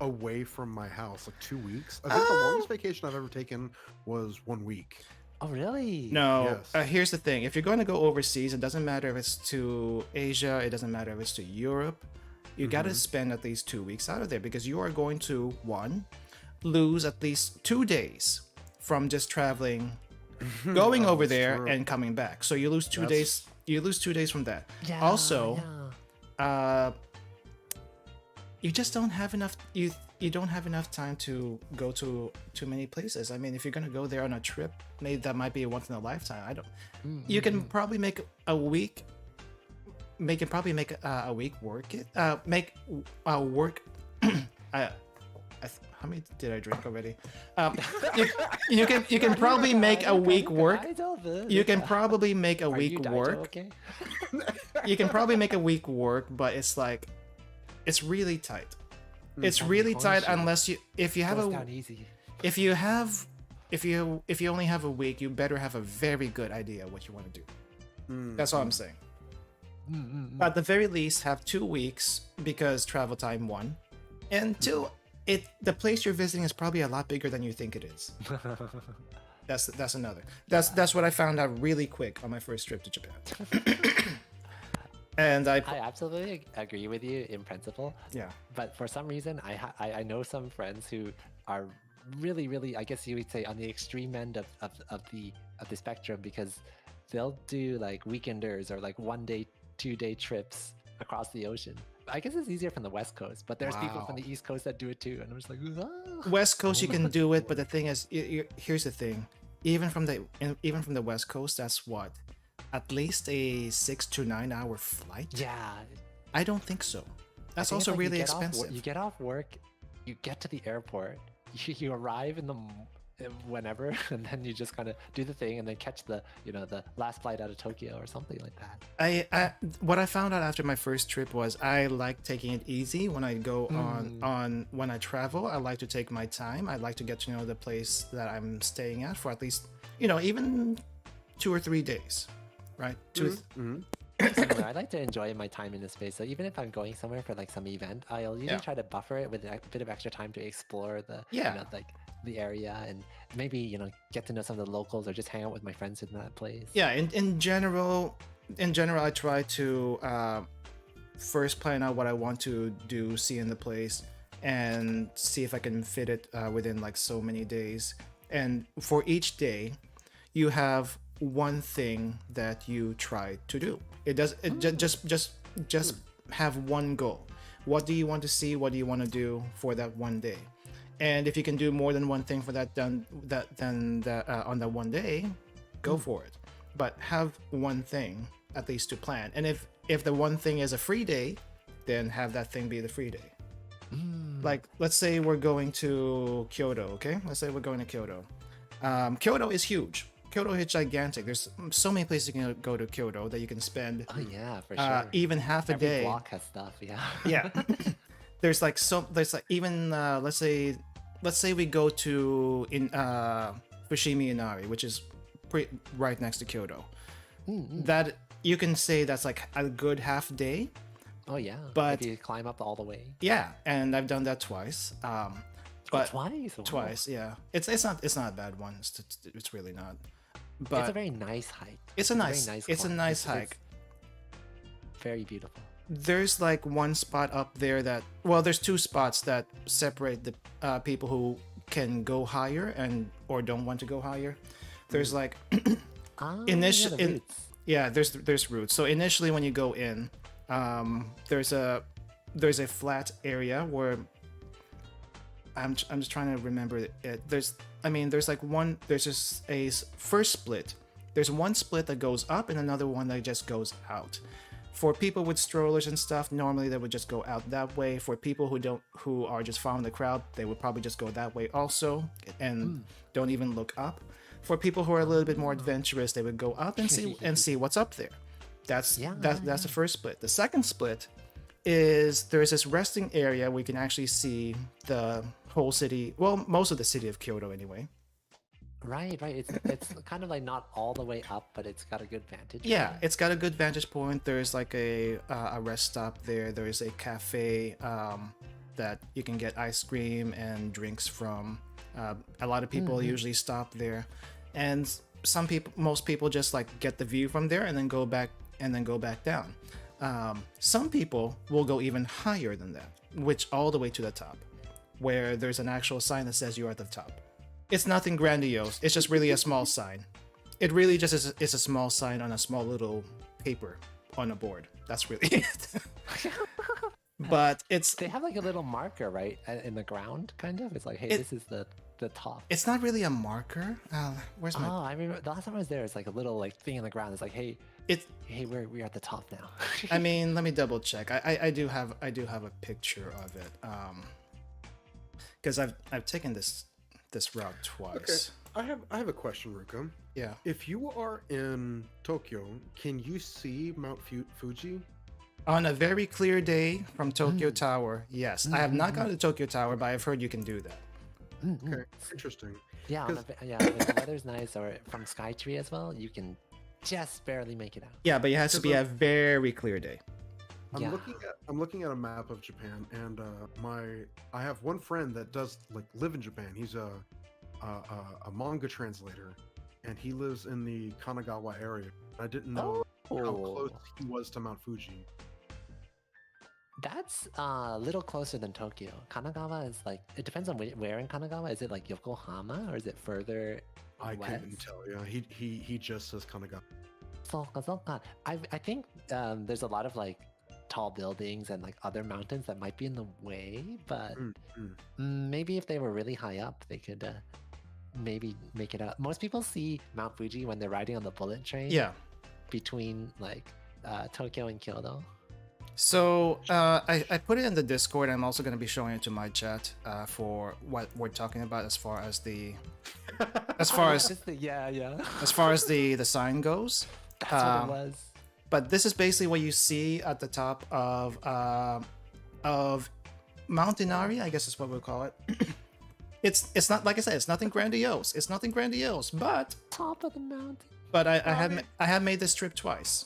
away from my house, like 2 weeks. I think the longest vacation I've ever taken was 1 week. Oh, really? No, Yes. here's the thing. If you're going to go overseas, it doesn't matter if it's to Asia, it doesn't matter if it's to Europe, you gotta spend at least 2 weeks out of there, because you are going to, 1, lose at least 2 days from just traveling, going over that's there true. and coming back. So you lose 2 days. You lose 2 days from that. Yeah, Also, yeah. you just don't have enough. You don't have enough time to go to too many places. I mean, if you're gonna go there on a trip, maybe that might be a once in a lifetime. I don't. You can probably make a week. Probably make a week work it. Make work. How many did I drink already? You can probably make a week work. You can probably make a week work. Okay? You can probably make a week work, but it's like, it's really tight. It's really tight unless if you have if you only have a week, you better have a very good idea what you want to do. That's all I'm saying. At the very least, have 2 weeks, because travel time 1, and 2. The place you're visiting is probably a lot bigger than you think it is. That's another. That's what I found out really quick on my first trip to Japan. And I absolutely agree with you in principle. yeah. But for some reason, I know some friends who are really, I guess you would say, on the extreme end of the spectrum, because they'll do like weekenders or like 1 day, 2 day trips across the ocean. I guess it's easier from the West Coast, but there's people from Wow. the East Coast that do it too, and I'm just like, "Ah." West Coast, you can do it, but the thing is, here's the thing. Even from the West Coast, that's what, at least a 6 to 9 hour flight. Yeah, I don't think so. That's I think it's also like really you get off expensive. you get off work, you get to the airport, you arrive in the whenever, and then you just kind of do the thing, and then catch the the last flight out of Tokyo or something like that. What I found out after my first trip was I like taking it easy when I go on when I travel. I like to take my time. I like to get to know the place that I'm staying at for at least even 2 or 3 days, right? Similar. I like to enjoy my time in the space. So even if I'm going somewhere for like some event, I'll usually try to buffer it with a bit of extra time to explore the like the area, and maybe get to know some of the locals or just hang out with my friends in that place. Yeah, in general, I try to first plan out what I want to do, see in the place, and see if I can fit it within like so many days. And for each day, you have one thing that you try to do. Just have one goal. What do you want to see? What do you want to do for that one day? And if you can do more than one thing for that on that one day, go for it. But have one thing at least to plan. And if the one thing is a free day, then have that thing be the free day. Like, let's say we're going to Kyoto, okay? Let's say we're going to Kyoto. Kyoto is huge. Kyoto is gigantic. There's so many places you can go to Kyoto that you can spend. Oh yeah, for sure. Even half a Every day. block has stuff. Yeah. Yeah. There's like even let's say we go to Fushimi Inari, which is right next to Kyoto. That you can say that's like a good half day. Oh yeah. But if you climb up all the way. Yeah, and I've done that twice. But twice. Wow. Twice, yeah. It's not a bad one. It's really not. But it's a very nice hike. It's a nice hike. Very beautiful. There's like one spot up there there's two spots that separate the people who can go higher or don't want to go higher. There's like initially, there's routes. So initially when you go in, there's a flat area where I'm just trying to remember it. There's just a first split. There's one split that goes up and another one that just goes out. For people with strollers and stuff, normally they would just go out that way. For people who are just following the crowd, they would probably just go that way also and don't even look up. For people who are a little bit more adventurous, they would go up and see what's up there. That's the first split. The second split is there's this resting area where you can actually see the whole city, well, most of the city of Kyoto anyway. Right. It's kind of like not all the way up, but it's got a good vantage Yeah, point. it's got a good vantage point. There's like a rest stop there. There's a cafe that you can get ice cream and drinks from. A lot of people usually stop there, and most people just like get the view from there and then go back down. Some people will go even higher than that, which all the way to the top, where there's an actual sign that says you're at the top. It's nothing grandiose. It's just really a small sign. It really just is a small sign on a small little paper on a board. That's really it. But they have like a little marker right in the ground, kind of. It's like, hey, this is the top. It's not really a marker. Where's my? Oh, I remember the last time I was there. It's like a little like thing in the ground. It's like, hey, we're at the top now. I mean, let me double check. I do have a picture of it. Because I've taken this route twice. Okay. I have a question, Ruka. Yeah. If you are in Tokyo, can you see Mount Fuji? On a very clear day from Tokyo Tower, yes. I have not gone to Tokyo Tower, but I've heard you can do that. Okay, interesting. Yeah, when the weather's nice, or from Skytree as well, you can just barely make it out. Yeah, but it has to be a very clear day. I'm looking at a map of Japan, and I have one friend that does like live in Japan. He's a manga translator, and he lives in the Kanagawa area. I didn't know how close he was to Mount Fuji. That's a little closer than Tokyo. Kanagawa is like, it depends on where in Kanagawa. Is it like Yokohama or is it further I west? couldn't tell you. He just says Kanagawa. Soka. I think there's a lot of like tall buildings and like other mountains that might be in the way, but maybe if they were really high up, they could maybe make it out. Most people see Mount Fuji when they're riding on the bullet train. Yeah. Between like Tokyo and Kyoto. So I put it in the Discord. I'm also going to be showing it to my chat for what we're talking about as far as the as far as the sign goes. That's what it was. But this is basically what you see at the top of Mount Inari, I guess is what we'll call it. It's not, like I said, it's nothing grandiose. It's nothing grandiose, but top of the mountain. But I have made this trip twice.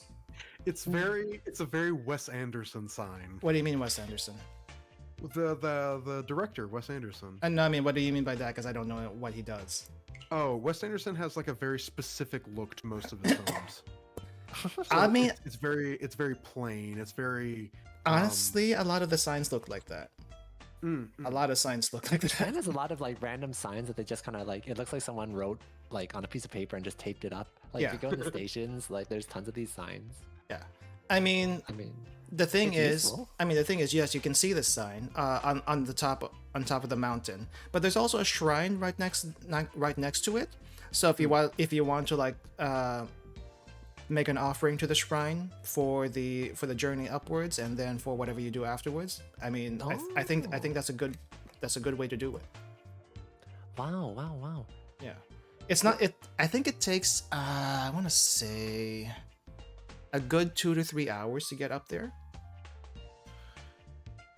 It's a very Wes Anderson sign. What do you mean, Wes Anderson? The director, Wes Anderson. No, I mean, what do you mean by that? Because I don't know what he does. Oh, Wes Anderson has like a very specific look to most of his films. So I mean, it's very plain. It's very honestly, a lot of the signs look like that. A lot of signs look like that. And there's a lot of like random signs that they just kind of like, it looks like someone wrote like on a piece of paper and just taped it up. Like if you go to the stations, like there's tons of these signs. Yeah. I mean the thing is useful. Yes, you can see this sign on the top of the mountain, but there's also a shrine right next to it. So if you want to like make an offering to the shrine for the journey upwards, and then for whatever you do afterwards, I mean, I think that's a good way to do it. Wow. Yeah, it's not it. I think it takes I want to say a good 2 to 3 hours to get up there.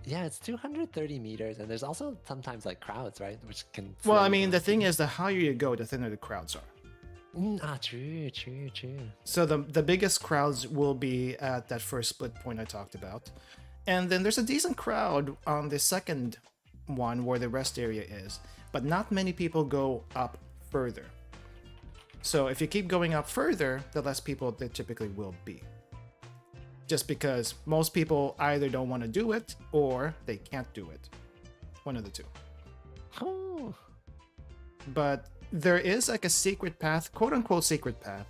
Yeah, it's 230 meters, and there's also sometimes like crowds, right? Which can. Well, I mean, the thing is, the higher you go, the thinner the crowds are. True. So the biggest crowds will be at that first split point I talked about, and then there's a decent crowd on the second one where the rest area is, but not many people go up further. So if you keep going up further, the less people there typically will be. Just because most people either don't want to do it or they can't do it. One of the two. Oh. But there is like a secret path, quote unquote secret path,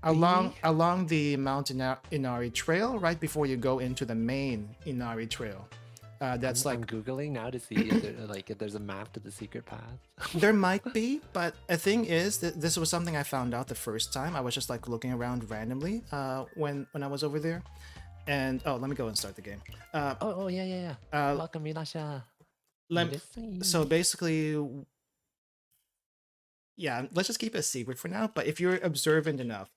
along the Mount Inari Trail right before you go into the main Inari Trail. I'm Googling now to see if there's a map to the secret path. There might be, but the thing is that this was something I found out the first time. I was just like looking around randomly when I was over there, and let me go and start the game. Yeah. Welcome, Minasha. So basically, yeah, let's just keep it a secret for now. But if you're observant enough,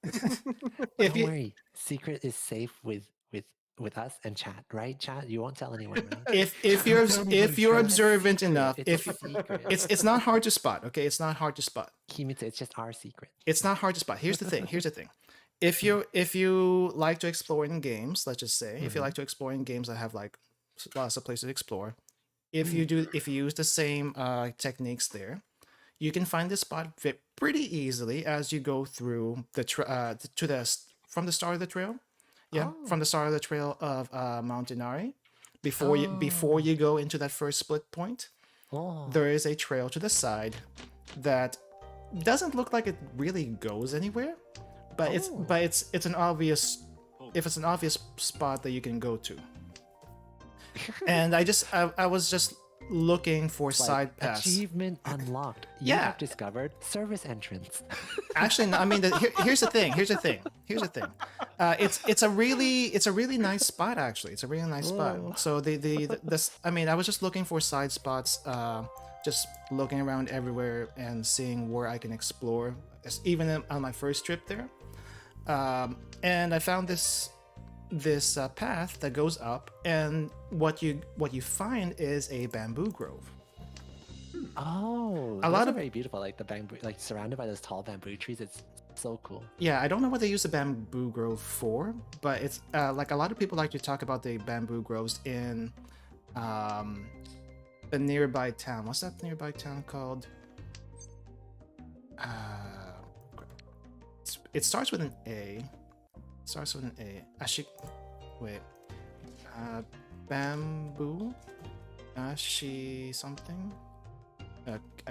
Don't worry, secret is safe with us and chat, right? Chat, you won't tell anyone, right? if you're observant enough, it's not hard to spot. Okay, it's not hard to spot. Kimitsu, it's just our secret. It's not hard to spot. Here's the thing. If you like to explore in games, let's just say, if you like to explore in games that have like lots of places to explore, if you use the same techniques there, you can find this spot pretty easily as you go through from the start of the trail. Yeah, from the start of the trail of Mount Inari, before you go into that first split point, there is a trail to the side that doesn't look like it really goes anywhere, but it's an obvious spot that you can go to. And I was just looking for side paths. Achievement unlocked. You have discovered service entrance. Actually, no, I mean, here's the thing. It's a really nice spot. Actually, it's a really nice spot. So I was just looking for side spots, just looking around everywhere and seeing where I can explore. Even on my first trip there, and I found this path that goes up, and what you find is a bamboo grove. Very beautiful, like the bamboo, like surrounded by those tall bamboo trees. It's so cool. Yeah, I don't know what they use the bamboo grove for, but it's like a lot of people like to talk about the bamboo groves in the nearby town. What's that nearby town called? It starts with an A. Starts with an A. Wait. Bamboo. Something.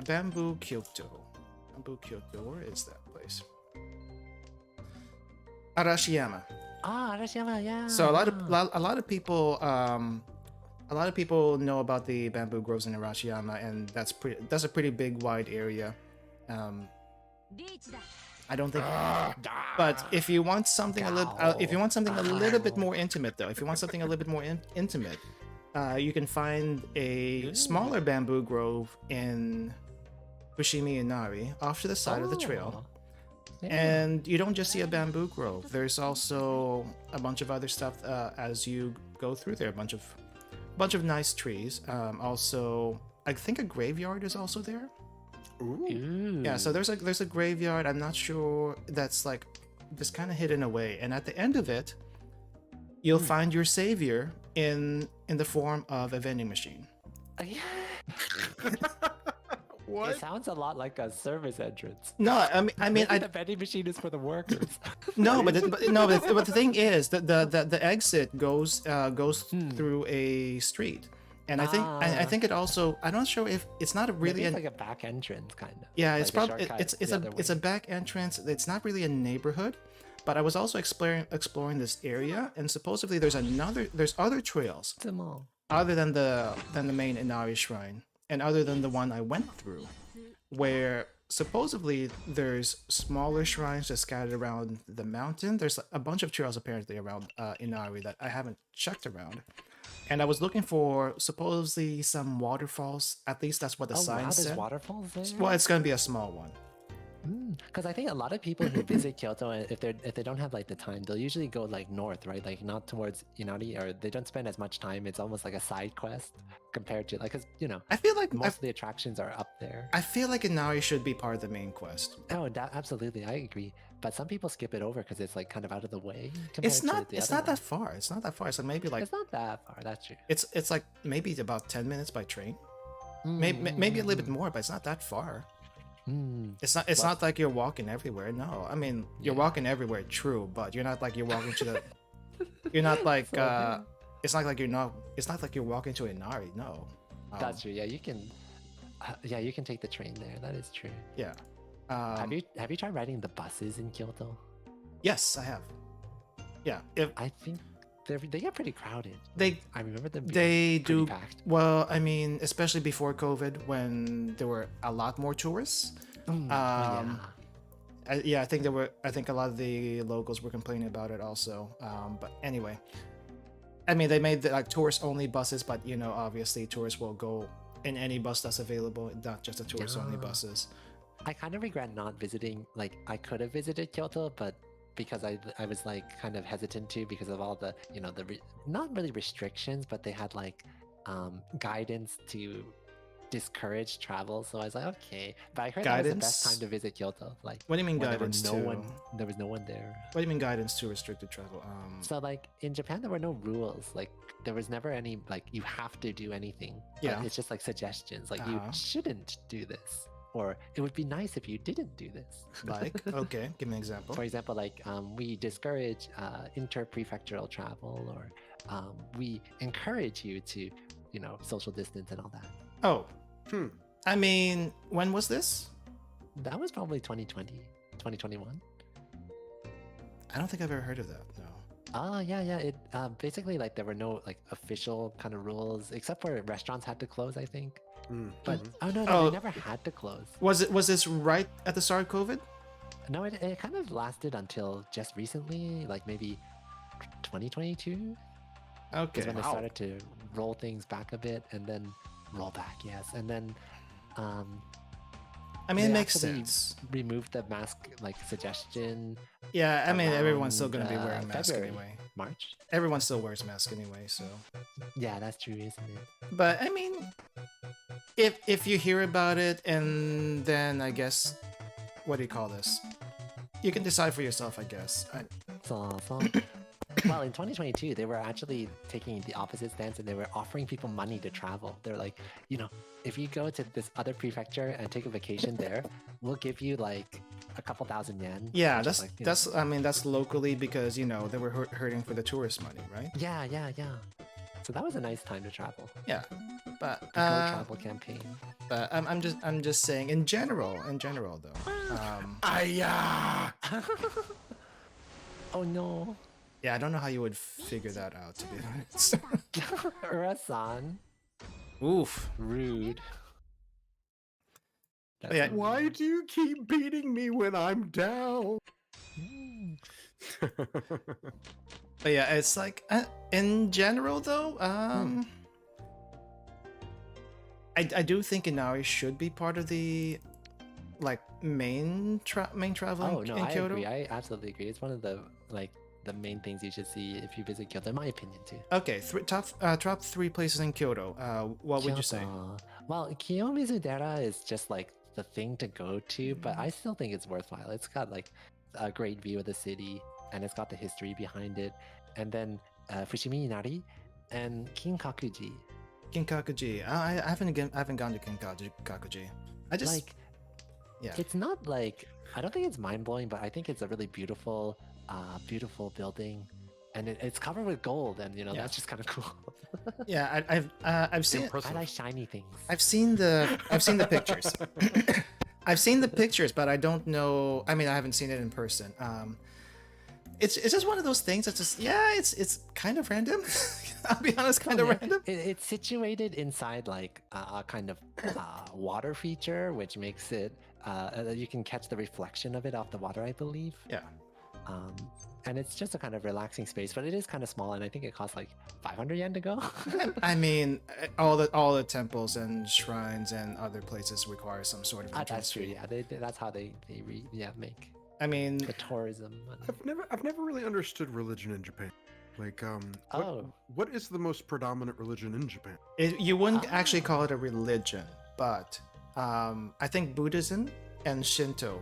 Bamboo Kyoto. Bamboo Kyoto. Where is that place? Arashiyama. Ah, Arashiyama, yeah. So a lot of people know about the bamboo groves in Arashiyama, and that's a pretty big wide area. I don't think. But if you want something a little bit more intimate, though, intimate, you can find a smaller bamboo grove in Fushimi Inari off to the side of the trail. And you don't just see a bamboo grove. There's also a bunch of other stuff as you go through there. A bunch of nice trees. Also, I think a graveyard is also there. Ooh. Yeah, so there's a graveyard. I'm not sure, that's like just kind of hidden away. And at the end of it, you'll find your savior in the form of a vending machine. What? It sounds a lot like a service entrance. No, I mean, Maybe the vending machine is for the workers. No, but the thing is that the exit goes through a street, and I think it also, I'm not sure if it's not really Maybe it's like a back entrance kind of. yeah, like it's probably shortcut it's a back entrance. It's not really a neighborhood, but I was also exploring this area, and supposedly there's other trails other than the main Inari shrine, and other than the one I went through, where supposedly there's smaller shrines just scattered around the mountain. There's a bunch of trails apparently around Inari that I haven't checked around. And I was looking for supposedly some waterfalls. At least that's what the sign said. There's waterfalls there? Well, it's gonna be a small one. Because I think a lot of people who visit Kyoto, if they don't have like the time, they'll usually go like north, right? Like not towards Inari, or they don't spend as much time. It's almost like a side quest compared to like, because I feel like most of the attractions are up there. I feel like Inari should be part of the main quest. Oh, absolutely, I agree. But some people skip it over because it's like kind of out of the way. It's not that far. It's not that far. So maybe like it's not that far. That's true. It's like maybe about 10 minutes by train. Maybe a little bit more, but it's not that far. It's not like you're walking everywhere. No, I mean you're walking everywhere, true, but you're not like you're walking to the. You're not like it's not like you're walking to Inari. No. That's true. Yeah, you can. You can take the train there. That is true. Yeah. Have you tried riding the buses in Kyoto? Yes, I have. Yeah. I think they get pretty crowded. I remember them. They do. Packed. Well, I mean, especially before COVID, when there were a lot more tourists. I think a lot of the locals were complaining about it also. But anyway, I mean, they made like tourist-only buses, but obviously tourists will go in any bus that's available, not just the tourist-only buses. I kind of regret not visiting. Like, I could have visited Kyoto, but because I was like kind of hesitant to, because of all the not really restrictions, but they had like guidance to discourage travel. So I was like, okay, but I heard that was the best time to visit Kyoto. Like, what do you mean guidance? There was no one there. What do you mean guidance to restricted travel? So like in Japan, there were no rules. Like there was never any like you have to do anything. Yeah, like, it's just like suggestions. Like you shouldn't do this. Or it would be nice if you didn't do this. Like, okay, give me an example. For example, like we discourage inter-prefectural travel, or we encourage you to, social distance and all that. Oh, I mean, when was this? That was probably 2020, 2021. I don't think I've ever heard of that. No. Oh, yeah. It basically like there were no like official kind of rules, except for restaurants had to close, I think. But they never had to close. Was this right at the start of COVID? No, it kind of lasted until just recently, like maybe 2022. Okay. Is when they started to roll things back a bit, and then roll back, yes, and then I mean, it makes sense. Removed the mask like suggestion. Yeah, I mean, everyone's still gonna be wearing masks anyway. March. Everyone still wears masks anyway, so. Yeah, that's true, isn't it? But I mean, if you hear about it, and then I guess, what do you call this? You can decide for yourself, I guess. Well, in 2022, they were actually taking the opposite stance and they were offering people money to travel. They're like, if you go to this other prefecture and take a vacation there, we'll give you like a couple thousand yen. Yeah, which is like, that's I mean that's locally because they were hurting for the tourist money, right? Yeah. So that was a nice time to travel. Yeah, but The Go Travel campaign. but I'm just saying in general though. Oh no. Yeah, I don't know how you would figure that out, to be honest. Urasan. Oof. Rude. That's Yeah. Why do you keep beating me when I'm down? But yeah, it's like in general though, I do think Inari should be part of the like main travel Oh no, in I Kyoto. agree. I absolutely agree. It's one of the the main things you should see if you visit Kyoto, in my opinion too. Okay, top 3 places in Kyoto. What would you say? Kyoto. Well, Kiyomizu-dera is just like the thing to go to, but I still think it's worthwhile. It's got like a great view of the city, and it's got the history behind it. And then Fushimi Inari and Kinkakuji. Kinkakuji. I haven't gone to Kinkakuji. I just Like, yeah. it's not like, I don't think it's mind blowing, but I think it's a really beautiful, beautiful building, and it's covered with gold, and that's just kind of cool. Yeah, I've seen I like shiny things. I've seen the pictures. I've seen the pictures, but I don't know. I mean, I haven't seen it in person. It's just one of those things that's just it's kind of random. I'll be honest, kind of random. It's situated inside like a kind of water feature, which makes it you can catch the reflection of it off the water, I believe. Yeah. And it's just a kind of relaxing space, but it is kind of small, and I think it costs like 500 yen to go. I mean, all the temples and shrines and other places require some sort of entrance That's true. fee. Yeah, that's how they make I mean, the tourism. I've never really understood religion in Japan. Like, what is the most predominant religion in Japan? you wouldn't actually call it a religion, but I think Buddhism and Shinto.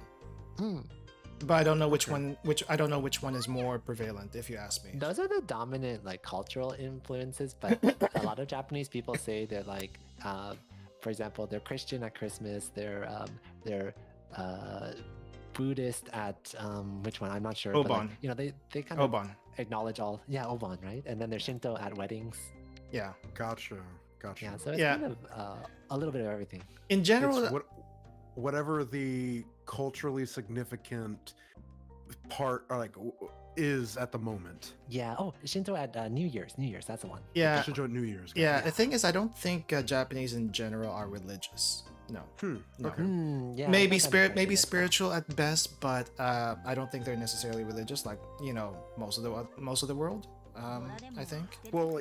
But I don't know which one. I don't know which one is more prevalent, if you ask me. Those are the dominant like cultural influences, but a lot of Japanese people say they're like, for example, they're Christian at Christmas. They're Buddhist at which one? I'm not sure. Obon. But, like, they kind of Obon. acknowledge all. Yeah, Obon, right? And then they're Shinto at weddings. Yeah. Gotcha. Yeah, so it's kind of a little bit of everything. In general, It's whatever the culturally significant part is at the moment. Yeah. Oh, Shinto at New Year's. That's the one. yeah, Shinto New Year's. yeah. The thing is, I don't think Japanese in general are religious. No. No. Okay. Yeah. Maybe I got that maybe impression as well. spiritual at best, but I don't think they're necessarily religious. Like most of the world. I think. Well,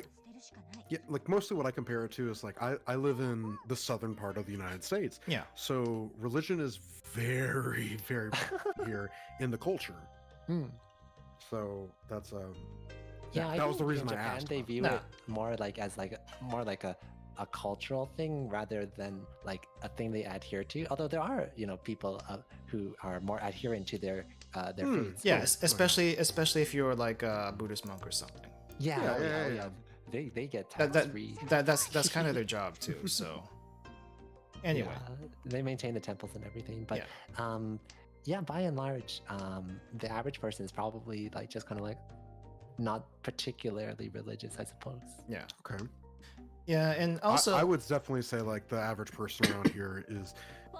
like mostly what I compare it to is like I live in the southern part of the United States. Yeah. So religion is very, very here in the culture. So that's Yeah, I that was the think reason in I Japan asked. they view Nah. it more like as more like a cultural thing rather than like a thing they adhere to. Although there are people who are more adherent to their faiths. Yes, especially if you're like a Buddhist monk or something. Yeah. They get tax free. That's kind of their job too. So anyway, they maintain the temples and everything. But by and large, the average person is probably like just kind of like not particularly religious, I suppose. yeah, Okay. yeah, and also I would definitely say like the average person around here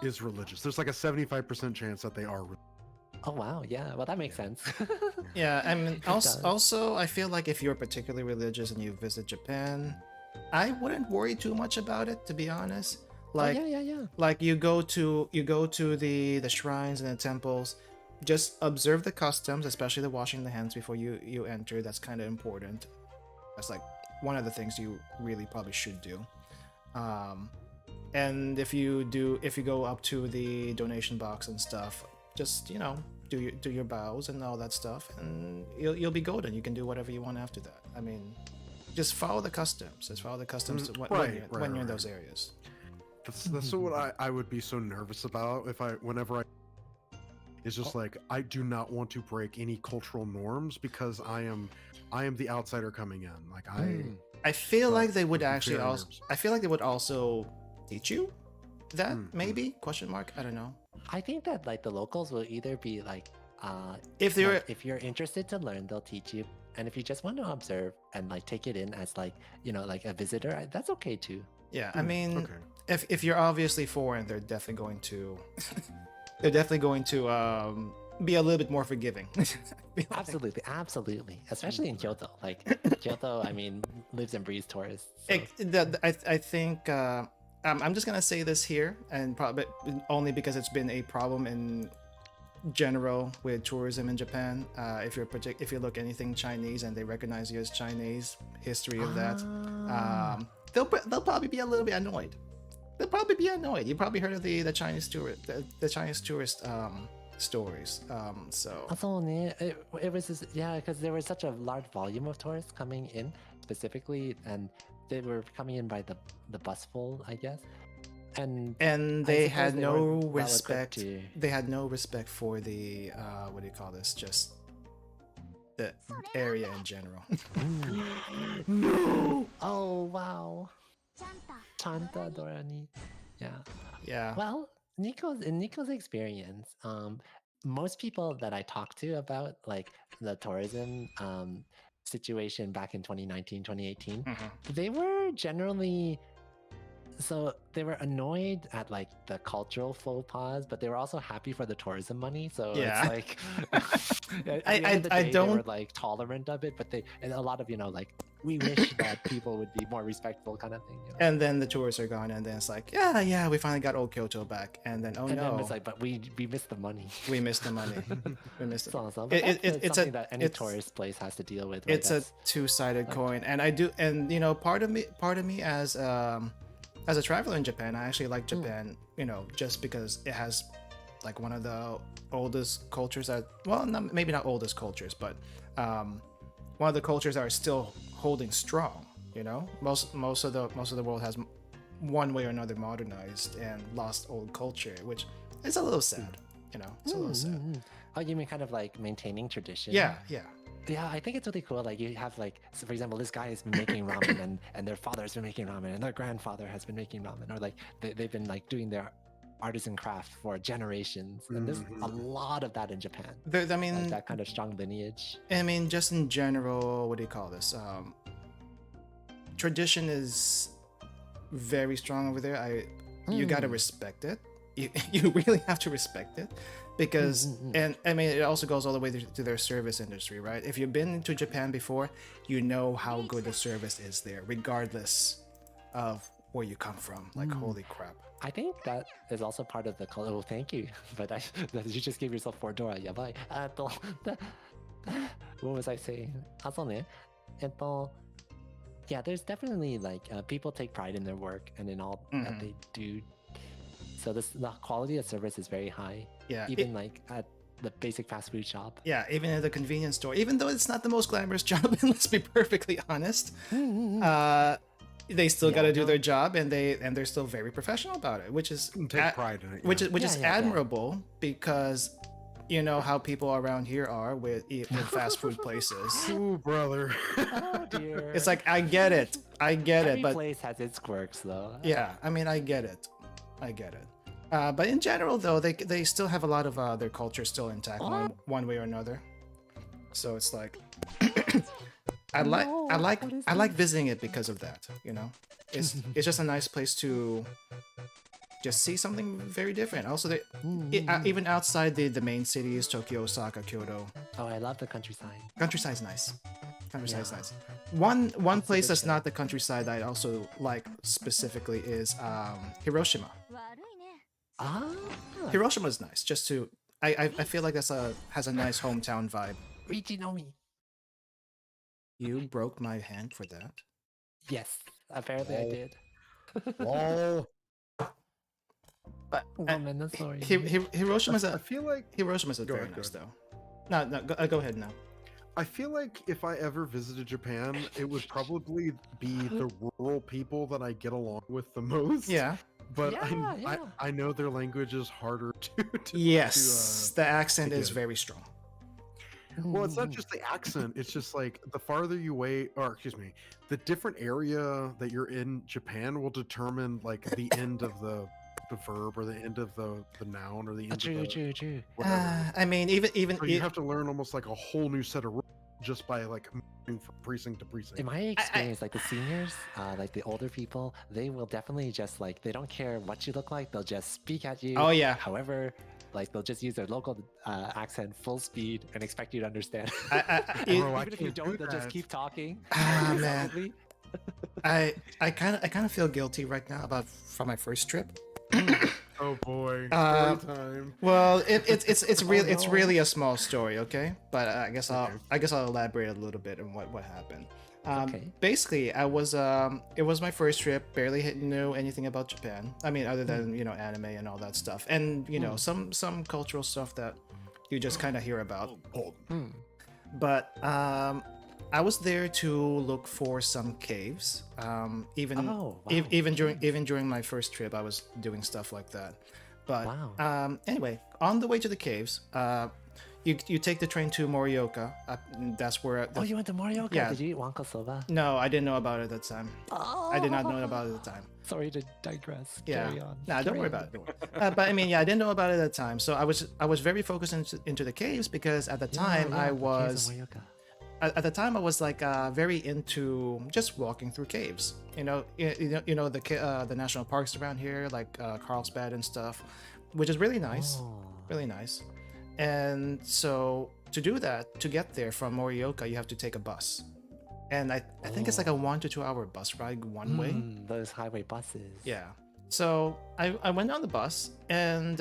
is religious. There's like a 75% chance that they are. Oh wow, yeah. Well, that makes sense. yeah, I mean does. also I feel like if you're particularly religious and you visit Japan, I wouldn't worry too much about it, to be honest. Like yeah. like you go to the shrines and the temples, just observe the customs, especially the washing the hands before you enter. That's kind of important. That's like one of the things you really probably should do. And if you go up to the donation box and stuff, just do your bows and all that stuff, and you'll be golden. You can do whatever you want after that. I mean, just follow the customs. When you're in those areas. That's what I would be so nervous about It's just like I do not want to break any cultural norms because I am the outsider coming in. Like I feel like they would would be actually very also. nervous. I feel like they would also teach you that Mm, maybe question mark. I don't know. I think that like the locals will either be like, If they're like, if you're interested to learn, they'll teach you, and if you just want to observe and like take it in as like like a visitor, that's okay too. yeah, I mean, okay. if you're obviously foreign, they're definitely going to be a little bit more forgiving. I feel like. Absolutely, especially in Kyoto. Like Kyoto, I mean, lives and breathes tourists. So. I think I'm just gonna say this here, and probably only because it's been a problem in general with tourism in Japan. If you look anything Chinese and they recognize you as Chinese, history of that, they'll probably be a little bit annoyed. They'll probably be annoyed. You probably heard of the Chinese tourist the Chinese tourist stories. So そうね. It was just, yeah, because there was such a large volume of tourists coming in specifically, and they were coming in by the busful, I guess. And they suppose had they no weren't well equipped respect. to- They had no respect for the what do you call this? Just the area in general. No! Oh wow. Chanta Dorani. Yeah. Yeah. Well, in Nico's experience, most people that I talked to about like the tourism situation back in 2019, 2018, Mhm. they were generally they were annoyed at like the cultural faux pas, but they were also happy for the tourism money. So Yeah. it's like at the end of the I day, they were don't- like tolerant of it, but and a lot of like we wish that people would be more respectful kind of thing. And then the tourists are gone, and then it's like, yeah, we finally got old Kyoto back, and then and no, then it's like, but we missed the money. we missed the money. We missed it. So, It's something a- that any it's- tourist place has to deal with. Right? It's a two-sided coin, and I do, and part of me as a traveler in Japan, I actually like Japan, just because it has like one of the oldest cultures maybe not oldest cultures, but one of the cultures that are still holding strong. Most of the world has one way or another modernized and lost old culture, which is a little sad. It's a little sad. Oh, you mean kind of like maintaining tradition? Yeah. Yeah, I think it's really cool. Like you have like, so for example, this guy has been making ramen and their father has been making ramen and their grandfather has been making ramen, or like they've been like doing their artisan craft for generations. And there's a lot of that in Japan. I mean, like that kind of strong lineage. I mean, just in general, what do you call this? Tradition is very strong over there. You gotta respect it. You really have to respect it, because and I mean, it also goes all the way to their service industry, right? If you've been to Japan before, you know how good the service is there, regardless of where you come from. Like, holy crap. I think that is also part of the color. Oh, thank you. But you just gave yourself 4 Dora. Yabai. What was I saying? そうね。Yeah, there's definitely like people take pride in their work and in all that they do. So the quality of service is very high. Yeah. Even like at the basic fast food shop. Yeah, even at the convenience store, even though it's not the most glamorous job, and let's be perfectly honest, they still got to do their job, and they're still very professional about it, which is Take pride in it. which is admirable, because you know how people around here are with fast food places. Ooh, brother. Oh dear. It's like, I get it, Every but place has its quirks though. yeah, I mean, I get it. But in general, though, they still have a lot of their culture still intact, one way or another. So it's like, I like visiting it because of that. It's just a nice place to just see something very different. Also, even outside the main cities, Tokyo, Osaka, Kyoto. Oh, I love the countryside. Countryside's nice. Countryside's nice. One place that's not the countryside that I also like specifically is Hiroshima. Hiroshima's nice. Just to, I feel like has a nice hometown vibe. Richi no mi. You broke my hand for that? Yes, apparently I did. Lol. But sorry. Hiroshima's I feel like Hiroshima's Go very ahead, nice go though. No, go ahead now. I feel like if I ever visited Japan, it would probably be the rural people that I get along with the most. Yeah. but Yeah. I know their language is harder to Yes, the accent is get. very strong. Well, it's not just the accent. It's just like the farther you away, or excuse me, the different area that you're in Japan will determine like the end of the verb or the end of the noun or the end True, of the true. whatever. I mean, even So you have to learn almost like a whole new set of rules just by like moving from precinct to precinct. In my experience, like the seniors, like the older people, they will definitely just like, they don't care what you look like, they'll just speak at you. Oh, yeah. However, like they'll just use their local accent full speed and expect you to understand. Bro, I Even if you can't do don't, they'll just that. keep talking. Ah, man. Probably. I kind of feel guilty right now about from my first trip. Oh boy, story time. Well, it's really it's no. really a small story, okay? But I guess Okay. I'll elaborate a little bit on what happened. Okay. Basically, it was my first trip. Barely knew anything about Japan. I mean, other than anime and all that stuff, and some cultural stuff that you just kind of hear about. But I was there to look for some caves. Even Oh, wow. even during my first trip, I was doing stuff like that. But Wow. anyway, on the way to the caves, you take the train to Morioka. That's where. Oh, you went to Morioka? Yeah. Did you eat wanko soba? No, I didn't know about it at the time. Oh. I did not know about it at the time. Sorry to digress. Yeah. Carry on. Nah, don't Carry worry on. about it. Don't worry. But I mean, yeah, I didn't know about it at the time. So I was very focused into the caves because at the time Yeah, I the caves was. of Morioka. At the time I was like very into just walking through caves. The national parks around here, like Carlsbad and stuff, which is really nice, Oh. really nice. And so to do that, to get there from Morioka, you have to take a bus, and I think it's like a 1 to 2 hour bus ride one way. Those highway buses. Yeah. So I went on the bus, and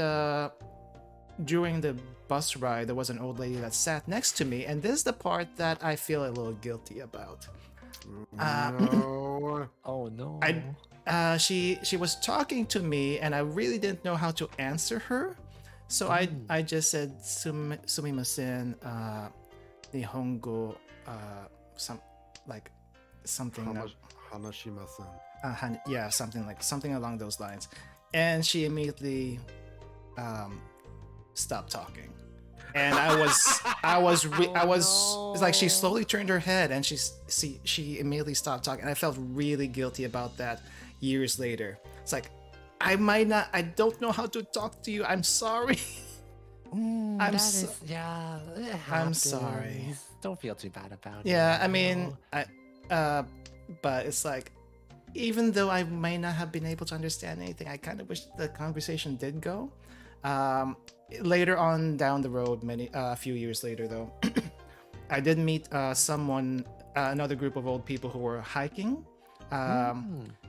during the bus ride, there was an old lady that sat next to me, and this is the part that I feel a little guilty about. No. Oh no. She was talking to me, and I really didn't know how to answer her, so I just said sumimasen, nihongo, something. Hanashimasen. Yeah, something along those lines, and she immediately stopped talking, and it's like she slowly turned her head, and she immediately stopped talking, and I felt really guilty about that years later. It's like I don't know how to talk to you. I'm sorry. I'm sorry. Don't feel too bad about it. Yeah, I mean, but it's like, even though I may not have been able to understand anything, I kind of wish the conversation did go. Later on down the road, a few years later though, I did meet another group of old people who were hiking.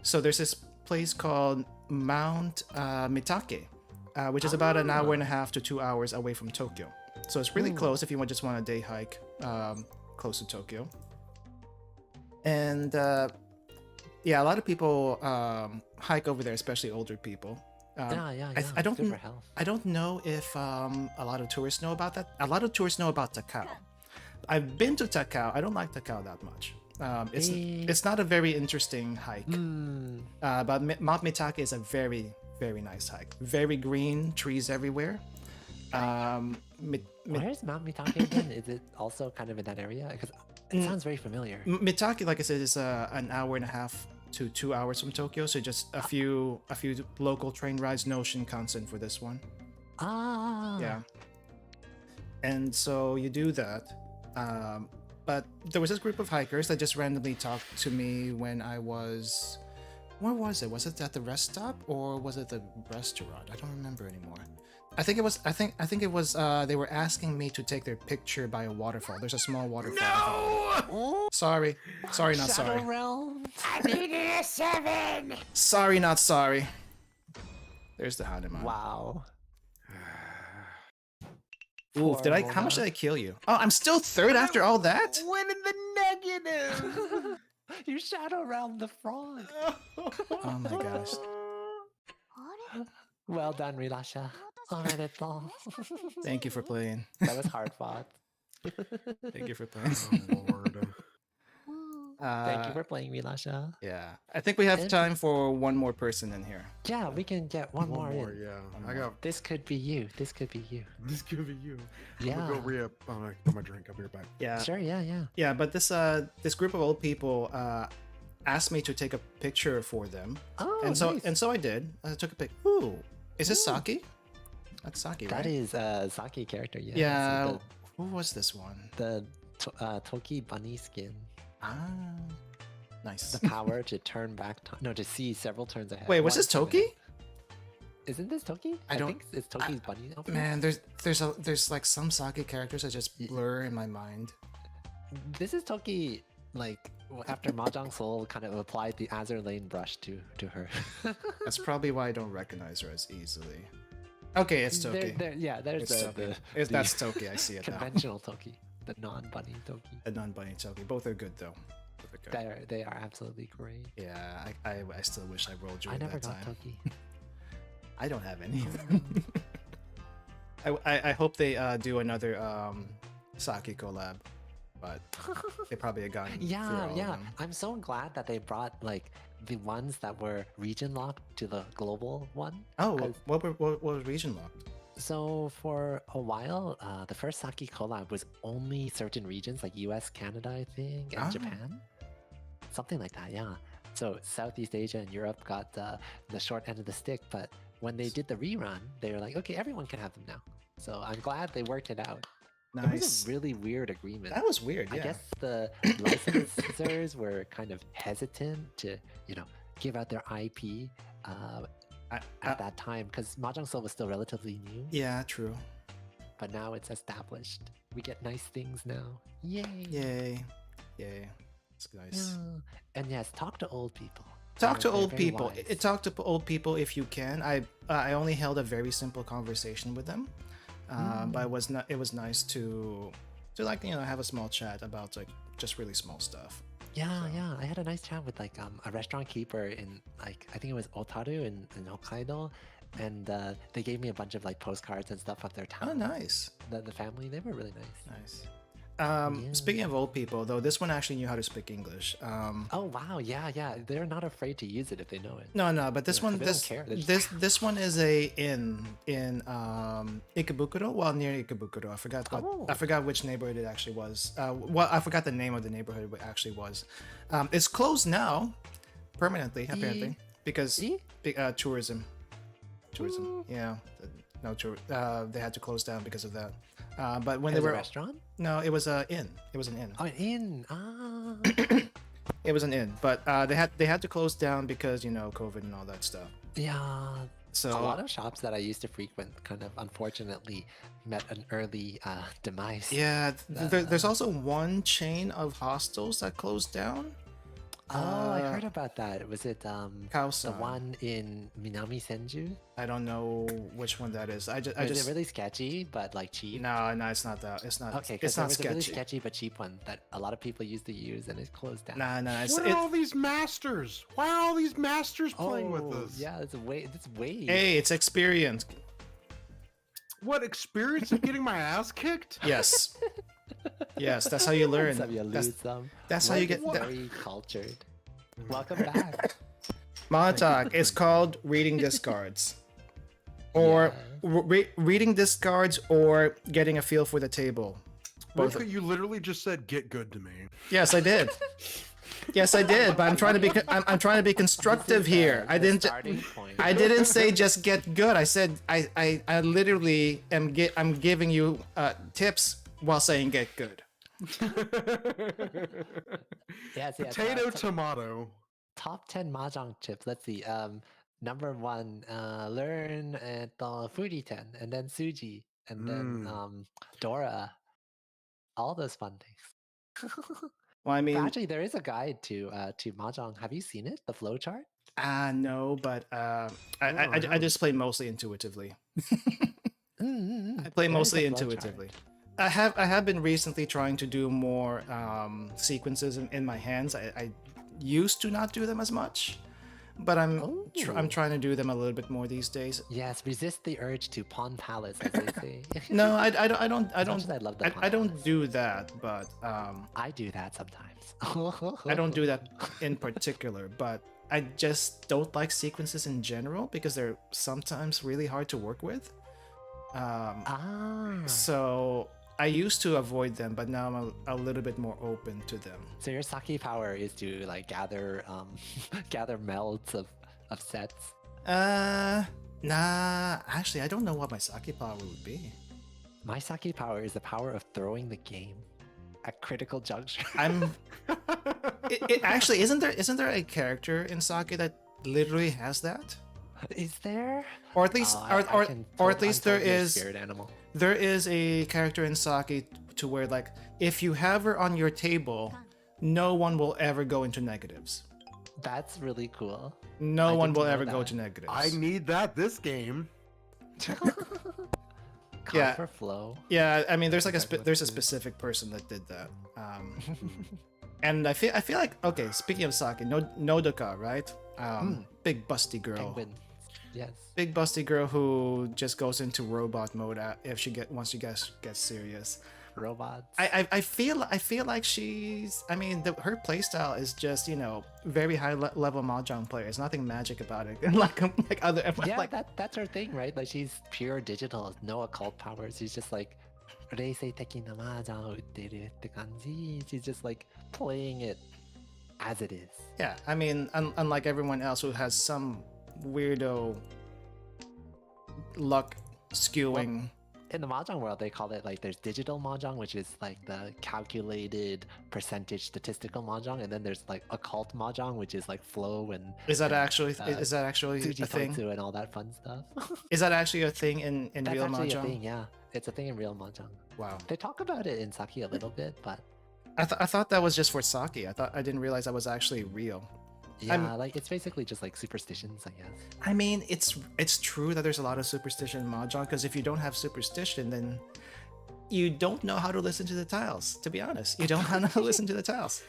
So there's this place called Mount Mitake, which is about an hour and a half to 2 hours away from Tokyo. So it's really close if you just want a day hike close to Tokyo. And yeah, a lot of people hike over there, especially older people. I don't Good for health. I don't know if a lot of tourists know about that. A lot of tourists know about Takao. I've been to Takao. I don't like Takao that much. It's not a very interesting hike. But Mount Mitake is a very, very nice hike. Very green, trees everywhere. Where's Mount Mitake again? Is it also kind of in that area? Because it sounds very familiar. Mitake, like I said, is an hour and a half to 2 hours from Tokyo. So just a few local train rides. No Shinkansen for this one. Yeah. And so you do that. But there was this group of hikers that just randomly talked to me when I was... Where was it? Was it at the rest stop or was it the restaurant? I don't remember anymore. I think it was. I think it was. They were asking me to take their picture by a waterfall. There's a small waterfall. No! Sorry, not sorry. Realm. I needed a 7. Sorry, not sorry. There's the Hanuman. Wow. Oof, how much did I kill you? Oh, I'm still third after all that? Win in the negative. You shadow realm the frog. Oh my gosh. Well done, Rilasha. Omedetou. Thank you for playing. That was hard fought. Thank you for playing. Oh, Lord. Thank you for playing me, Lasha. Yeah, I think we have And- time for one more person in here. Yeah, we can get one more in. Yeah. One I more. got This could be you. This could be you. this could be you. I'm Yeah. gonna go re-up on my drink. I'll be right back. Yeah, Sure. Yeah. yeah, but this group of old people asked me to take a picture for them, Oh, and so nice. I did. I took a pic. Ooh, is this Saki? That's Saki, right? That is Saki character. Yeah. Yeah. So Who was this one? the Toki bunny skin. Ah, nice. The power to turn back time. No, to see several turns ahead. Wait, was One this turn Toki? ahead. Isn't this Toki? I don't- think it's Toki's bunny outfit. Man, there's like some Saki characters that just blur in my mind. This is Toki, like after Mahjong Soul kind of applied the Azur Lane brush to her. That's probably why I don't recognize her as easily. Okay, it's Toki. There's It's Toki. the That's Toki. I see it now. conventional Toki, the non-bunny Toki. A non-bunny Toki. Both are good though. Both are good. They are absolutely great. Yeah, I still wish I rolled I during never that got time. Toki. I don't have any of them. I hope they do another Saki collab, but they probably have gotten through all of Yeah. them. I'm so glad that they brought like the ones that were region locked to the global one. Oh, 'Cause- what was region locked? So for a while, the first Saki collab was only certain regions like US, Canada, I think, and Ah. Japan. Something like that, yeah. So Southeast Asia and Europe got the short end of the stick, but when they did the rerun, they were like, okay, everyone can have them now. So I'm glad they worked it out. It was Nice. a really weird agreement. That was weird. I Yeah. guess the licensors were kind of hesitant to, give out their IP I- at that time because Mahjong Soul was still relatively new. yeah. True. But now it's established. We get nice things now. Yay! Yay. Yay. It's nice. Yeah. And yes, talk to old people. Talk to They're old very people. wise. Talk to old people if you can. I only held a very simple conversation with them, but it was nice to like have a small chat about like just really small stuff. Yeah. I had a nice chat with like a restaurant keeper in like I think it was Otaru in Hokkaido, and they gave me a bunch of like postcards and stuff of their town. Oh, nice, The family, they were really nice. nice. Yeah. Speaking of old people, though, this one actually knew how to speak English. Oh wow, yeah. They're not afraid to use it if they know it. No, but this Yeah, one, they don't care. They just- this one is a in Ikebukuro, well near Ikebukuro. I forgot which neighborhood it actually was. Well, I forgot the name of the neighborhood it actually was. It's closed now, permanently apparently because tourism. Yeah, no tour. They had to close down because of that. But when It they was a were restaurant? no, it was a inn. It was an inn. Oh, an inn. Ah. It was an inn, but they had to close down because COVID and all that stuff. Yeah. So A lot of shops that I used to frequent kind of unfortunately met an early demise. yeah, there's also one chain of hostels that closed down. Oh, I heard about that. Was it the Kaosan. one in Minami Senju? I don't know which one that is. I Was just it really sketchy but like cheap? no, it's not that. It's not. Okay, because it's there not was a really sketchy. sketchy but cheap one that a lot of people used to use and it closed down. Nah, it's, What are all these masters? Why are all these masters playing with us? Yeah, it's way. hey, it's experience. What experience of getting my ass kicked? Yes, yes, that's how you learn. Some you That's, lose some. that's how you get. Very cultured. Welcome back. Monatok. It's called reading discards, or reading discards, or getting a feel for the table. Both. Look, you literally just said "get good" to me. Yes, I did. Yes, I did. But I'm trying to be. I'm trying to be constructive here. I didn't. Starting point. I didn't say just get good. I said I literally I'm giving you tips while saying get good. Yes, Potato, tomato. top 10 mahjong tips. Let's see. Number 1, learn at Foodie 10, and then Suji, and then Dora. All those fun things. Well, I But mean, actually, there is a guide to mahjong. Have you seen it? The flowchart? no, but I just play mostly intuitively. I play mostly intuitively. I have been recently trying to do more sequences in my hands. I used to not do them as much, but I'm Oh. trying to do them a little bit more these days. Yes, resist the urge to pawn palace, as they say. No, I don't As much as I love the pawn I don't palace. do that, but I do that sometimes. I don't do that in particular, but I just don't like sequences in general because they're sometimes really hard to work with. Ah. So I used to avoid them, but now I'm a little bit more open to them. So your sake power is to like gather gather melds of sets. Nah, actually, I don't know what my sake power would be. My sake power is the power of throwing the game at critical juncture. I'm. It actually isn't there a character in sake that literally has that? Is there? Or at least, Oh, or at least there is. Spirit animal. There is a character in sake to where like if you have her on your table, no one will ever go into negatives. That's really cool. No I one didn't will know ever go that. to negatives. I need that this game. Yeah. For flow. Yeah, I mean, there's like Exactly what there's a it is. specific person that did that. And I feel like okay. Speaking of sake, Nodoka, right? Big busty girl. Penguin. Yes. Big busty girl who just goes into robot mode if she once she gets serious. Robots. I feel like she's. I mean, her playstyle is just very high level mahjong player. There's nothing magic about it. like other Yeah, like that's her thing, right? Like she's pure digital, no occult powers. She's just like 冷静的な麻雀を打ってるって感じ. She's just like playing it as it is. yeah. I mean, unlike everyone else who has some weirdo luck skewing. In the mahjong world, they call it like there's digital mahjong, which is like the calculated percentage statistical mahjong, and then there's like occult mahjong, which is like flow and Is that and, actually is that actually a thing? Tsuji and all that fun stuff. Is that actually a thing in That's real actually a mahjong? thing, yeah. It's a thing in real mahjong. Wow. They talk about it in Saki a little bit, but I thought that was just for sake. I didn't realize that was actually real. yeah, like it's basically just like superstitions, I guess. I mean, it's true that there's a lot of superstition in mahjong because if you don't have superstition, then you don't know how to listen to the tiles. To be honest, you don't know how to listen to the tiles.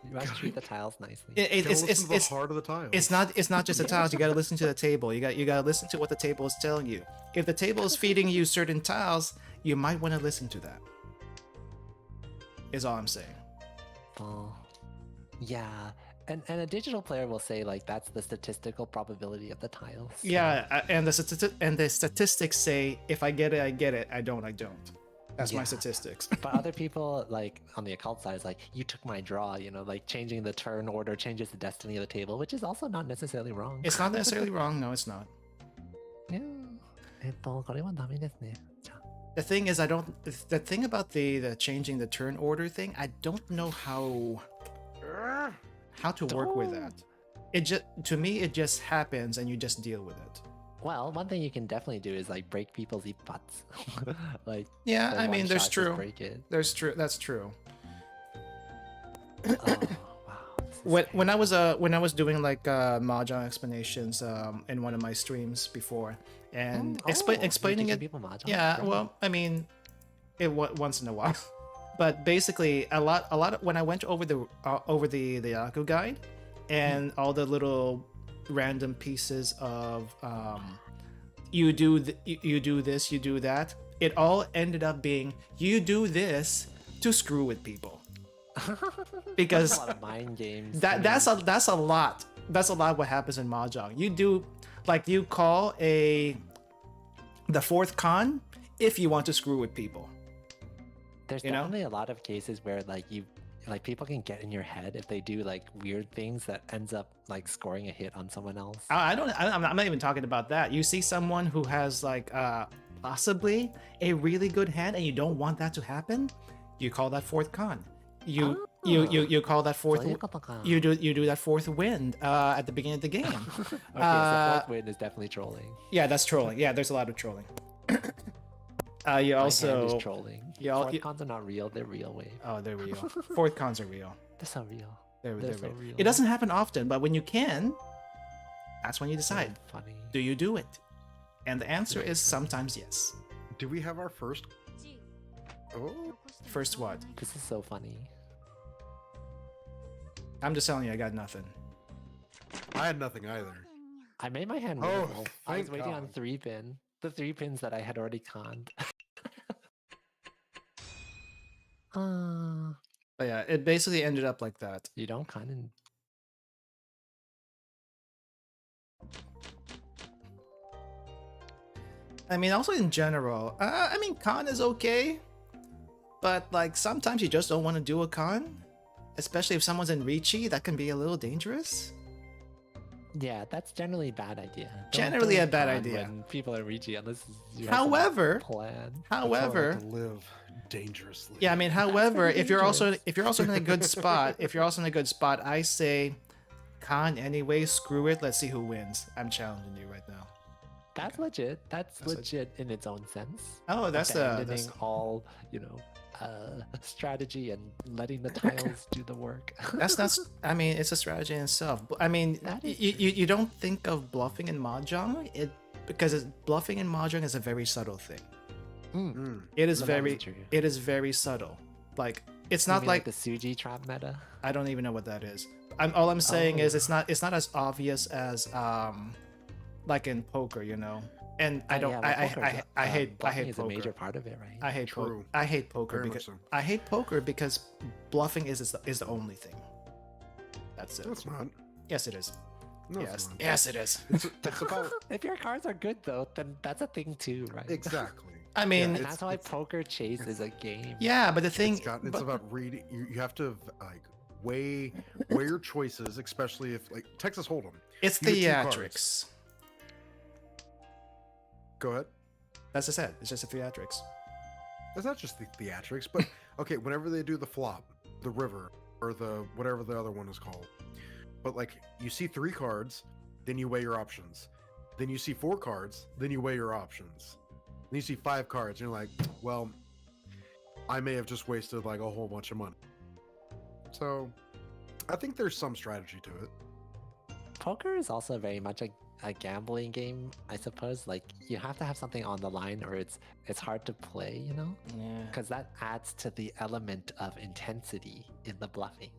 You must treat the tiles nicely. Gotta listen to the heart of the tiles. It's not just the tiles. You got to listen to the table. You got to listen to what the table is telling you. If the table is feeding you certain tiles, you might want to listen to that. Is all I'm saying. Yeah, and a digital player will say like that's the statistical probability of the tiles. So- Yeah, and the statistics say if I get it, I get it. I don't, I don't. That's my Yeah. statistics. But other people, like on the occult side, is like you took my draw. Like changing the turn order changes the destiny of the table, which is also not necessarily wrong. It's not necessarily wrong. No, it's not. Yeah. これはダメですね。じゃあ The thing is, the thing about the changing the turn order thing, I don't know how to work with that. It just to me it just happens and you just deal with it. Well, one thing you can definitely do is like break people's ipats. like Yeah, the I mean, one there's shot, just true. Break it. That's true. Oh wow. This is When I was doing like mahjong explanations in one of my streams before and explaining it. People mahjong? Yeah, Great. well, I mean, once in a while. But basically, a lot of when I went over the Aku guide and all the little random pieces of you do this, you do that. It all ended up being you do this to screw with people because a lot of mind games. that's a lot. That's a lot what happens in mahjong. You do like you call the fourth con if you want to screw with people. There's you know? definitely a lot of cases where like people can get in your head if they do like weird things that ends up like scoring a hit on someone else. I'm not even talking about that. You see someone who has like possibly a really good hand and you don't want that to happen, you call that fourth con. You call that fourth. そういうことか。 You do that fourth wind at the beginning of the game. Okay, so fourth win is definitely trolling. Yeah, that's trolling. Yeah, there's a lot of trolling. You My hand also is trolling. Fourth cons are not real, they're real wave. oh, they're real. Fourth cons are real. They're so real. They're so real. real. It doesn't happen often, but when you can, that's when you So decide. funny. Do you do it? And the answer is sometimes yes. Do we have our first? Oh, First what? This is so funny. I'm just telling you, I got nothing. I had nothing either. I made my hand Oh, winnable. I was thank waiting on God. 3-pin. The 3 pins that I had already conned. But yeah, it basically ended up like that. You don't con and I mean, also in general, I mean, con is okay, but like sometimes you just don't want to do a con, especially if someone's in Reachy. That can be a little dangerous. yeah, that's generally a bad idea. Generally a bad con idea. when people are reachy unless you have some However, plan. however, To live dangerously. yeah, I mean, however, pretty if you're also dangerous. in a good spot, I say con anyway. Screw it. Let's see who wins. I'm challenging you right now. That's legit. That's That's legit in its own sense. Oh, that's abandoning all, strategy and letting the tiles do the work. that's not. I mean, it's a strategy in itself. I mean, That is you don't think of bluffing in Mahjong because bluffing in Mahjong is a very subtle thing. Mm. It is No, that is very true. it is very subtle. Like it's You not mean like the Suji trap meta. I don't even know what that is. All I'm saying is Oh. it's not as obvious as like in poker, you know. And I don't I hate bluffing is a poker. major part of it, right? I hate poker. True. I hate poker Very much because so. I hate poker because bluffing is the only thing. That's it. No, it's not. Yes, it is. No, yes, it's not. yes, it is. It's about If your cards are good though, then that's a thing too, right? exactly. I mean, And it's- that's why poker chase is a game. yeah, but the thing, It's but- about reading. You have to like weigh your choices, especially if like Texas Hold'em. it's you get two theatrics. Go ahead. That's just it. It's just a theatrics. It's not just the theatrics, but okay, whenever they do the flop, the river, or the whatever the other one is called, but like you see 3 cards, then you weigh your options. Then you see 4 cards, then you weigh your options. Then you see 5 cards, and you're like, well, I may have just wasted like a whole bunch of money. So, I think there's some strategy to it. Poker is also very much a gambling game, I suppose. Like you have to have something on the line or it's hard to play, you know? Yeah. Because that adds to the element of intensity in the bluffing.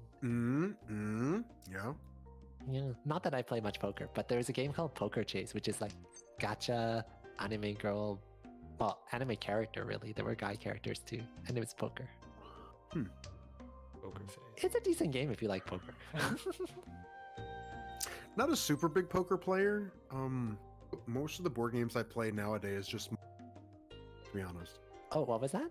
Yeah. Yeah. Not that I play much poker, but there's a game called Poker Chase, which is like gacha anime girl, well, anime character really. There were guy characters too, and it was poker. Poker face. It's a decent game if you like poker. Not a super big poker player. Most of the board games I play nowadays just, to be honest. Oh, what was that?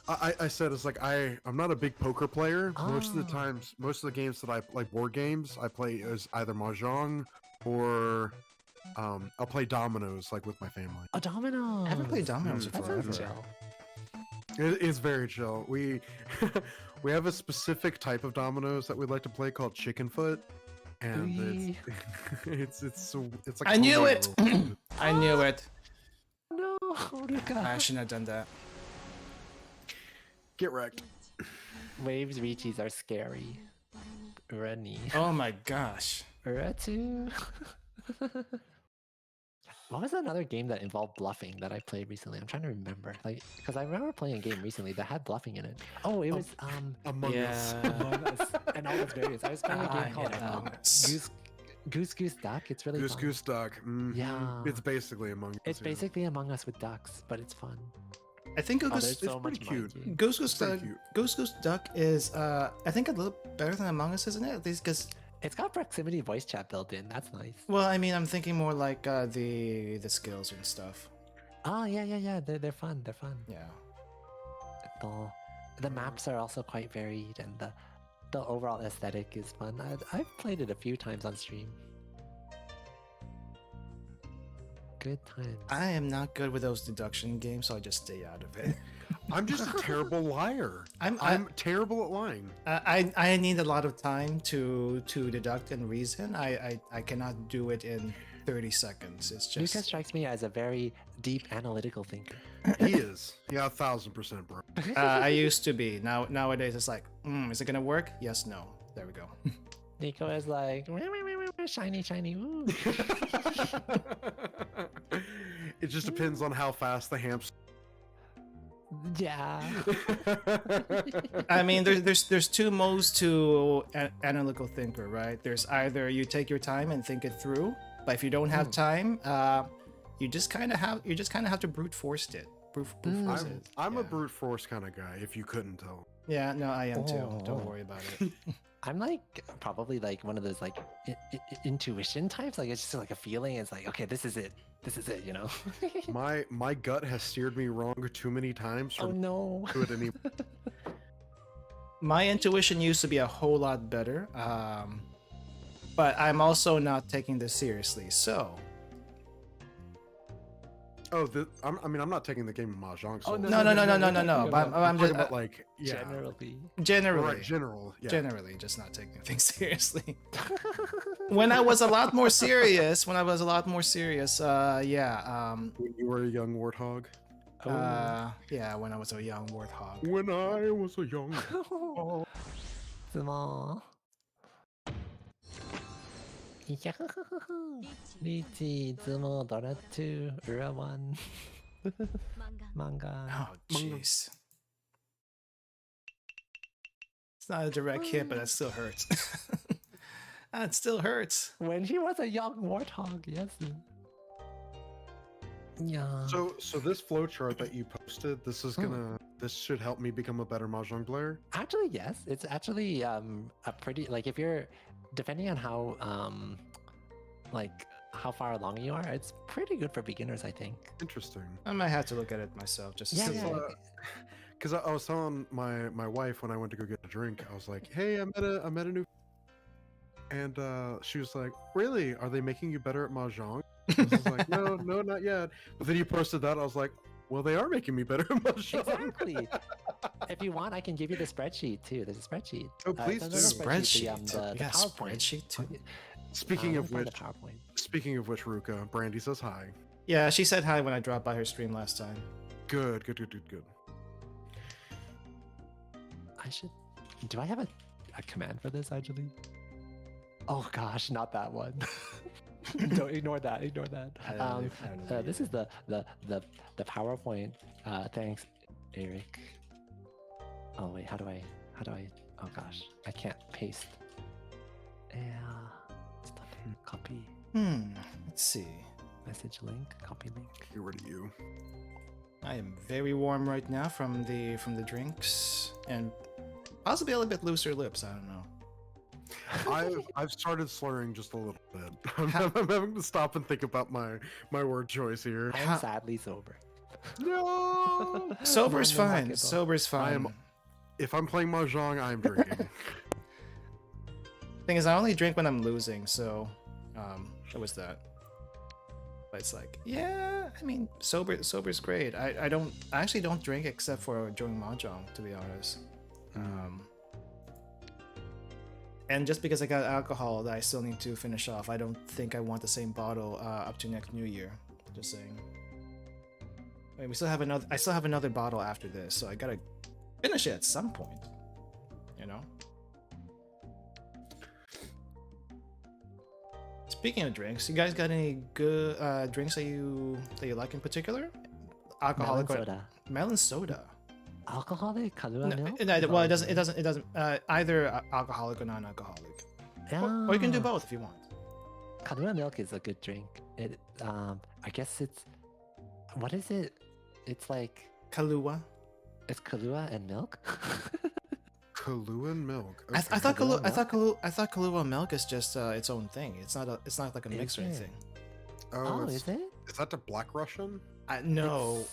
I said it's like I'm not a big poker player. Most of the Ah. times, most of the games that I like board games I play is either Mahjong or I'll play dominoes like with my family. Oh, dominoes. I haven't played dominoes in That forever. sounds chill. It's very chill. We we have a specific type of dominoes that we like to play called chicken foot, and it's like I knew it! homemade. I knew it. No, Ruka. I shouldn't have done that. Get wrecked. Waves Reachies are scary. Urani. Oh my gosh. Uratu. What was another game that involved bluffing that I played recently? I'm trying to remember. Like, because I remember playing a game recently that had bluffing in it. Oh, it was Among Us. Among Us and all those variants. I was playing a I game called hate Among Us. Goose Duck. It's really Goose fun. Goose Duck. Mhm. Yeah. It's basically Among Us. It's yeah. basically Among Us with ducks, but it's fun. I think Oh, Goose there's so much pretty cute. mind game. Goose pretty Duck. cute. Goose Duck is I think a little better than Among Us, isn't it? At least because It's got proximity voice chat built in. That's nice. well, I mean, I'm thinking more like the skills and stuff. Oh yeah. They're fun. They're fun. Yeah. The maps are also quite varied, and the overall aesthetic is fun. I've played it a few times on stream. Good times. I am not good with those deduction games, so I just stay out of it. I'm just a terrible liar. I'm I'm terrible at lying. I need a lot of time to deduct and reason. I cannot do it in 30 seconds. It's Luca just strikes me as a very deep analytical thinker. He is. Yeah, 1000%, bro. I used to be. Nowadays it's like, is it gonna work? Yes, no. There we go. Nico is like shiny, ooh. It just depends on how fast the hamster. Yeah. I mean, there's two modes to analytical thinker, right? There's either you take your time and think it through, but if you don't have time, you just kind of have to brute force it. Brute force it. I'm Yeah. a brute force kind of guy, if you couldn't tell. Yeah, no, I am too. Oh. Don't worry about it. I'm like probably like one of those like intuition types. Like it's just like a feeling. It's like, okay, this is it. This is it, you know? My gut has steered me wrong too many times Oh from no. do it any. My intuition used to be a whole lot better, but I'm also not taking this seriously. So Oh, I'm not taking the game of Mahjong. Oh, no. But I'm talking just about like Generally. generally. Right, general. Yeah. Generally, just not taking things seriously. When I was a lot more serious, yeah, When you were a young warthog. yeah, when I was a young warthog. When I was a young. Oh. Small. 리치, 즈모, 너라투, 으라원. Manga. Oh, jeez. It's not a direct hit, but that still hurts. That still hurts. When he was a young warthog, yes. Yeah. So this flowchart that you posted, this should help me become a better Mahjong player. Actually, yes. It's actually a pretty like if you're depending on how like how far along you are, it's pretty good for beginners, I think. Interesting. I might have to look at it myself just to Yeah, see. yeah. Because I was telling my wife when I went to go get a drink, I was like, "Hey, I met a new," and she was like, "Really? Are they making you better at Mahjong?" I was like, "No, not yet." But then you posted that, I was like, "Well, they are making me better at Mahjong." Exactly. If you want, I can give you the spreadsheet too. There's a spreadsheet. Oh, please no, do. no, Spreadsheet. The Yeah, PowerPoint. spreadsheet too. Speaking of Let me which, find the PowerPoint. speaking of which, Ruka, Brandy says hi. Yeah, she said hi when I dropped by her stream last time. Good. I should. Do I have a command for this actually? Oh gosh, not that one. Don't ignore that. Ignore that. I don't know This is the PowerPoint. Thanks, Eric. Oh wait, how do I? Oh gosh, I can't paste. Yeah. Copy Let's see. message link. Copy link. Here to you. I am very warm right now from the drinks and possibly a little bit looser lips. I don't know. I've started slurring just a little bit. I'm having to stop and think about my word choice here. I'm sadly sober. No. Sober's Random fine. pocket Sober's fine. If I'm playing Mahjong, I'm drinking. Thing is, I only drink when I'm losing, so that was that. But it's like, yeah, I mean, sober's great. I actually don't drink except for during Mahjong, to be honest. And just because I got alcohol that I still need to finish off, I don't think I want the same bottle up to next New Year. Just saying. I mean, I still have another bottle after this, so I gotta finish it at some point. You know. Speaking of drinks, you guys got any good drinks that you like in particular? Alcoholic Melon soda. Melon soda. Alcoholic? Kalua milk? Well, it doesn't either alcoholic or non-alcoholic. Or you can do both if you want. Kalua milk is a good drink. It I guess it's what is it? It's like Kahlua. it's Kalua and milk. Kahlua and milk. I thought Kahlua I thought Kahlua milk is just its own thing. It's not like a mix or Is it? anything. Oh, is it? Is that the Black Russian? No,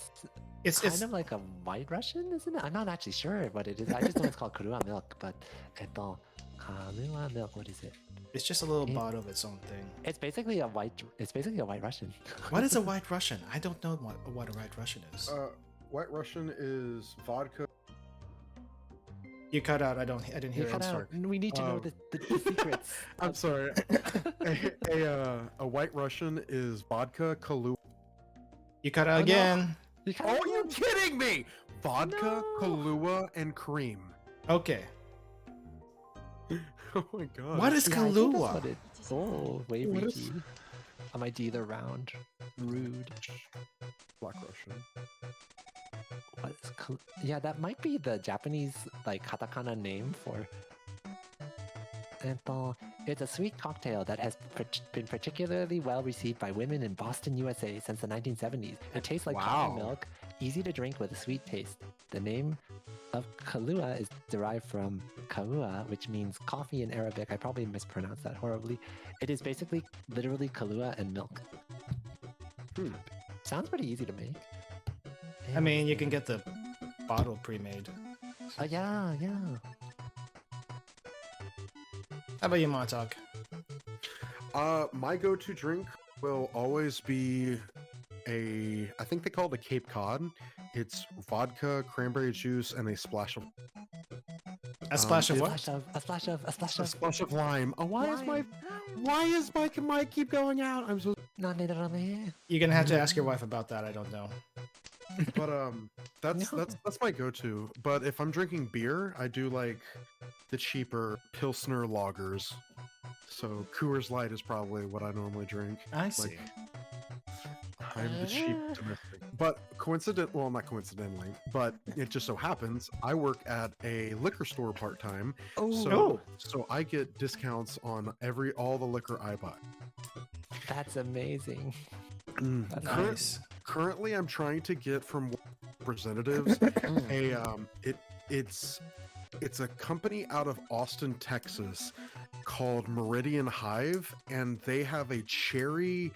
it's kind of like a white Russian, isn't it? I'm not actually sure what it is. I just know it's called Kalua milk, but Kalua milk, what is it? it's just a little bottle of its own thing. It's basically a white Russian. What is a white Russian? I don't know what a white Russian is. White Russian is vodka. You cut out. I didn't hear You it. cut I'm sorry. out. We need to know the secrets. I'm sorry. A White Russian is vodka, Kahlua. You cut out Oh, no. again. You cut Oh, out. you kidding me? Vodka, No. Kahlua, and cream. Okay. Oh my god. What is Yeah, I think that's Kahlua? what it- Oh, way What reachy. is- I might do the round. Rude. Black Russian? What is yeah, that might be the Japanese like katakana name for. And it's a sweet cocktail that has been particularly well received by women in Boston, USA since the 1970s. It tastes like coffee Wow. milk, easy to drink with a sweet taste. The name of Kahlua is derived from Kahlua, which means coffee in Arabic. I probably mispronounced that horribly. It is basically literally Kahlua and milk. Sounds pretty easy to make. I mean, you can get the bottle pre-made. Oh yeah, yeah. How about you, Monatok? My go-to drink will always be I think they call it a Cape Cod. It's vodka, cranberry juice, and a splash of A splash of it- what? A splash of lime. Oh, why is Lime. my mic keep going out? I'm so. You're gonna have to ask your wife about that. I don't know. But that's No. that's my go-to. But if I'm drinking beer, I do like the cheaper Pilsner lagers. So Coors Light is probably what I normally drink. I see. I'm the cheap domestic. But not coincidentally, but it just so happens I work at a liquor store part-time. Oh. So I get discounts on all the liquor I buy. That's amazing. That's Nice. Currently, I'm trying to get from representatives it's a company out of Austin, Texas called Meridian Hive, and they have a cherry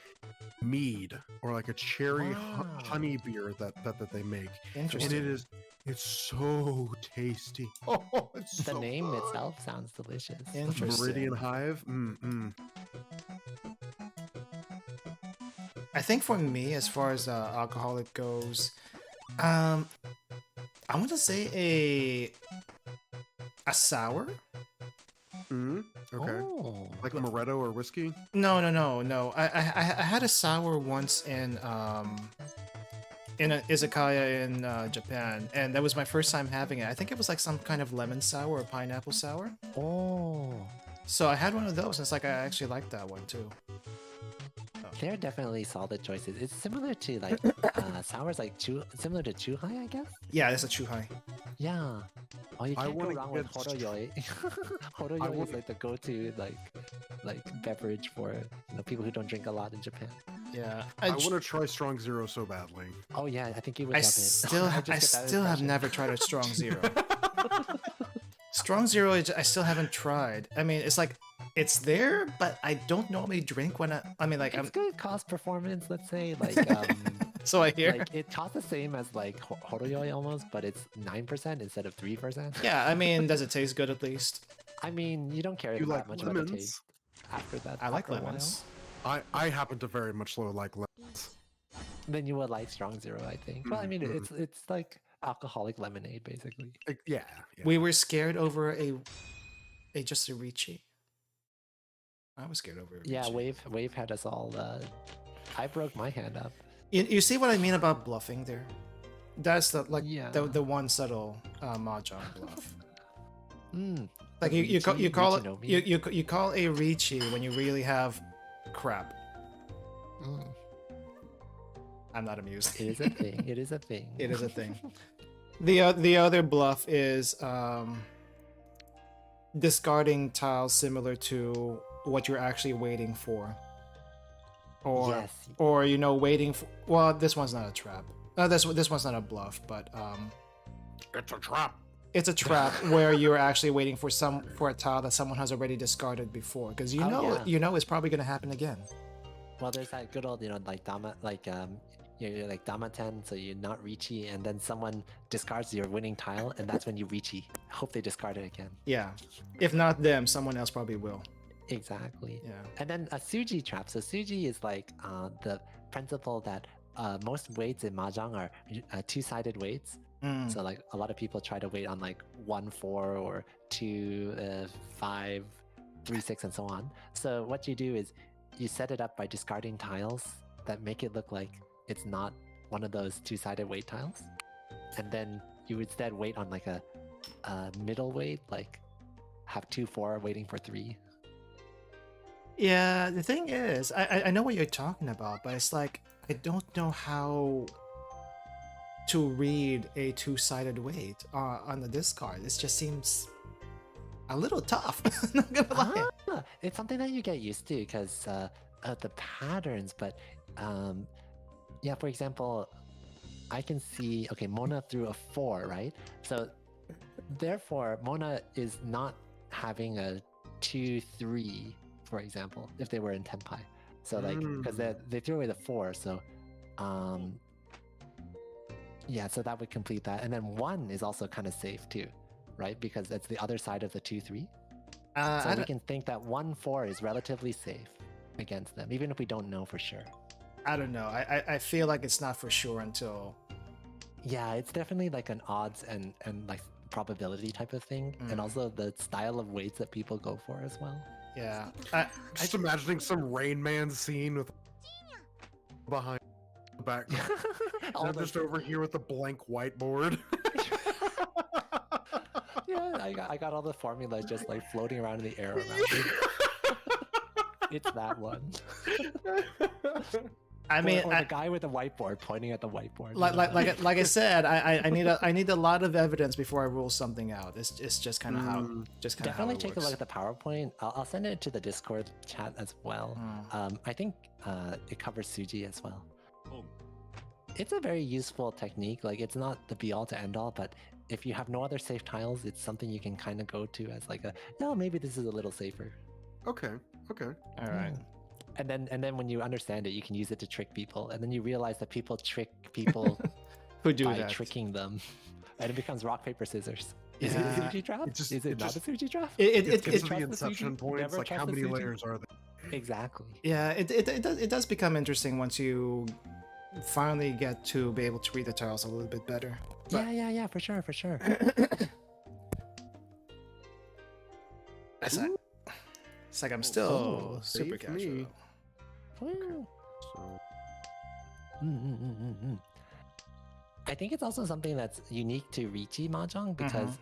mead or like a cherry Wow. honey beer that they make. And Interesting. it's so tasty. Oh, it's The so name good. itself sounds delicious. Interesting. Meridian Hive. I think for me, as far as alcoholic goes, I want to say a sour. Okay. Oh. Like Moretto or whiskey. No. I had a sour once in an izakaya in Japan, and that was my first time having it. I think it was like some kind of lemon sour or pineapple sour. Oh. So I had one of those, and it's like I actually liked that one too. They're definitely solid choices. It's similar to like sours, like similar to chuhai, I guess. Yeah, it's a chuhai. Yeah. Oh, you I can't go wanna wrong with get horoyoi. Horoyoi is wanna- like the go-to like beverage for people who don't drink a lot in Japan. Yeah, I want to try Strong Zero so badly. Oh yeah, I think you would I love it. still I have impression. never tried a strong zero. Strong zero, I still haven't tried. I mean, it's like it's there, but I don't normally drink when I mean, like It's I'm. good cost performance, let's say. Like So I hear. like it costs the same as like horoyoi almost, but it's 9% instead of 3%. Yeah, I mean, does it taste good at least? I mean, you don't care You that like much about the lemons? taste after that. I like after a while. lemons. I happen to very much like lemons. Then you would like Strong Zero, I think. Well, I mean, Mhm. it's like alcoholic lemonade, basically. Yeah. We were scared over a just a Ricci. I was scared over a Yeah, Ricci. Wave had us all. I broke my hand up. You see what I mean about bluffing there? That's Yeah. the one subtle mahjong bluff. Mm. Like The you Ricci call no mi? you call a Ricci when you really have crap. Mm. I'm not amused. It is a thing. It is a thing. It is a thing. The other bluff is discarding tiles similar to what you're actually waiting for. Or Yes. or waiting for, well, this one's not a trap. This one's not a bluff, but It's a trap. it's a trap where you're actually waiting for a tile that someone has already discarded before, because Oh, yeah. it's probably going to happen again. Well, there's that good old, like Dama, you're like Dama 10, so you're not Ricci, and then someone discards your winning tile, and that's when you Ricci. Hope they discard it again. Yeah, if not them, someone else probably will. Exactly. Yeah. And then a Suji trap. So Suji is like the principle that most weights in Mahjong are two-sided weights. Mm. So like a lot of people try to wait on like 1-4 or 2-5, 3-6, and so on. So what you do is you set it up by discarding tiles that make it look like it's not one of those two-sided weight tiles, and then you instead wait on like a middle weight, like have 2-4 waiting for 3. Yeah, the thing is, I know what you're talking about, but it's like I don't know how to read a two-sided weight on the discard. It just seems a little tough. Not gonna lie. It's something that you get used to because of the patterns. But yeah, for example, I can see, okay, Mona threw a 4, right? So therefore, Mona is not having a 2-3, for example, if they were in Tenpai. So like, because they threw away the 4, so yeah, so that would complete that. And then 1 is also kind of safe too, right? Because it's the other side of the 2-3. So we can think that 1-4 is relatively safe against them, even if we don't know for sure. I don't know. I feel like it's not for sure until... Yeah, it's definitely like an odds and like probability type of thing. And also the style of weights that people go for as well. Yeah. Just imagining some Rain Man scene with behind the back. I'm just over here with a blank whiteboard. Yeah, I got all the formulas just like floating around in the air around me. It's that one. I mean, or the guy with the whiteboard pointing at the whiteboard. Like I said, I need a lot of evidence before I rule something out. It's just kind of how definitely how it take works. a look at the PowerPoint. I'll send it to the Discord chat as well. I think it covers Suji as well. It's a very useful technique. Like it's not the be all to end all, but if you have no other safe tiles, it's something you can kind of go to as like maybe this is a little safer. Okay. All right. And then when you understand it, you can use it to trick people, and then you realize that people trick people Who do by that? tricking them, and it becomes rock paper scissors. Is it a Yeah. Suji draft? Is it not a Suji draft? It gets to trust the the inception Suji, points. never Like how trust the many Suji. layers are there? Exactly. Yeah, it does become interesting once you finally get to be able to read the tiles a little bit better. But Yeah, for sure. it's like I'm still super save me. casual. Woo. So, I think it's also something that's unique to Riichi Mahjong because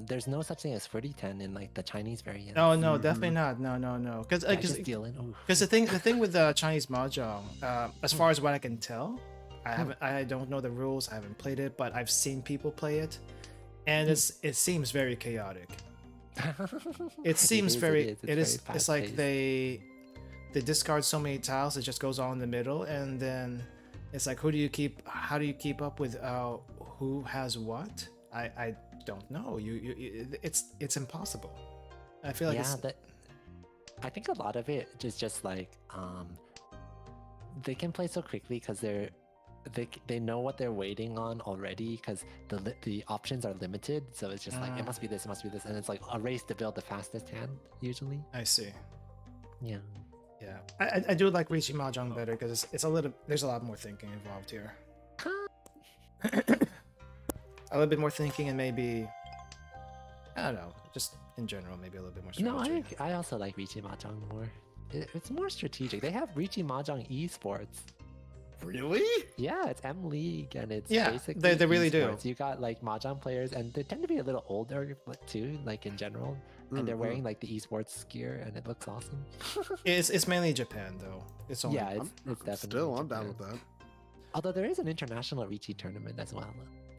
there's no such thing as Fruity 10 in like the Chinese variant. Oh no, definitely not. No. Because Just dealing. Ooh. the thing with the Chinese mahjong, as far as what I can tell, I don't know the rules. I haven't played it, but I've seen people play it, and it seems very chaotic. It seems it's like they discard so many tiles, it just goes on in the middle, and then it's like how do you keep up with who has what? I don't know. It's impossible. I feel like I think a lot of it is just like they can play so quickly because they know what they're waiting on already because the options are limited, so it's just like it must be this, and it's like a race to build the fastest hand usually. I see. Yeah. I do like Riichi Mahjong better because there's a lot more thinking involved here. A little bit more thinking, and maybe I don't know, just in general, maybe a little bit more strategy. I also like Riichi Mahjong more. It's more strategic. They have Riichi Mahjong esports. really? Yeah, it's M League, and it's Yeah, basically they really do. esports. You got like Mahjong players, and they tend to be a little older too, like in general. And they're wearing like the esports gear, and it looks awesome. It's mainly Japan though. It's only Yeah, it's definitely. I'm down with that. Although there is an international Riichi tournament as well.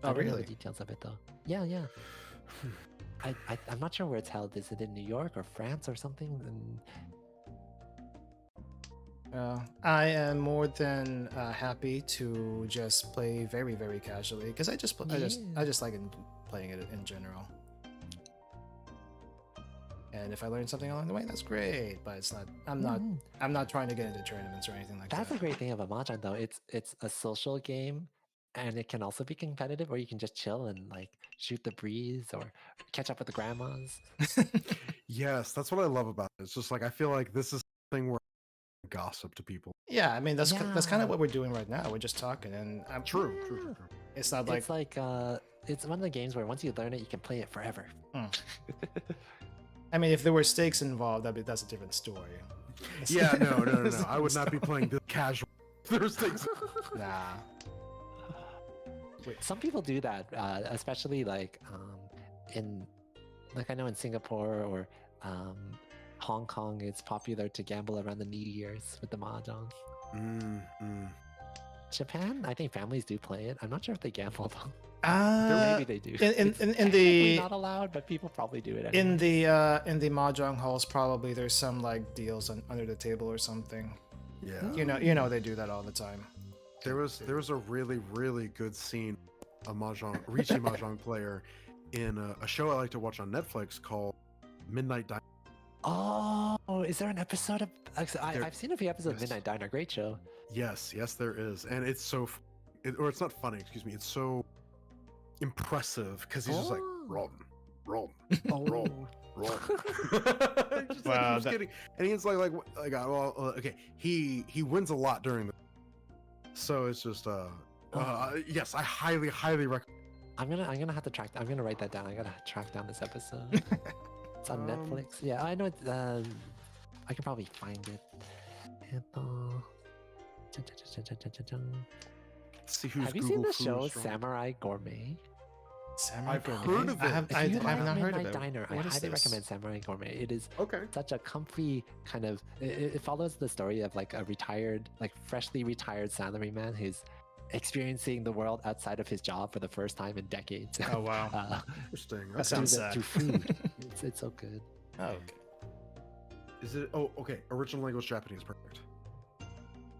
Oh, I don't know really? the details of it though. Yeah. I'm not sure where it's held. Is it in New York or France or something? I am more than happy to just play very, very casually because I just like playing it in general. And if I learn something along the way, that's great. But it's not. I'm not trying to get into tournaments or anything like That's that. a great thing about Mahjong though. It's a social game, and it can also be competitive, or you can just chill and like shoot the breeze or catch up with the grandmas. Yes, that's what I love about it. It's just like I feel like this is something where I gossip to people. Yeah, I mean that's kind Yeah. of what we're doing right now. We're just talking, and I'm True. It's not like It's like it's one of the games where once you learn it, you can play it forever. I mean, if there were stakes involved, that's a different story. Yeah, no. I would not be playing this casual. There's things. Nah. Some people do that, especially like in like I know in Singapore or Hong Kong, it's popular to gamble around the New Year's with the mahjong. Japan, I think families do play it. I'm not sure if they gamble though. Maybe they do. in It's in technically the not allowed, but people probably do it anyway. in the mahjong halls, probably there's some like deals under the table or something. Yeah. You know they do that all the time. There was a really good scene, a Richie mahjong player, in a show I like to watch on Netflix called Midnight Diner. Oh, is there an episode of? I've seen a few episodes of Yes. Midnight Diner. Great show. Yes, there is, and it's so, or it's not funny. Excuse me. It's so impressive because he's just like roll, roll, roll. Just Wow, keeps getting, and he's like, well, okay. He wins a lot during the, so it's just yes, I highly recommend. I'm gonna have to track. I'm gonna write that down. I gotta track down this episode. It's on Netflix. Yeah, I know. It's, I can probably find it. See who's Have you Google seen the Food show strong. Samurai Gourmet? Samurai I've Gourmet? heard of I it. have, If I you have like not heard of Midnight it. Diner, I What is highly this? recommend Samurai Gourmet. It is Okay. such a comfy kind of. It follows the story of like a retired, like freshly retired salaryman who's experiencing the world outside of his job for the first time in decades. Oh wow. Interesting. That Okay. sounds sad. through food. It's so good. Oh, okay. Is it? Oh, okay. Original language Japanese, perfect.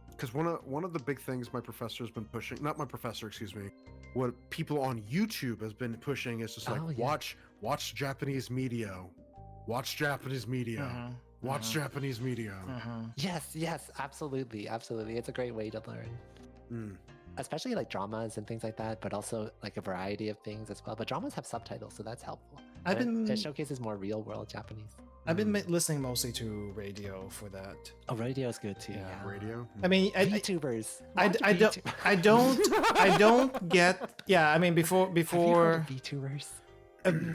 Because one of the big things my professor's been pushing, not my professor, excuse me, what people on YouTube has been pushing is just like Oh, yeah. watch Japanese media, watch Japanese media, Mhm, watch mhm, Japanese media. mhm. Yes, absolutely. It's a great way to learn. Mm. Especially like dramas and things like that, but also like a variety of things as well. But dramas have subtitles, so that's helpful. I've And been it showcases more real world Japanese. I've been listening mostly to radio for that. Oh, radio is good too. Yeah, Yeah, Radio. I mean, VTubers. I Watch don't VTubers. I don't get. Yeah, I mean before Have you heard before of VTubers?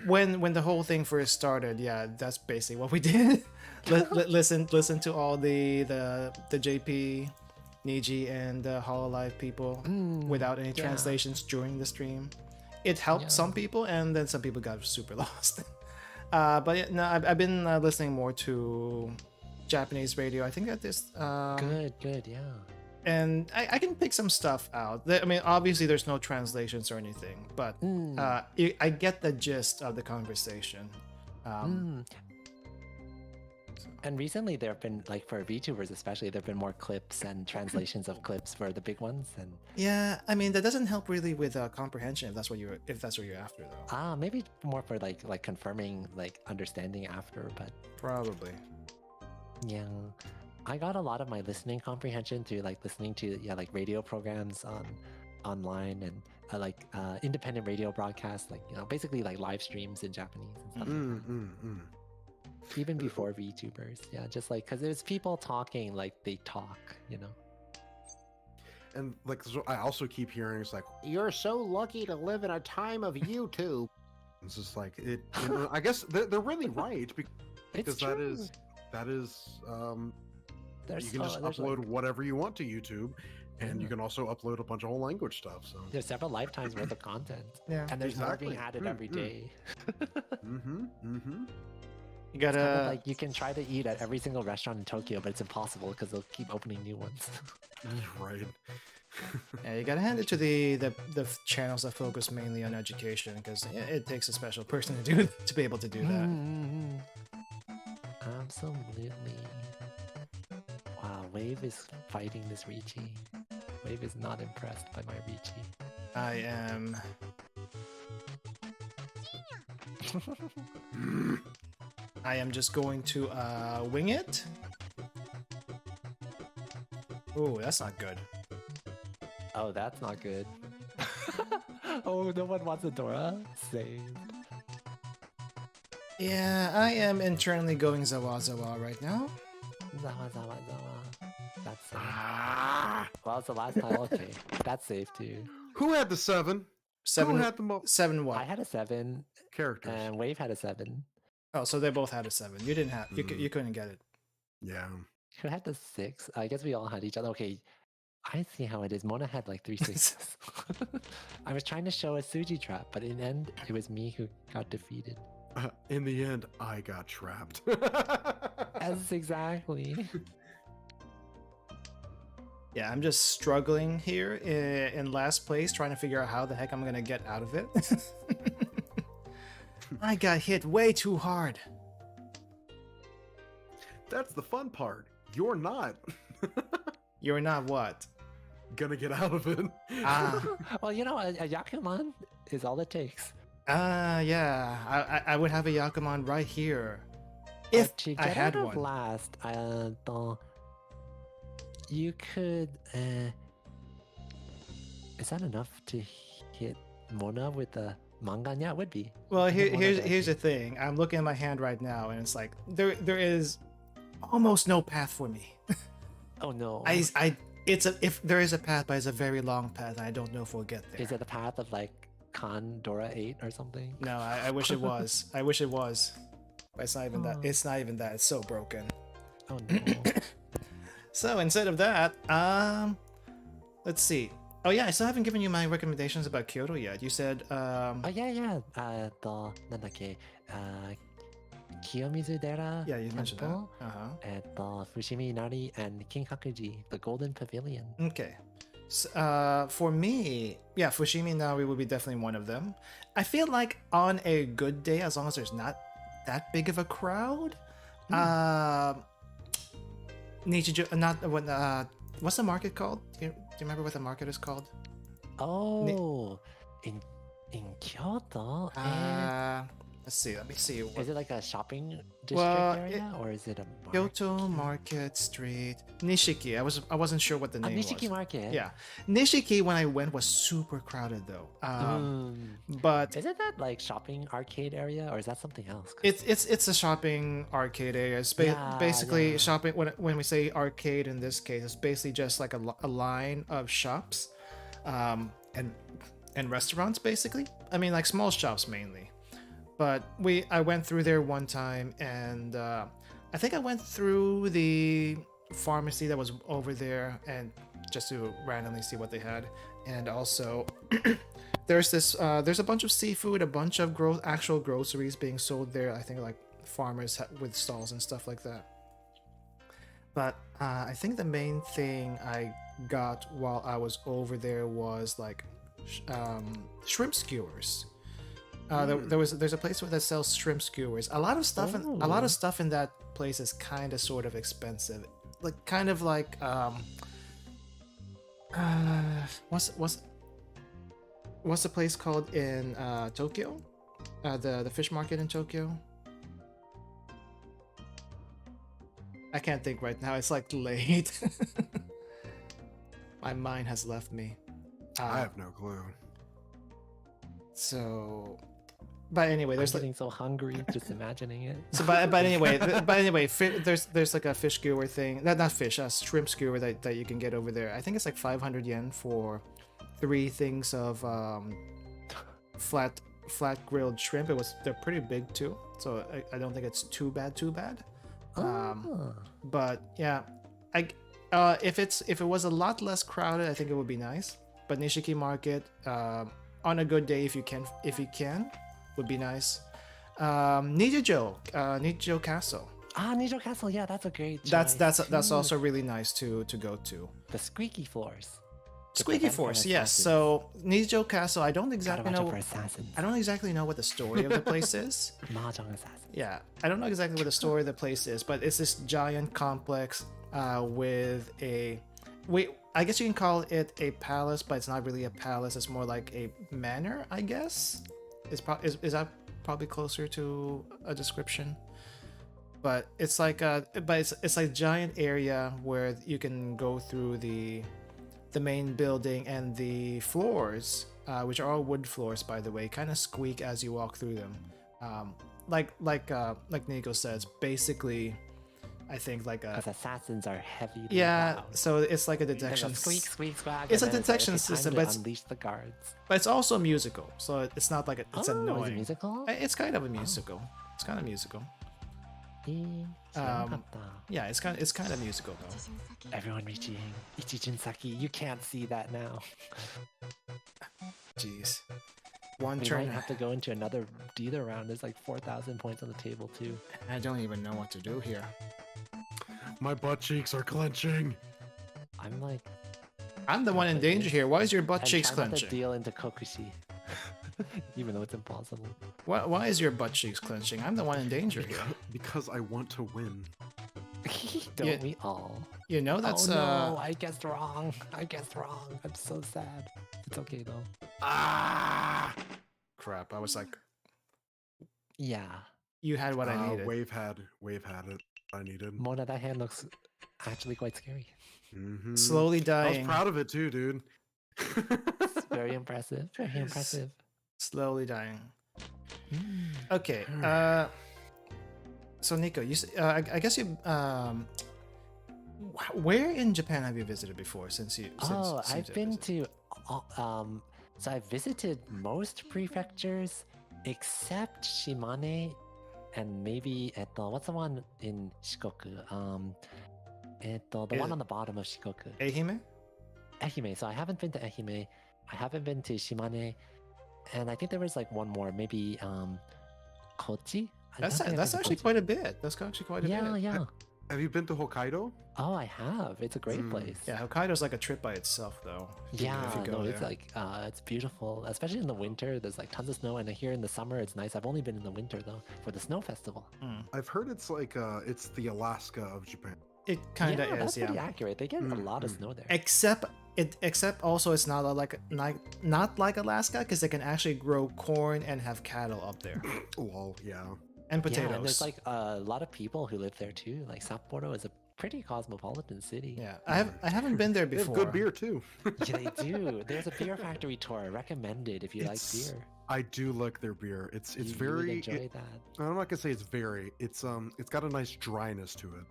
when the whole thing first started, yeah, that's basically what we did. Listen to all the JP, Niji, and HoloLive people without any yeah. translations during the stream. It helped Yeah. some people, and then some people got super lost. But yeah, no, I've been listening more to Japanese radio. I think that this Good, yeah. and I can pick some stuff out. I mean, obviously there's no translations or anything, but I get the gist of the conversation. And recently there have been, like for VTubers especially, there have been more clips and translations of clips for the big ones. And Yeah, I mean that doesn't help really with comprehension if that's what you're after though. maybe more for like confirming like understanding after, but Probably. yeah. I got a lot of my listening comprehension through like listening to like radio programs online and independent radio broadcasts, like basically like live streams in Japanese and stuff. Even before VTubers, yeah, just like because there's people talking like they talk, And like so I also keep hearing it's like You're so lucky to live in a time of YouTube. it's just like it. I guess they're really right because It's that true. is There's you can just there's, upload like, whatever you want to YouTube, and you Yeah. can also upload a bunch of whole language stuff. So there's several lifetimes worth of content, Yeah. and there's more being Exactly. added every day. You It's kind of gotta like you can try to eat at every single restaurant in Tokyo, but it's impossible because they'll keep opening new ones. Right. yeah, you gotta hand it to the channels that focus mainly on education because it takes a special person to be able to do that. Absolutely. Wow, Wave is fighting this Richie. Wave is not impressed by my Richie. I am. I am just going to wing it. Ooh, that's not good. Oh, that's not good. Oh, no one wants a Dora? Save. Yeah, I am internally going Zawa right now. Zawa. That's safe. Well, it's the last time. Okay, that's safe too. Who had the 7? Who Seven, had the most 7 what? I had a 7, characters? and Wave had a 7. Oh, so they both had a 7. You didn't have. You couldn't get it. Yeah. Who had the 6? I guess we all had each other. Okay, I see how it is. Mona had like 3 6s. I was trying to show a Suji trap, but in the end, it was me who got defeated. In the end, I got trapped. Yes, exactly. Yeah, I'm just struggling here in last place, trying to figure out how the heck I'm gonna get out of it. I got hit way too hard. That's the fun part. You're not You're not what? gonna get out of it. Ah, Well, you know, a Yakuman is all it takes. yeah. I would have a Yakuman right here. If To I get had out of one. last, you could. Is that enough to hit Mona with the manga? Yeah, it would be. Well, You can hit Mona here's the directly. thing. I'm looking at my hand right now, and it's like there is almost no path for me. Oh no! If there is a path, but it's a very long path, and I don't know if we'll get there. Is it the path of like Dora 8 or something? No, I wish it was. I wish it was. But it's not even that. Oh. It's not even that. It's so broken. Oh no! So instead of that, let's see. Oh yeah, I still haven't given you my recommendations about Kyoto yet. You said, Oh yeah. なんだっけ、Kiyomizu Dera yeah, you mentioned that. Temple, Uh-huh. Fushimi Inari, and Kinkakuji, the Golden Pavilion. Okay. For me, yeah, Fushimi Inari would be definitely one of them. I feel like on a good day, as long as there's not that big of a crowd, Nichijou, not when, what's the market called? Do you remember what the market is called? Oh, in Kyoto. Let's see. Let me see. Is it like a shopping district Well, area, or is it a market? Kyoto Market Street Nishiki. I wasn't sure what the name Nishiki was. Market. Yeah, Nishiki when I went was super crowded though. But Is it that like shopping arcade area, or is that something else? 'Cause- it's a shopping arcade area. It's Yeah, basically yeah. shopping. When we say arcade in this case, it's basically just like a line of shops, and restaurants basically. I mean like small shops mainly. But I went through there one time, and I think I went through the pharmacy that was over there, and just to randomly see what they had. And also, there's a bunch of seafood, a bunch of actual groceries being sold there. I think like farmers with stalls and stuff like that. But I think the main thing I got while I was over there was like shrimp skewers. There's a place that sells shrimp skewers. A lot of stuff in that place is kind of sort of expensive, like kind of like what's the place called in Tokyo? The fish market in Tokyo. I can't think right now. It's like late. My mind has left me. I have no clue. So. But anyway, I'm there's like getting so hungry just imagining it. so. But anyway, there's like a fish skewer thing. Not fish, a shrimp skewer that you can get over there. I think it's like 500 yen for 3 things of flat grilled shrimp. They're pretty big too, so I don't think it's too bad. Oh. But yeah, if it was a lot less crowded, I think it would be nice. But Nishiki Market, on a good day, if you can, would be nice. Nichijou Castle. Nijo Castle, yeah, that's a great That's choice, too. also really nice to go to. The squeaky floors. The Squeaky prevent Force, from yes. assassins. So Nichijou Castle, I don't Gotta exactly watch out know. for assassins. I don't exactly know what the story of the place is. Mahjong assassins. Yeah, I don't know exactly what the story of the place is, but it's this giant complex with I guess you can call it a palace, but it's not really a palace. It's more like a manor, I guess. Is that probably closer to a description? But it's like it's like giant area where you can go through the main building, and the floors, which are all wood floors by the way, kind of squeak as you walk through them. Like Nico says, basically, I think like a Because assassins are heavy. yeah. So it's like a There's detection. a squeak, squeak, squawk. It's and a then detection okay, time system, to but it's- unleash the guards. But it's also a musical, so it's not like it's Is it annoying. musical? It's kind of a musical. It's kind of musical. Yeah, it's kind of musical though. Everyone reaching Ichijin Saki. You can't see that now. Jeez, one We turn. might have to go into another dealer round. There's like 4,000 points on the table too. I don't even know what to do here. My butt cheeks are clenching. I'm like I'm the one in danger here. Why is your butt And cheeks try not to clenching? deal into Kokushi. Even though it's impossible. Why is your butt cheeks clenching? I'm the one in danger here. Because I want to win. Don't Yeah. we all? You know that's oh no, I guessed wrong. I guessed wrong. I'm so sad. It's okay though. crap. I was like, Yeah. you had what I needed. Wave had it. I needed. Mona, that hand looks actually quite scary. Mhm. Slowly I was dying. proud of it too, dude. It's very impressive. Very impressive. Slowly dying. Mm. Okay. So Nico, I guess you where in Japan have you visited before? Since I've been to so I've visited most prefectures except Shimane and maybe what's the one in Shikoku? The one on the bottom of Shikoku. Ehime? Ehime. So I haven't been to Ehime. I haven't been to Shimane, and I think there was like one more, maybe Kochi. That's actually quite a bit. That's actually quite a bit. Yeah. Have you been to Hokkaido? Oh, I have. It's a great place. Yeah, Hokkaido's like a trip by itself, though. if you go it's there. like it's beautiful, especially in the winter. There's like tons of snow, and here in the summer it's nice. I've only been in the winter though for the snow festival. I've heard it's like it's the Alaska of Japan. It kind of That's is, pretty yeah. accurate. They get a lot of snow there. Except also it's not not like Alaska because they can actually grow corn and have cattle up there Lol, yeah. and Yeah, potatoes. and there's like a lot of people who live there too. Like Sapporo is a pretty cosmopolitan city. Yeah, I haven't been there They have before. good beer too. Yeah, they do. There's a beer factory tour recommended if you like beer. I do like their beer. It's You would very. enjoy that. I'm not gonna say it's very. It's got a nice dryness to it.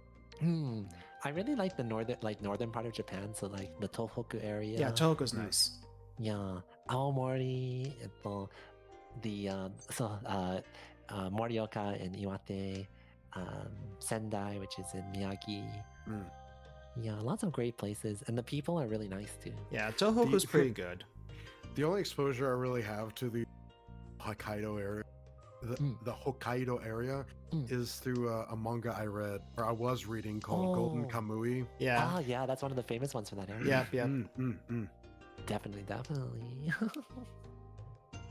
I really like the northern part of Japan, so like the Tohoku area. Yeah, Tohoku's nice. Yeah, Aomori, Morioka in Iwate, Sendai, which is in Miyagi. Yeah, lots of great places, and the people are really nice too. Yeah, Tohoku's pretty good. The only exposure I really have to the Hokkaido area, the Hokkaido area, is through a manga I read or I was reading called Golden Kamui. Yeah. Ah, yeah, that's one of the famous ones for that area. Yep. Definitely.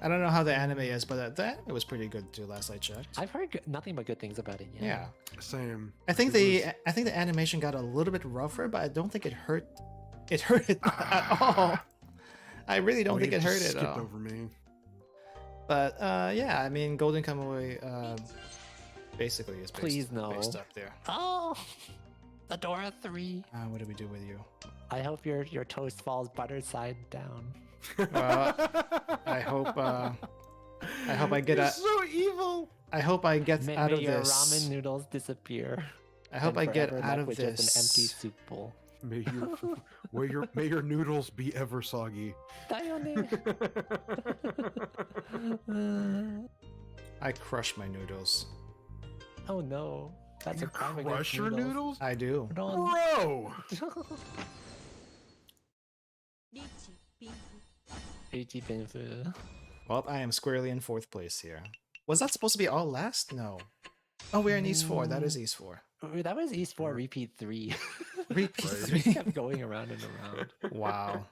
I don't know how the anime is, but the anime was pretty good too. Last I checked. I've heard nothing but good things about it. Yeah. Same. I think It the animation got a little bit rougher, but I don't think it hurt. It hurt it at all. I really don't think it hurt it at skipped all. over me. But yeah, I mean, Golden Kamui basically is Please no. based up there. Oh, Adora 3. What do we do with you? I hope your toast falls butter side down. I hope I get You're out. so evil. I hope I get May, out may of your this. ramen noodles disappear. I hope and I get forever out left of with this. just an empty soup bowl. May your noodles be ever soggy. Dayone. I crush my noodles. Oh no, that's You a crime against crush your noodles? I do. Run. Bro! Ichi Benfu. Well, I am squarely in 4th place here. Was that supposed to be all last? No. Oh, we're in East 4. That is East 4. Ooh, that was East 4 repeat 3. Repeat We 3. kept going around and around. Wow.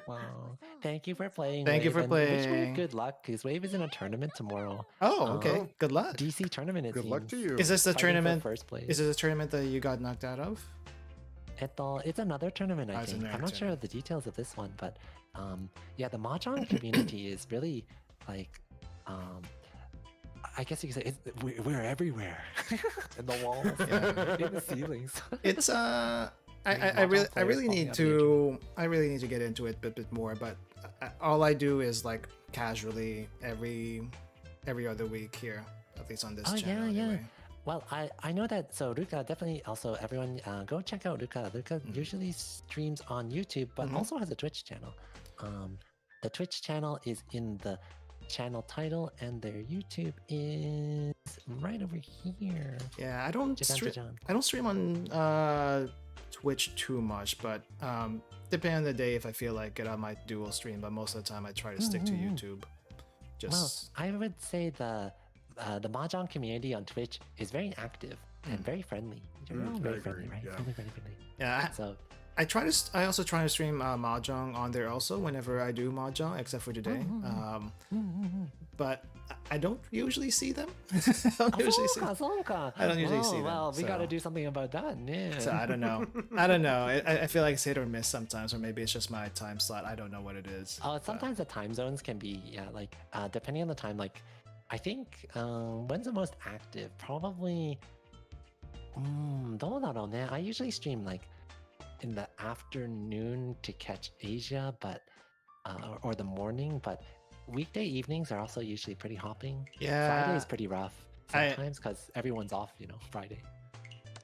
Wow. Thank you for playing. Thank you Wave, for and wish Wave playing. good luck, because Wave is in a tournament tomorrow. Oh, okay. Oh. Good luck. DC tournament, it Good luck to seems. you. Is this the Fighting for tournament? First place. Is it a tournament that you got knocked out of? It's another tournament, I it's think. another I'm not sure of the details of this one, but yeah, the Mahjong community is really like, I guess you could say we're everywhere in the walls, in the ceilings. It's I really need to get into it a bit more, but all I do is like casually every other week here, at least on this channel. Anyway. Well, I know that, so Ruka, definitely also everyone go check out Ruka. Ruka usually streams on YouTube, but also has a Twitch channel. The Twitch channel is in the channel title, and their YouTube is right over here. Yeah, I don't stream on Twitch too much, but depending on the day, if I feel like it, I might dual stream. But most of the time, I try to stick to YouTube. Well, I would say the Mahjong community on Twitch is very active and very friendly. You're all very friendly, right? yeah. Friendly. Yeah, So I also try to stream Mahjong on there also whenever I do Mahjong, except for today. But I don't usually see them. I don't usually see. I don't usually see them. Well, we gotta so- do something about that. Yeah. So I don't know. I don't know. I feel like it's hit or miss sometimes, or maybe it's just my time slot. I don't know what it is. but- Sometimes the time zones can be like depending on the time. Like, I think when's the most active? Probably. どうだろうね. I usually stream like in the afternoon to catch Asia, but or the morning. But weekday evenings are also usually pretty hopping. Yeah. Friday is pretty rough sometimes because everyone's off. Friday.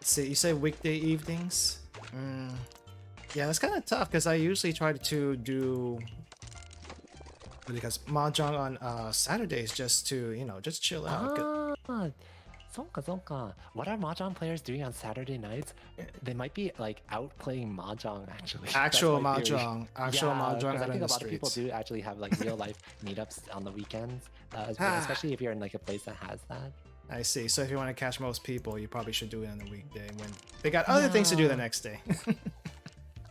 See, you say weekday evenings? Yeah, that's kind of tough because I usually try to do because Mahjong on Saturdays just to just chill out. What are Mahjong players doing on Saturday nights? They might be like out playing Mahjong actually. That's Actual my theory. Mahjong, actual Yeah, Mahjong 'cause I out in think the a lot of people streets. do actually have like real life meetups on the weekends, especially if you're in like a place that has that. I see. So if you want to catch most people, you probably should do it on the weekday when they got other things to do the Yeah. next day.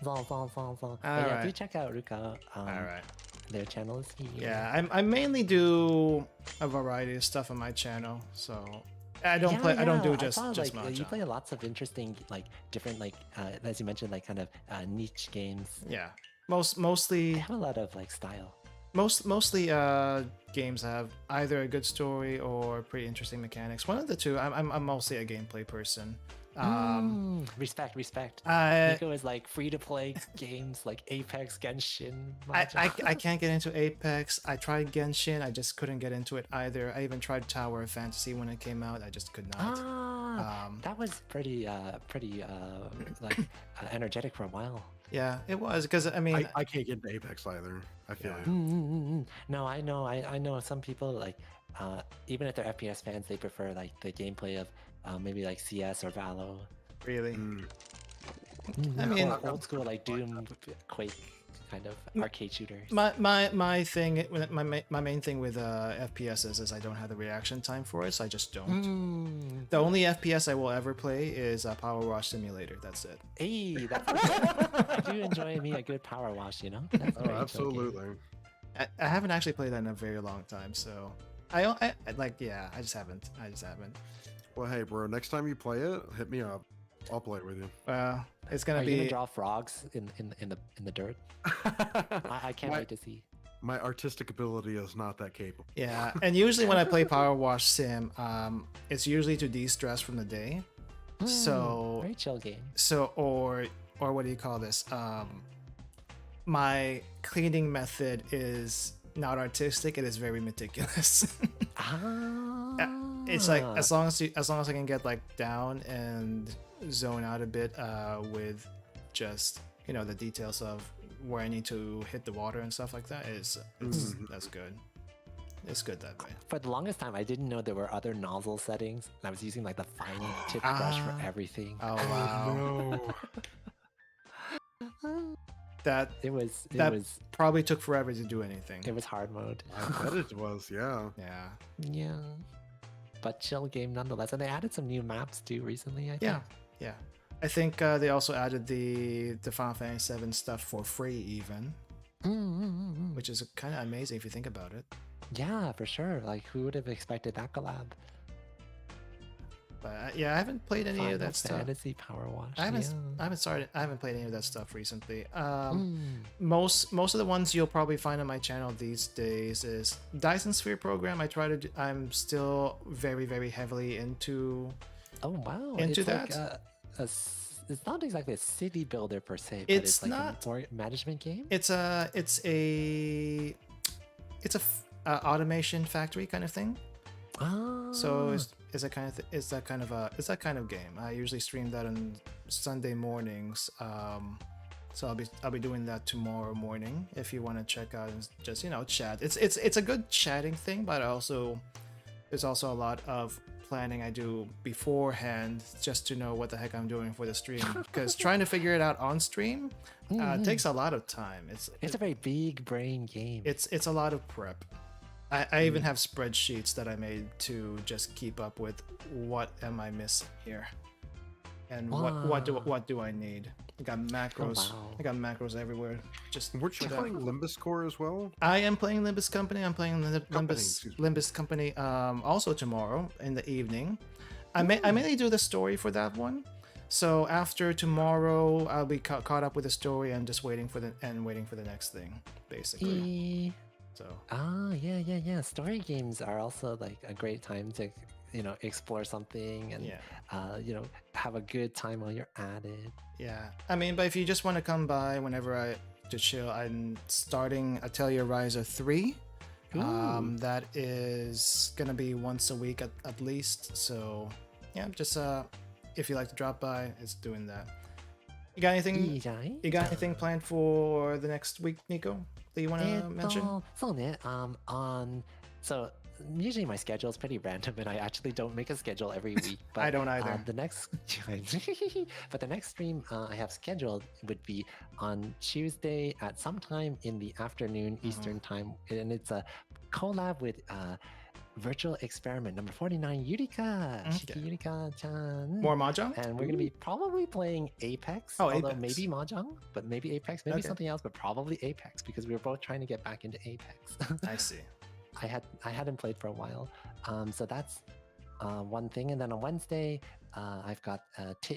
But yeah, do Alright. check out Ruka. All right. Their channel is here. Yeah, I mainly do a variety of stuff on my channel, so I don't play. I don't do just saw, like, you Mahjong. play lots of interesting, like different, like as you mentioned, like kind of niche games. Yeah, They mostly have a lot of like style. mostly games have either a good story or pretty interesting mechanics. One of the two. I'm mostly a gameplay person. Respect. I Nico is like free to play games like Apex, Genshin. I Mahjong. can't get into Apex. I tried Genshin. I just couldn't get into it either. I even tried Tower of Fantasy when it came out. I just could not. That was pretty like energetic for a while. Yeah, it was because I mean, I can't get into Apex either. I feel you. No, I know some people like even if they're FPS fans, they prefer like the gameplay of maybe like CS or Valo. really. I mean- old school like Doom, Quake kind of arcade shooters. My thing, my main thing with FPS is I don't have the reaction time for it, so I just don't. The only FPS I will ever play is Power Wash Simulator. That's it. Hey, that's I do enjoy me a good power wash, That's Oh, very chill game. absolutely. I haven't actually played that in a very long time, so I like I just haven't. Well, hey, bro, next time you play it, hit me up. I'll play it with you. Well, it's gonna Are you gonna be. draw frogs in the dirt? I can't wait to see. My artistic ability is not that capable. Yeah, and usually when I play Power Wash Sim, it's usually to de-stress from the day. So Very chill game. or what do you call this? My cleaning method is not artistic. It is very meticulous. It's like as long as I can get like down and zone out a bit with just the details of where I need to hit the water and stuff like that that's good. It's good that way. For the longest time, I didn't know there were other nozzle settings. I was using like the fine tip brush for everything. Oh wow. No. That It was probably took forever to do anything. hard mode. I bet it was, yeah. Yeah. Yeah, but chill game nonetheless. And they added some new maps too recently. I think. Yeah. I think they also added the Final Fantasy VII stuff for free even, which is kind of amazing if you think about it. Yeah, for sure. Like, who would have expected that collab? But I haven't played any of that stuff. Fantasy Power Wash. I haven't played any of that stuff recently. Most of the ones you'll probably find on my channel these days is Dyson Sphere program. I'm still very, very heavily into. Oh wow! Into it's that? Like it's not exactly a city builder per se, but It's it's like not- a management game. It's a automation factory kind of thing. So it's that kind of game. I usually stream that on Sunday mornings. So I'll be doing that tomorrow morning. If you want to check out and just chat. It's a good chatting thing, but there's also a lot of planning I do beforehand just to know what the heck I'm doing for the stream. Because trying to figure it out on stream takes a lot of time. It's a very big brain game. It's a lot of prep. I even have spreadsheets that I made to just keep up with what am I missing here. And Wow. what do I need? I got macros. wow. I got macros everywhere. Just Weren't you for that. playing Limbus Core as well? I am playing Limbus Company. I'm playing excuse me. Limbus Company also tomorrow in the evening. I mainly do the story for that one. So after tomorrow, I'll be caught up with the story and just waiting for the next thing, basically. So Yeah. Story games are also like a great time to, explore something and, have a good time while you're at it. yeah, I mean, but if you just want to come by whenever to chill, I'm starting Atelier Riser 3. That is gonna be once a week at least. So yeah, just if you like to drop by, it's doing that. You got anything? You got anything planned for the next week, Nico? That you want to mention? そうね。So usually my schedule is pretty random, and I actually don't make a schedule every week. But I don't either. The next stream I have scheduled would be on Tuesday at some time in the afternoon Eastern time, and it's a collab with Virtual Experiment number 49, Yurika. Okay. Yurika-chan. More Mahjong? And we're going to be probably playing Apex. Oh, although Apex. maybe Mahjong, but maybe Apex, maybe Okay. something else, but probably Apex because we were both trying to get back into Apex. I see. I hadn't played for a while. So that's one thing. And then on Wednesday, I've got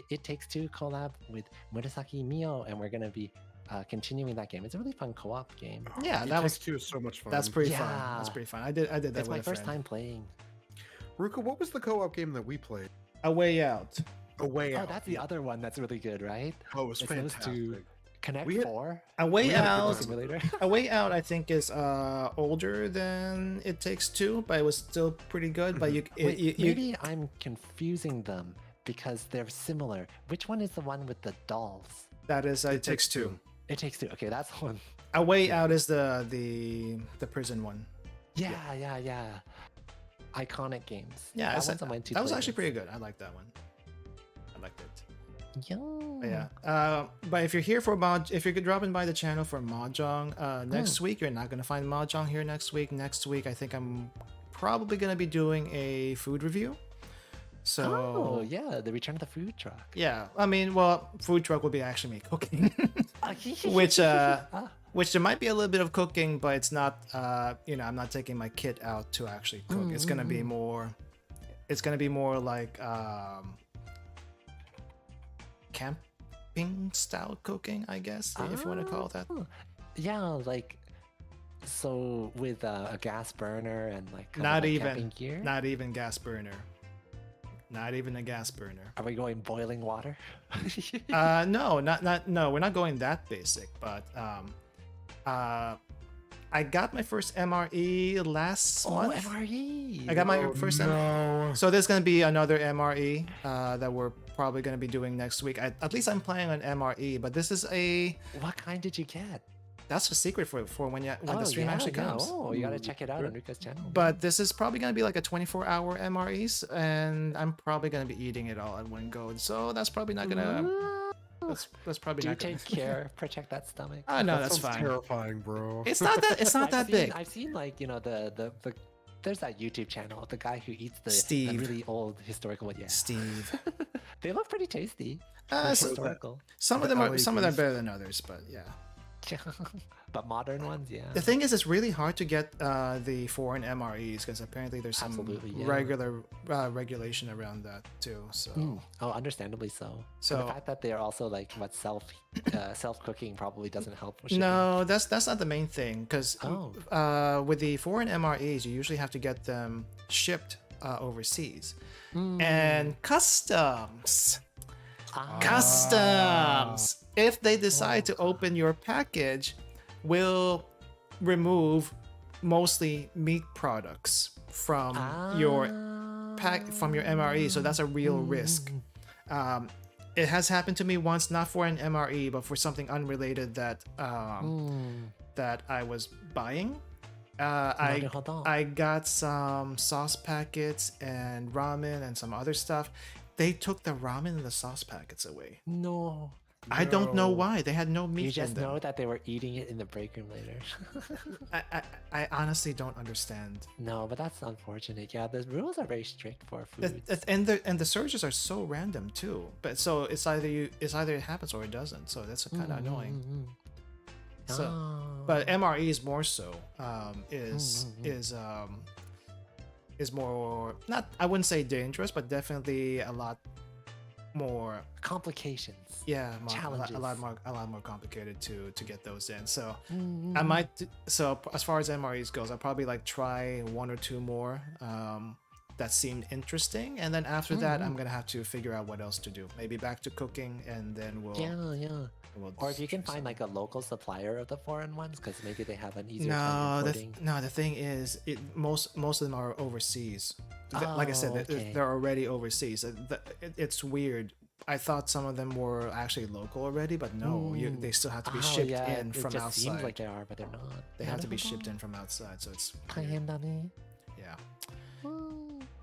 It Takes Two collab with Murasaki Mio, and we're going to be continuing that game. It's a really fun co-op game. Yeah, It that was Takes Two is so much fun. that's pretty fun. Yeah. That's pretty fun. I did that It's with my a first friend. time playing. Ruka, what was the co-op game that we played? A Way Out. A Way Oh, Out. that's the other one that's really good, right? Oh, it was It's those fantastic. two. Connect We had- 4. A Way We had a good Out. time. Simulator. A Way Out, I think, is older than It Takes Two, but it was still pretty good. But Wait, maybe I'm confusing them because they're similar. Which one is the one with the dolls? that is It Takes Two. It Takes Two. Okay, that's the one. A Way Out is the prison one. Yeah. Iconic games. Yeah, that one's on my two. that was actually pretty good. I like that one. I liked it. Yeah. But yeah. But if you're here for if you're dropping by the channel for Mahjong next week, you're not gonna find Mahjong here next week. Next week, I think I'm probably gonna be doing a food review. So Oh yeah, the return of the food truck. yeah, I mean, well, food truck will be actually me cooking, which there might be a little bit of cooking, but it's not. I'm not taking my kit out to actually cook. It's gonna be more. It's gonna be more like camping style cooking, I guess, if you want to call it that. Yeah, like so with a gas burner and like kind of Not like even. camping gear. Not even gas burner. Not even a gas burner. Are we going boiling water? No, no. We're not going that basic, but I got my first MRE last month. MRE. I got my first MRE. So there's gonna be another MRE that we're probably gonna be doing next week. At least I'm playing on MRE, but this is What kind did you get? that's a secret for when the stream actually comes. Oh, you gotta check it out on Ruka's channel. But this is probably gonna be like a 24-hour MREs, and I'm probably gonna be eating it all at one go. So that's probably not gonna. That's probably Do not take gonna. care, protect that stomach. Oh no, That that's sounds fine. terrifying, bro. It's not that. It's not that big. I've seen like the there's that YouTube channel, the guy who eats the Steve. really old historical one. Yeah, Steve. they look pretty tasty. Uh, They're so- historical, some of The them are LA better than others, but yeah. but modern ones, yeah. The thing is, it's really hard to get the foreign MREs because apparently there's some Absolutely, yeah. regulation around that too. So Oh, understandably so. So- And the fact that they are also like self cooking probably doesn't help. with shipping. no, that's not the main thing because Oh. with the foreign MREs, you usually have to get them shipped overseas, Mm. and customs. Ah. Customs. If they decide to open your package, will remove mostly meat products from your from your MRE. So that's a real risk. It has happened to me once, not for an MRE, but for something unrelated that that I was buying. I got some sauce packets and ramen and some other stuff. They took the ramen and the sauce packets away. No. I don't know No. why they had no meat You just in them. know that they were eating it in the break room later. I honestly don't understand. No, but that's unfortunate. Yeah, the rules are very strict for food. And the surges are so random too. But so it's either it happens or it doesn't. So that's kind of annoying. So, but MREs more so is more, not, I wouldn't say dangerous, but definitely a lot more Complications. yeah Challenges. a lot more complicated to get those in. So I might so as far as MREs goes, I'll probably like try one or two more that seemed interesting, and then after that I'm gonna have to figure out what else to do. Maybe back to cooking, and then we'll Or if you can find like a local supplier of the foreign ones, because maybe they have an easier time importing. the thing is, most of them are overseas. Like I said, okay. they're already overseas. It's weird. I thought some of them were actually local already, but no, they still have to be shipped in from it just outside. seems like they are, but they're not. They have to be shipped in from outside, so it's weird. 大変だね。 Yeah.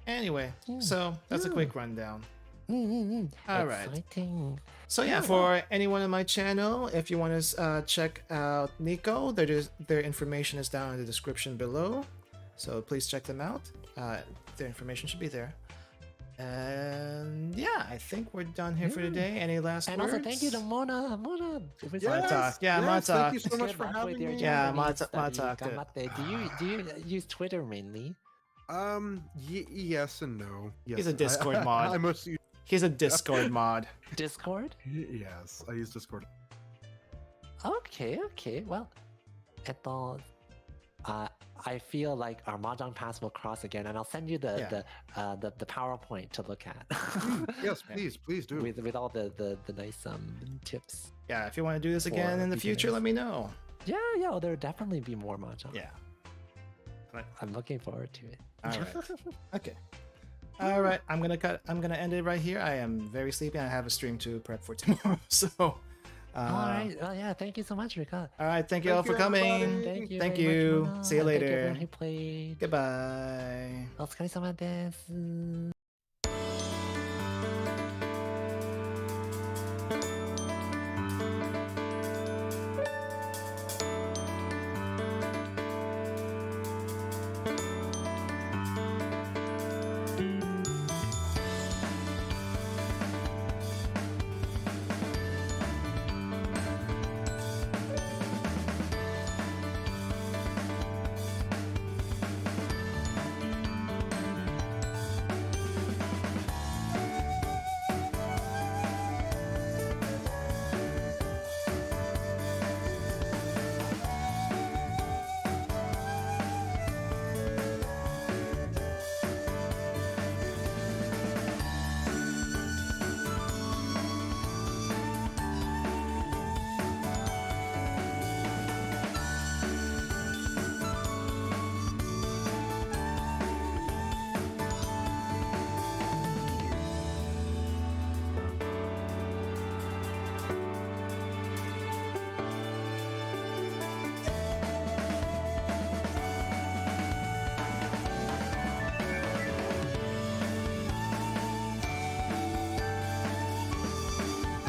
Anyway, so that's a quick rundown. All right. Exciting. So yeah, for anyone on my channel, if you want to check out Nico, their information is down in the description below. So please check them out. Their information should be there. And yeah, I think we're done here for today. Any last And words? also thank you to Mona. It was Monatok. Yeah, yes, Monatok. thank you so much good for luck having with your me. Yeah, Japanese Monatok. studies. Gambatte. Do you use Twitter mainly? Yes and no. Yes, He's a Discord mod. I must. He's a Discord mod. Discord? Yes, I use Discord. Okay. Well, I feel like our Mahjong paths will cross again, and I'll send you the PowerPoint to look at. Yes, please do. with all the nice tips. Yeah, if you want to do this again For in the future, beginners. let me know. Yeah, there'll definitely be more Mahjong. Yeah. I'm looking forward to it. All right. Okay. All right. I'm gonna end it right here. I am very sleepy. I have a stream to prep for tomorrow. So. All right. Well, yeah. Thank you so much, Rika. All right. Thank you all for coming. everybody. Thank you. Thank very you. much, Mona. See you And thank later. everyone who played. Goodbye. お疲れ様です。